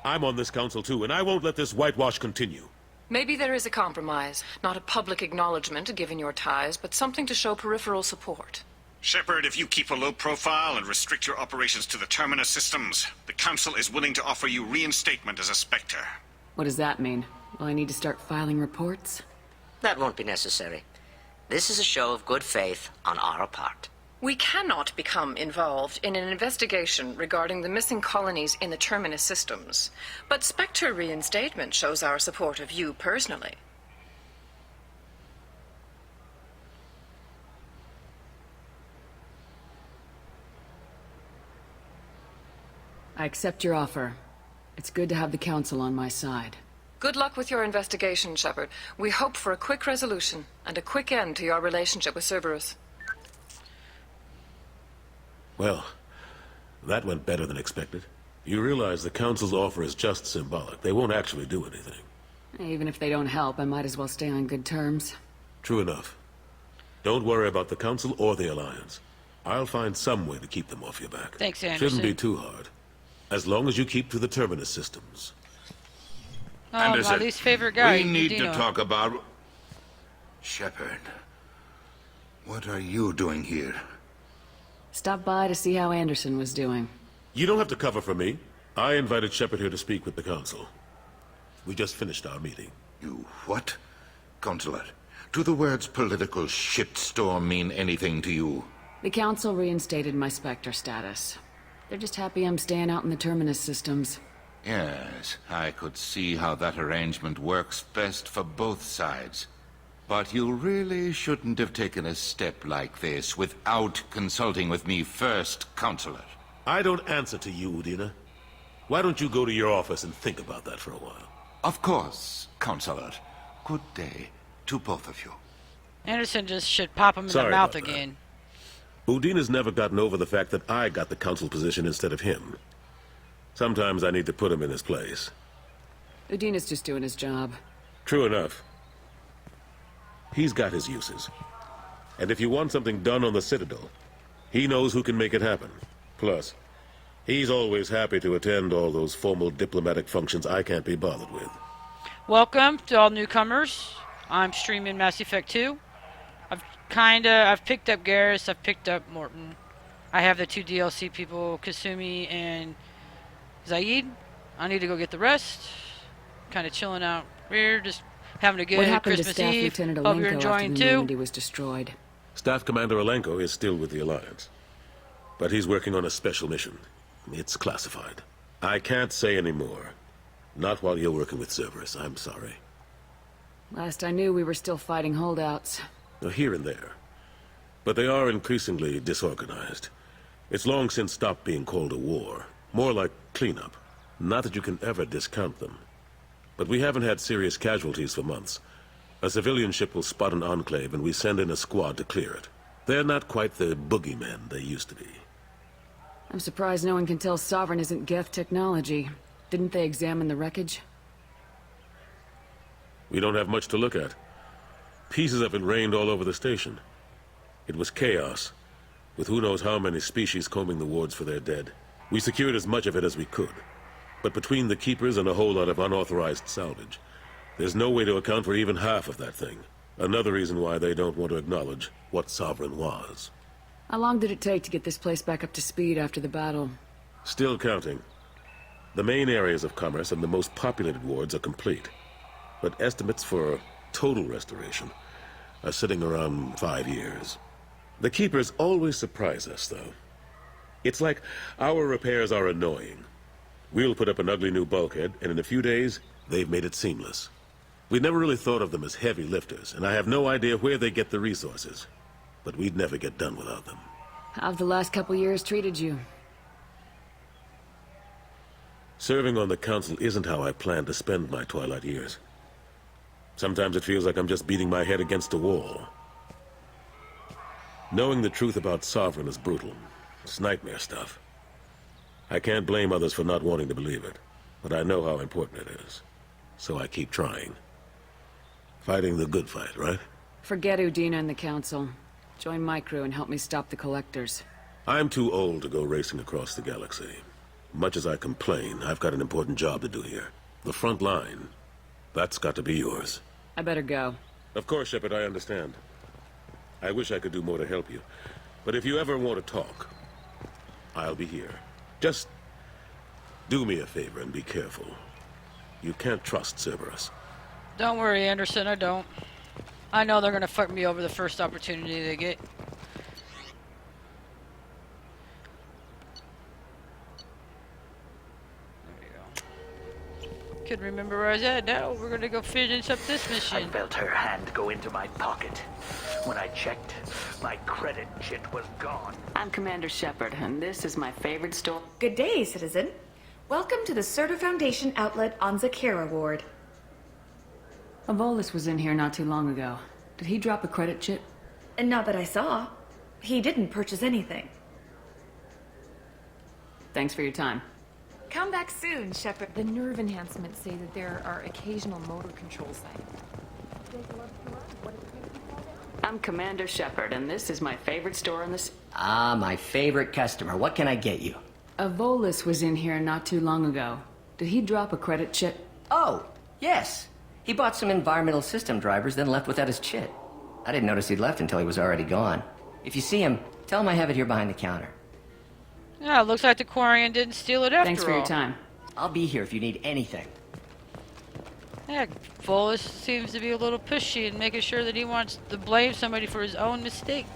I'm on this council too, and I won't let this whitewash continue. Maybe there is a compromise. Not a public acknowledgement given your ties, but something to show peripheral support. Shepard, if you keep a low profile and restrict your operations to the Terminus systems, the Council is willing to offer you reinstatement as a Spectre. What does that mean? Will I need to start filing reports? That won't be necessary. This is a show of good faith on our part. We cannot become involved in an investigation regarding the missing colonies in the Terminus systems, but Spectre reinstatement shows our support of you personally. I accept your offer. It's good to have the Council on my side. Good luck with your investigation, Shepard. We hope for a quick resolution and a quick end to your relationship with Cerberus. Well, that went better than expected. You realize the Council's offer is just symbolic. They won't actually do anything. Even if they don't help, I might as well stay on good terms. True enough. Don't worry about the Council or the Alliance. I'll find some way to keep them off your back. Thanks, Anderson. Shouldn't be too hard. As long as you keep to the Terminus systems. Oh, my least favorite guy. We need Dino. to talk about... Shepard, what are you doing here? Stop by to see how Anderson was doing. You don't have to cover for me. I invited Shepard here to speak with the Council. We just finished our meeting. You what? Counselor, do the words political shitstorm mean anything to you? The Council reinstated my Spectre status. They're just happy I'm staying out in the Terminus systems. Yes, I could see how that arrangement works best for both sides. But you really shouldn't have taken a step like this without consulting with me first, Counselor. I don't answer to you, Udina. Why don't you go to your office and think about that for a while? Of course, Counselor. Good day to both of you. Anderson just should pop him in the mouth again. Udina's never gotten over the fact that I got the Council position instead of him. Sometimes I need to put him in his place. Udina's just doing his job. True enough. He's got his uses. And if you want something done on the Citadel, he knows who can make it happen. Plus, he's always happy to attend all those formal diplomatic functions I can't be bothered with. Welcome to all newcomers. I'm streaming Mass Effect 2. I've picked up Garrus, I've picked up Morton. I have the 2 DLC people, Kasumi and Zaid. I need to go get the rest. Kind of chilling out here, just having a good What happened Christmas to Staff Eve. Lieutenant Hope you're Alenko after enjoying the too. Normandy was destroyed? Staff Commander Alenko is still with the Alliance. But he's working on a special mission. It's classified. I can't say any more. Not while you're working with Cerberus, I'm sorry. Last I knew, we were still fighting holdouts. Here and there. But they are increasingly disorganized. It's long since stopped being called a war. More like cleanup. Not that you can ever discount them. But we haven't had serious casualties for months. A civilian ship will spot an enclave and we send in a squad to clear it. They're not quite the boogeymen they used to be. I'm surprised no one can tell Sovereign isn't Geth technology. Didn't they examine the wreckage? We don't have much to look at. Pieces of it rained all over the station. It was chaos, with who knows how many species combing the wards for their dead. We secured as much of it as we could. But between the Keepers and a whole lot of unauthorized salvage, there's no way to account for even half of that thing. Another reason why they don't want to acknowledge what Sovereign was. How long did it take to get this place back up to speed after the battle? Still counting. The main areas of commerce and the most populated wards are complete. But estimates for total restoration are sitting around 5 years. The Keepers always surprise us, though. It's like our repairs are annoying. We'll put up an ugly new bulkhead, and in a few days, they've made it seamless. We never really thought of them as heavy lifters, and I have no idea where they get the resources. But we'd never get done without them. How've the last couple years treated you? Serving on the Council isn't how I planned to spend my twilight years. Sometimes it feels like I'm just beating my head against a wall. Knowing the truth about Sovereign is brutal. It's nightmare stuff. I can't blame others for not wanting to believe it, but I know how important it is. So I keep trying. Fighting the good fight, right? Forget Udina and the Council. Join my crew and help me stop the Collectors. I'm too old to go racing across the galaxy. Much as I complain, I've got an important job to do here. The front line. That's got to be yours. I better go. Of course, Shepard, I understand. I wish I could do more to help you. But if you ever want to talk, I'll be here. Just do me a favor and be careful. You can't trust Cerberus. Don't worry, Anderson, I don't. I know they're gonna fuck me over the first opportunity they get. Could remember where I was at. Now we're gonna go finish up this mission. I felt her hand go into my pocket. When I checked, my credit chit was gone. I'm Commander Shepard, and this is my favorite store. Good day, citizen. Welcome to the Certa Foundation outlet on Zakera Ward. Avolis was in here not too long ago. Did he drop a credit chit? And not that I saw. He didn't purchase anything. Thanks for your time. Come back soon, Shepard. The nerve enhancements say that there are occasional motor control signs. I'm Commander Shepard, and this is my favorite store on the... Ah, my favorite customer. What can I get you? Avolis was in here not too long ago. Did he drop a credit chit? Oh, yes. He bought some environmental system drivers, then left without his chit. I didn't notice he'd left until he was already gone. If you see him, tell him I have it here behind the counter. Yeah, it looks like the Quarian didn't steal it after all. Thanks for your time. I'll be here if you need anything. Yeah, Volus seems to be a little pushy and making sure that he wants to blame somebody for his own mistake.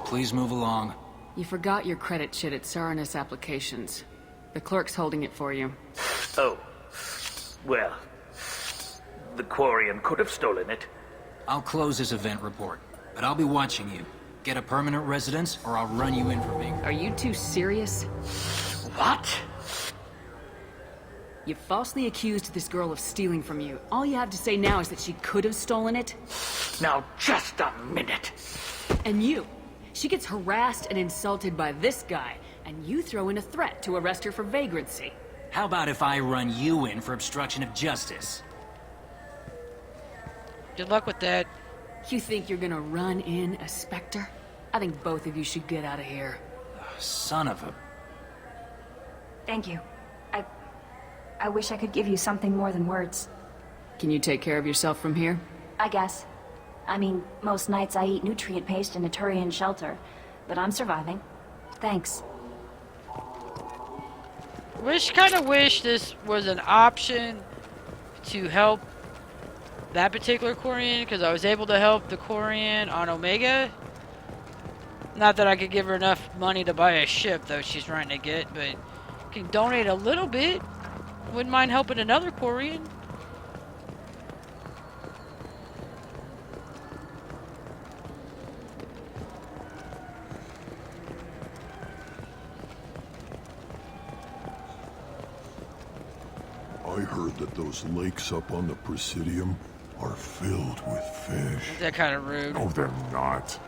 Please move along. You forgot your credit chit at Saranus Applications. The clerk's holding it for you. Oh. Well, the Quarian could have stolen it. I'll close this event report, but I'll be watching you. Get a permanent residence, or I'll run you in for me. Are you two serious? What? You falsely accused this girl of stealing from you. All you have to say now is that she could have stolen it? Now, just a minute. And you. She gets harassed and insulted by this guy, and you throw in a threat to arrest her for vagrancy. How about if I run you in for obstruction of justice? Good luck with that. You think you're gonna run in a Spectre? I think both of you should get out of here. Son of a... Thank you. I wish I could give you something more than words. Can you take care of yourself from here? I guess. I mean, most nights I eat nutrient paste in a Turian shelter, but I'm surviving. Thanks. Kinda wish this was an option to help that particular Quarian, because I was able to help the Quarian on Omega. Not that I could give her enough money to buy a ship, though she's trying to get, but can donate a little bit. Wouldn't mind helping another Quarian. I heard that those lakes up on the Presidium are filled with fish. Is that kind of rude? No, they're not.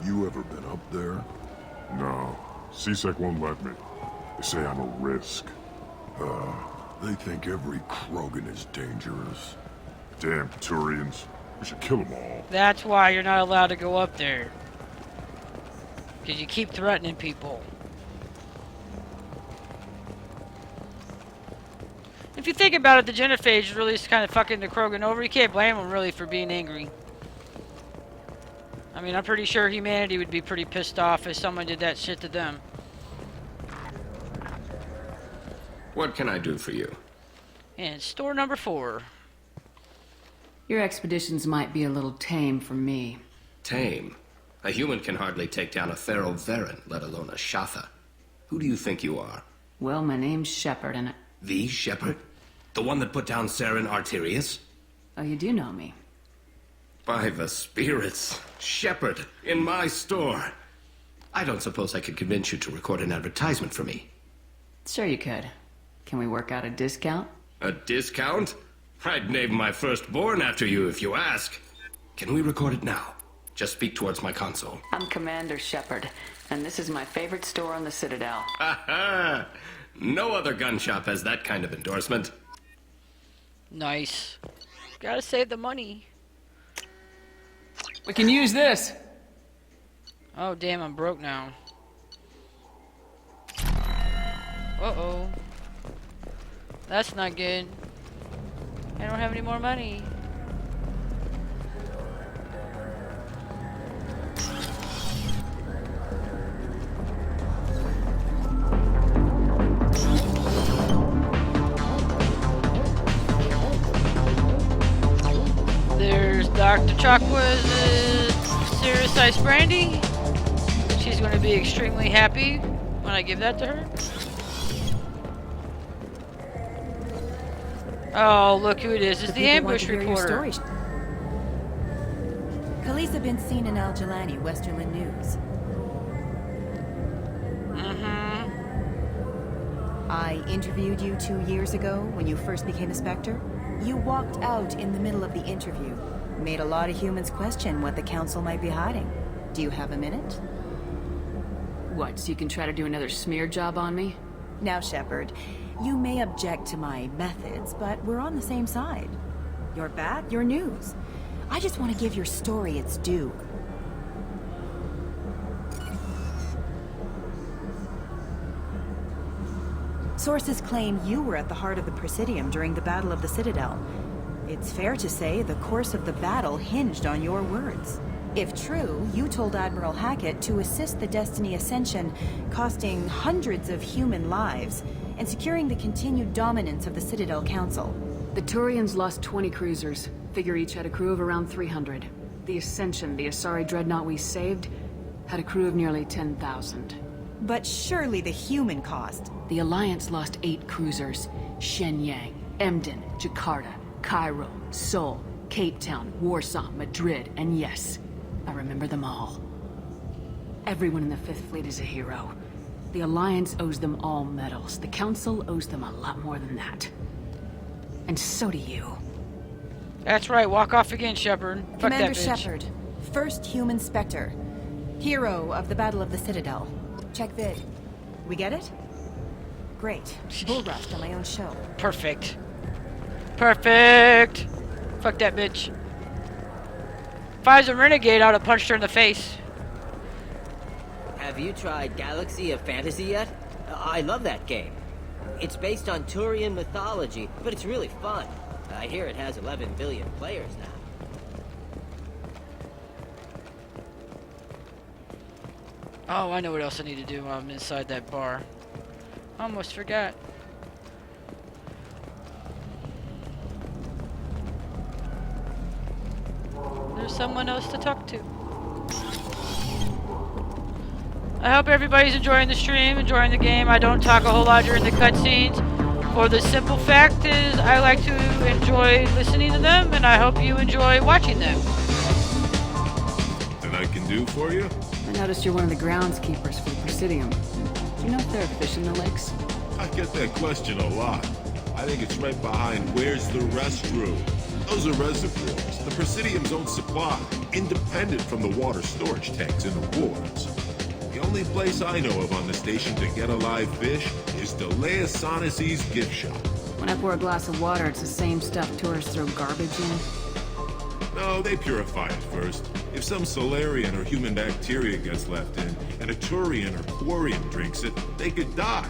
You ever been up there? No. CSEC won't let me. They say I'm a risk. They think every Krogan is dangerous. Damn Turians. We should kill them all. That's why you're not allowed to go up there. Because you keep threatening people. If you think about it, the Genophage really is kind of fucking the Krogan over. You can't blame them really for being angry. I mean, I'm pretty sure humanity would be pretty pissed off if someone did that shit to them. What can I do for you? And store number 4. Your expeditions might be a little tame for me. Tame? A human can hardly take down a Thero Varen, let alone a Shatha. Who do you think you are? Well, my name's Shepard, and The Shepard? The one that put down Saren Arterius? Oh, you do know me. By the spirits. Shepard, in my store. I don't suppose I could convince you to record an advertisement for me. Sure you could. Can we work out a discount? A discount? I'd name my firstborn after you if you ask. Can we record it now? Just speak towards my console. I'm Commander Shepard, and this is my favorite store on the Citadel. Ha ha! No other gun shop has that kind of endorsement. Nice. Gotta save the money. We can use this. Oh, damn, I'm broke now. Uh-oh. That's not good. I don't have any more money. There's Dr. Chakwa's Cirrus Ice Brandy. She's going to be extremely happy when I give that to her. Oh, look who it is. It's the ambush reporter. Khaleesa been seen in Al Jalani, Westerland News. I interviewed you 2 years ago when you first became a Spectre. You walked out in the middle of the interview. Made a lot of humans question what the Council might be hiding. Do you have a minute? What, so you can try to do another smear job on me? Now, Shepard, you may object to my methods, but we're on the same side. You're bad, you're news. I just want to give your story its due. Sources claim you were at the heart of the Presidium during the Battle of the Citadel. It's fair to say the course of the battle hinged on your words. If true, you told Admiral Hackett to assist the Destiny Ascension, costing hundreds of human lives, and securing the continued dominance of the Citadel Council. The Turians lost 20 cruisers. Figure each had a crew of around 300. The Ascension, the Asari dreadnought we saved, had a crew of nearly 10,000. But surely the human cost. The Alliance lost 8 cruisers. Shenyang, Emden, Jakarta, Cairo, Seoul, Cape Town, Warsaw, Madrid, and yes, I remember them all. Everyone in the Fifth Fleet is a hero. The Alliance owes them all medals. The Council owes them a lot more than that. And so do you. That's right, walk off again, Shepard. Fuck Commander that bitch. Shepard, first human Spectre. Hero of the Battle of the Citadel. Check vid. We get it? Great. Bull rushed on my own show. Perfect. Perfect! Fuck that bitch. If I was a renegade, I would have punched her in the face. Have you tried Galaxy of Fantasy yet? I love that game. It's based on Turian mythology, but it's really fun. I hear it has 11 billion players now. Oh, I know what else I need to do while I'm inside that bar. Almost forgot. There's someone else to talk to. I hope everybody's enjoying the stream, enjoying the game. I don't talk a whole lot during the cutscenes. For the simple fact is, I like to enjoy listening to them, and I hope you enjoy watching them. That I can do for you? I noticed you're one of the groundskeepers for the Presidium. Do you know if there are fish in the lakes? I get that question a lot. I think it's right behind where's the restroom. Those are reservoirs, the Presidium's own supply, independent from the water storage tanks in the wards. The only place I know of on the station to get a live fish is Delea Sonesi's gift shop. When I pour a glass of water, it's the same stuff tourists throw garbage in? No, they purify it first. If some Solarian or human bacteria gets left in, and a Turian or Quarian drinks it, they could die.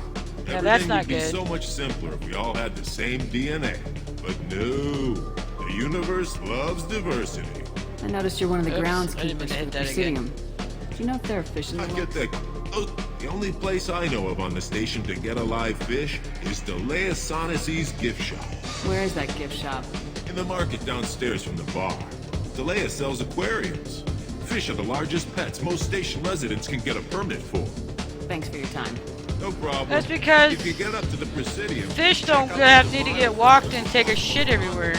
Yeah, that's Everything not would be good. so much simpler if we all had the same DNA. But no, the universe loves diversity. I noticed you're one of the Oops, I didn't mean groundskeepers to for hit the that again. Presidium. Do you know if there are fish in the I lakes? get that. Oh, the only place I know of on the station to get a live fish is Delea Sonesi's gift shop. Where is that gift shop? In the market downstairs from the bar. Delea sells aquariums. Fish are the largest pets most station residents can get a permit for. Thanks for your time. No problem. That's because if you get up to the Presidium, fish don't check out need to get walked and take a shit everywhere.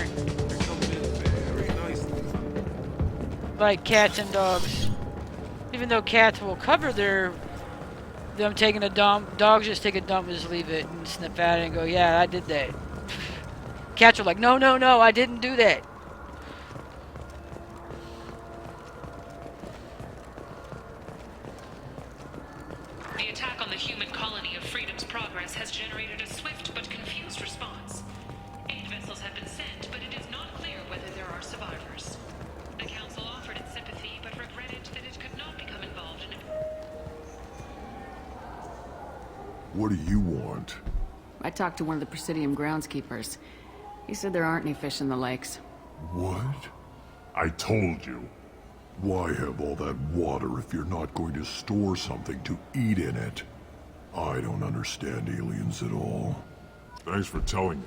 Like cats and dogs. Even though cats will cover them taking a dump, dogs just take a dump and just leave it and sniff at it and go, yeah, I did that. Cats are like, no, no, no, I didn't do that. The attack on the human colony of Freedom's Progress has generated a swift but confused response. 8 vessels have been sent, but it is not clear whether there are survivors. The Council offered its sympathy, but regretted that it could not become involved in it. What do you want? I talked to one of the Presidium groundskeepers. He said there aren't any fish in the lakes. What? I told you. Why have all that water if you're not going to store something to eat in it? I don't understand aliens at all. Thanks for telling me.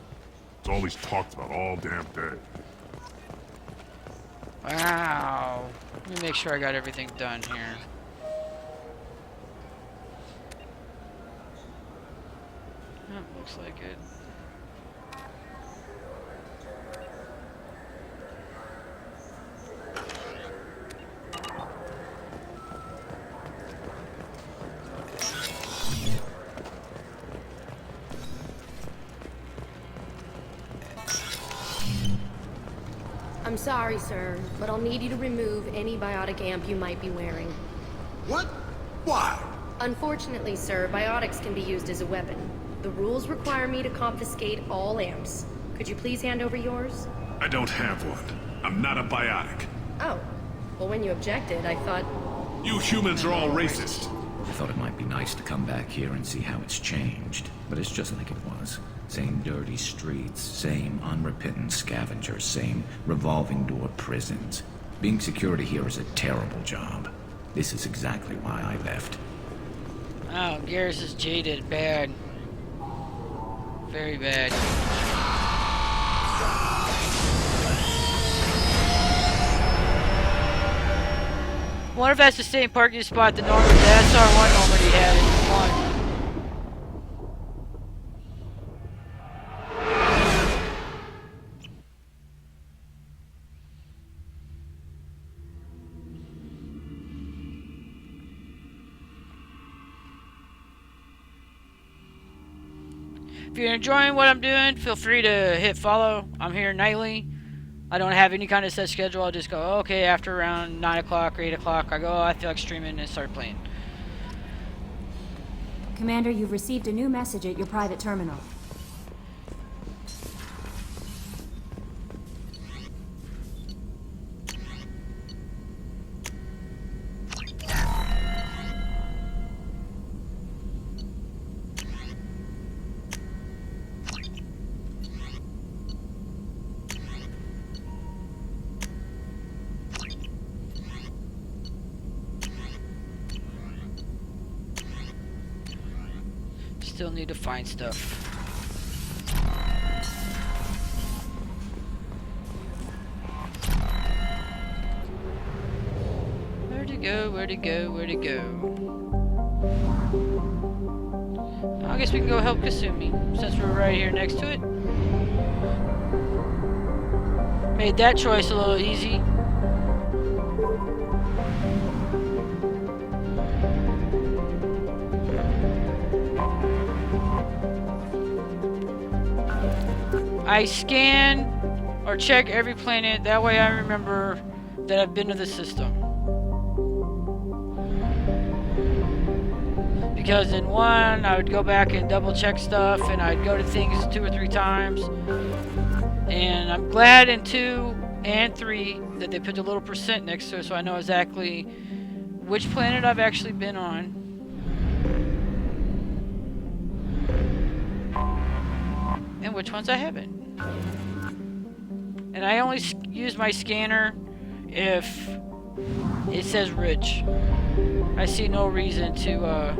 It's all he's talked about all damn day. Wow. Let me make sure I got everything done here. That looks like it. I'm sorry, sir, but I'll need you to remove any biotic amp you might be wearing. What? Why? Unfortunately, sir, biotics can be used as a weapon. The rules require me to confiscate all amps. Could you please hand over yours? I don't have one. I'm not a biotic. Oh. Well, when you objected, I thought... You humans are all racist. I thought it might be nice to come back here and see how it's changed, but it's just like it was. Same dirty streets, same unrepentant scavengers, same revolving door prisons. Being security here is a terrible job. This is exactly why I left. Oh, Garrus is jaded. Bad. Very bad. I wonder if that's the same parking spot that normally the SR1 already had in one. If you're enjoying what I'm doing, feel free to hit follow. I'm here nightly. I don't have any kind of set schedule. I'll just go, okay, after around 9 o'clock or 8 o'clock, I go, oh, I feel like streaming and start playing. Commander, you've received a new message at your private terminal. Still need to find stuff. Where'd it go? Where'd it go? Where'd it go? I guess we can go help Kasumi, since we're right here next to it. Made that choice a little easy. I scan or check every planet, that way I remember that I've been to the system. Because in 1, I would go back and double check stuff, and I'd go to things 2 or 3 times. And I'm glad in 2 and 3 that they put the little percent next to it, so I know exactly which planet I've actually been on. And which ones I haven't. And I only use my scanner if it says rich. I see no reason to oh,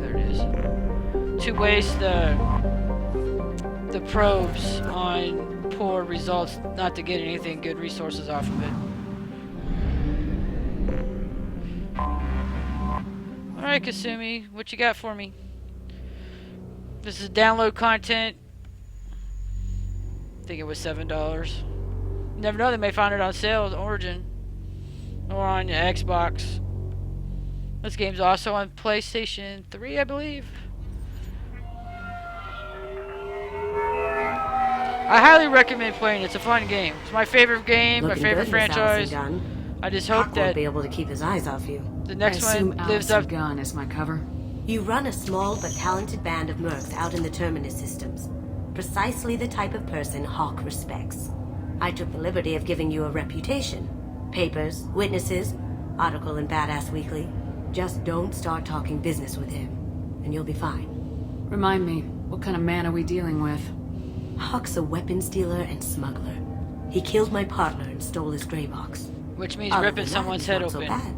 there it is. To waste the probes on poor results, not to get anything good resources off of it. Alright, Kasumi, what you got for me? This is download content. I think it was $7. Never know, they may find it on sale at Origin. Or on your Xbox. This game's also on PlayStation 3, I believe. I highly recommend playing it. It's a fun game. It's my favorite game, my favorite franchise. I just hope that won't be able to keep his eyes off you. The next one lives up. Gun is my cover. You run a small but talented band of mercs out in the Terminus systems. Precisely the type of person Hawk respects. I took the liberty of giving you a reputation. Papers, witnesses, article in Badass Weekly. Just don't start talking business with him, and you'll be fine. Remind me, what kind of man are we dealing with? Hawk's a weapons dealer and smuggler. He killed my partner and stole his gray box. Which means ripping someone's head open. So bad.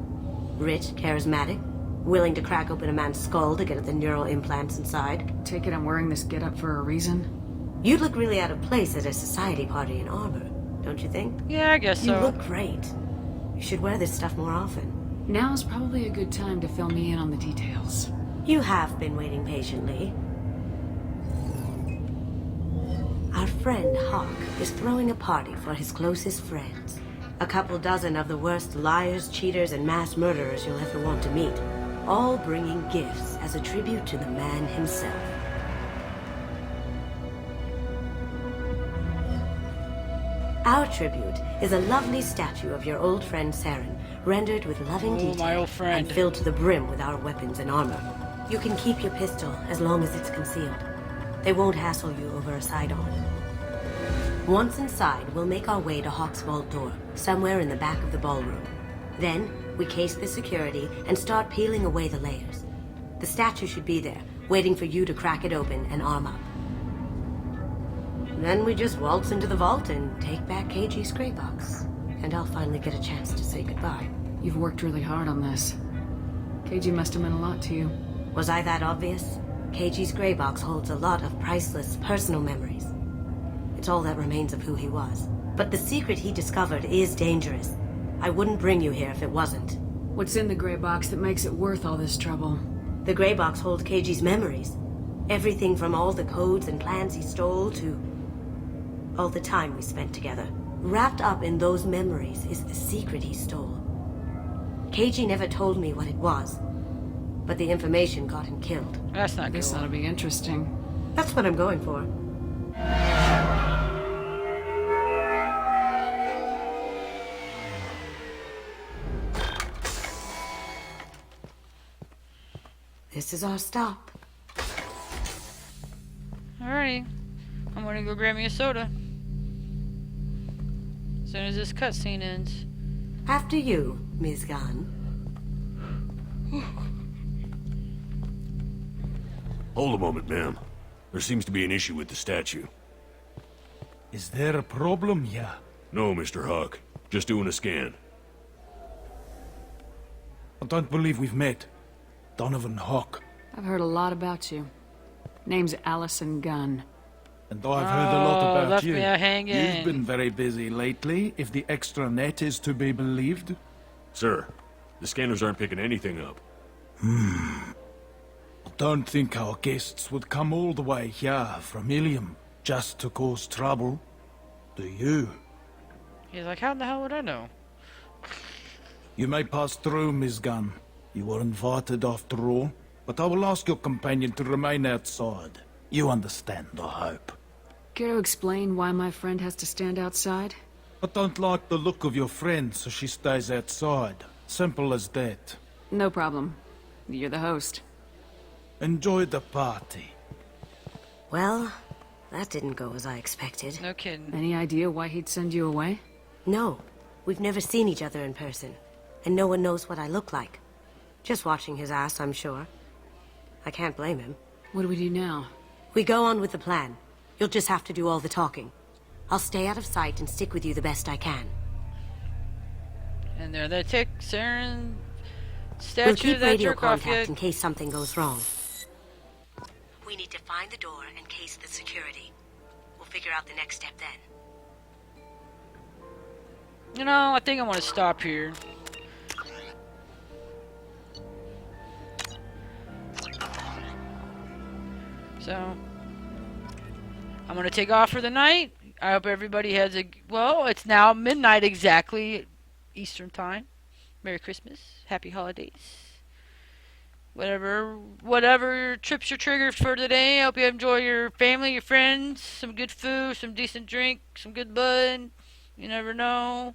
Rich, charismatic, willing to crack open a man's skull to get at the neural implants inside. Take it I'm wearing this getup for a reason? You'd look really out of place at a society party in armor, don't you think? Yeah, I guess so. You look great. You should wear this stuff more often. Now's probably a good time to fill me in on the details. You have been waiting patiently. Our friend Hawk is throwing a party for his closest friends. A couple dozen of the worst liars, cheaters, and mass murderers you'll ever want to meet. All bringing gifts as a tribute to the man himself. Our tribute is a lovely statue of your old friend Saren, rendered with loving detail my old friend. and filled to the brim with our weapons and armor. You can keep your pistol as long as it's concealed. They won't hassle you over a sidearm. Once inside, we'll make our way to Hawk's vault door, somewhere in the back of the ballroom. Then, we case the security and start peeling away the layers. The statue should be there, waiting for you to crack it open and arm up. Then we just waltz into the vault and take back KG's gray box. And I'll finally get a chance to say goodbye. You've worked really hard on this. KG must have meant a lot to you. Was I that obvious? KG's gray box holds a lot of priceless personal memories. It's all that remains of who he was. But the secret he discovered is dangerous. I wouldn't bring you here if it wasn't. What's in the gray box that makes it worth all this trouble? The gray box holds KG's memories. Everything from all the codes and plans he stole to all the time we spent together. Wrapped up in those memories is the secret he stole. KG never told me what it was, but the information got him killed. That's not good. This ought to be interesting. That's what I'm going for. This is our stop. Alrighty. I'm gonna go grab me a soda. As soon as this cutscene ends. After you, Ms. Gunn. Hold a moment, ma'am. There seems to be an issue with the statue. Is there a problem here? No, Mr. Hawk. Just doing a scan. I don't believe we've met. Donovan Hawk. I've heard a lot about you. Name's Allison Gunn. And I've heard a lot about left you. me hanging. You've been very busy lately, if the extra net is to be believed. Sir, The scanners aren't picking anything up. I don't think our guests would come all the way here from Ilium just to cause trouble. Do you? He's like, how the hell would I know? You may pass through, Ms. Gunn. You were invited after all, but I will ask your companion to remain outside. You understand, I hope. Care to explain why my friend has to stand outside? I don't like the look of your friend, so she stays outside. Simple as that. No problem. You're the host. Enjoy the party. Well, that didn't go as I expected. No kidding. Any idea why he'd send you away? No. We've never seen each other in person, and no one knows what I look like. Just watching his ass, I'm sure. I can't blame him. What do we do now? We go on with the plan. You'll just have to do all the talking. I'll stay out of sight and stick with you the best I can. And there they take Saren We'll statue keep of that radio jerk off contact yet. in case something goes wrong. We need to find the door and case the security. We'll figure out the next step then. You know, I think I want to stop here. So, I'm going to take off for the night. I hope everybody has a... Well, it's now midnight exactly, Eastern time. Merry Christmas. Happy holidays. Whatever trips you're triggered for today. I hope you enjoy your family, your friends, some good food, some decent drink, some good bud. You never know.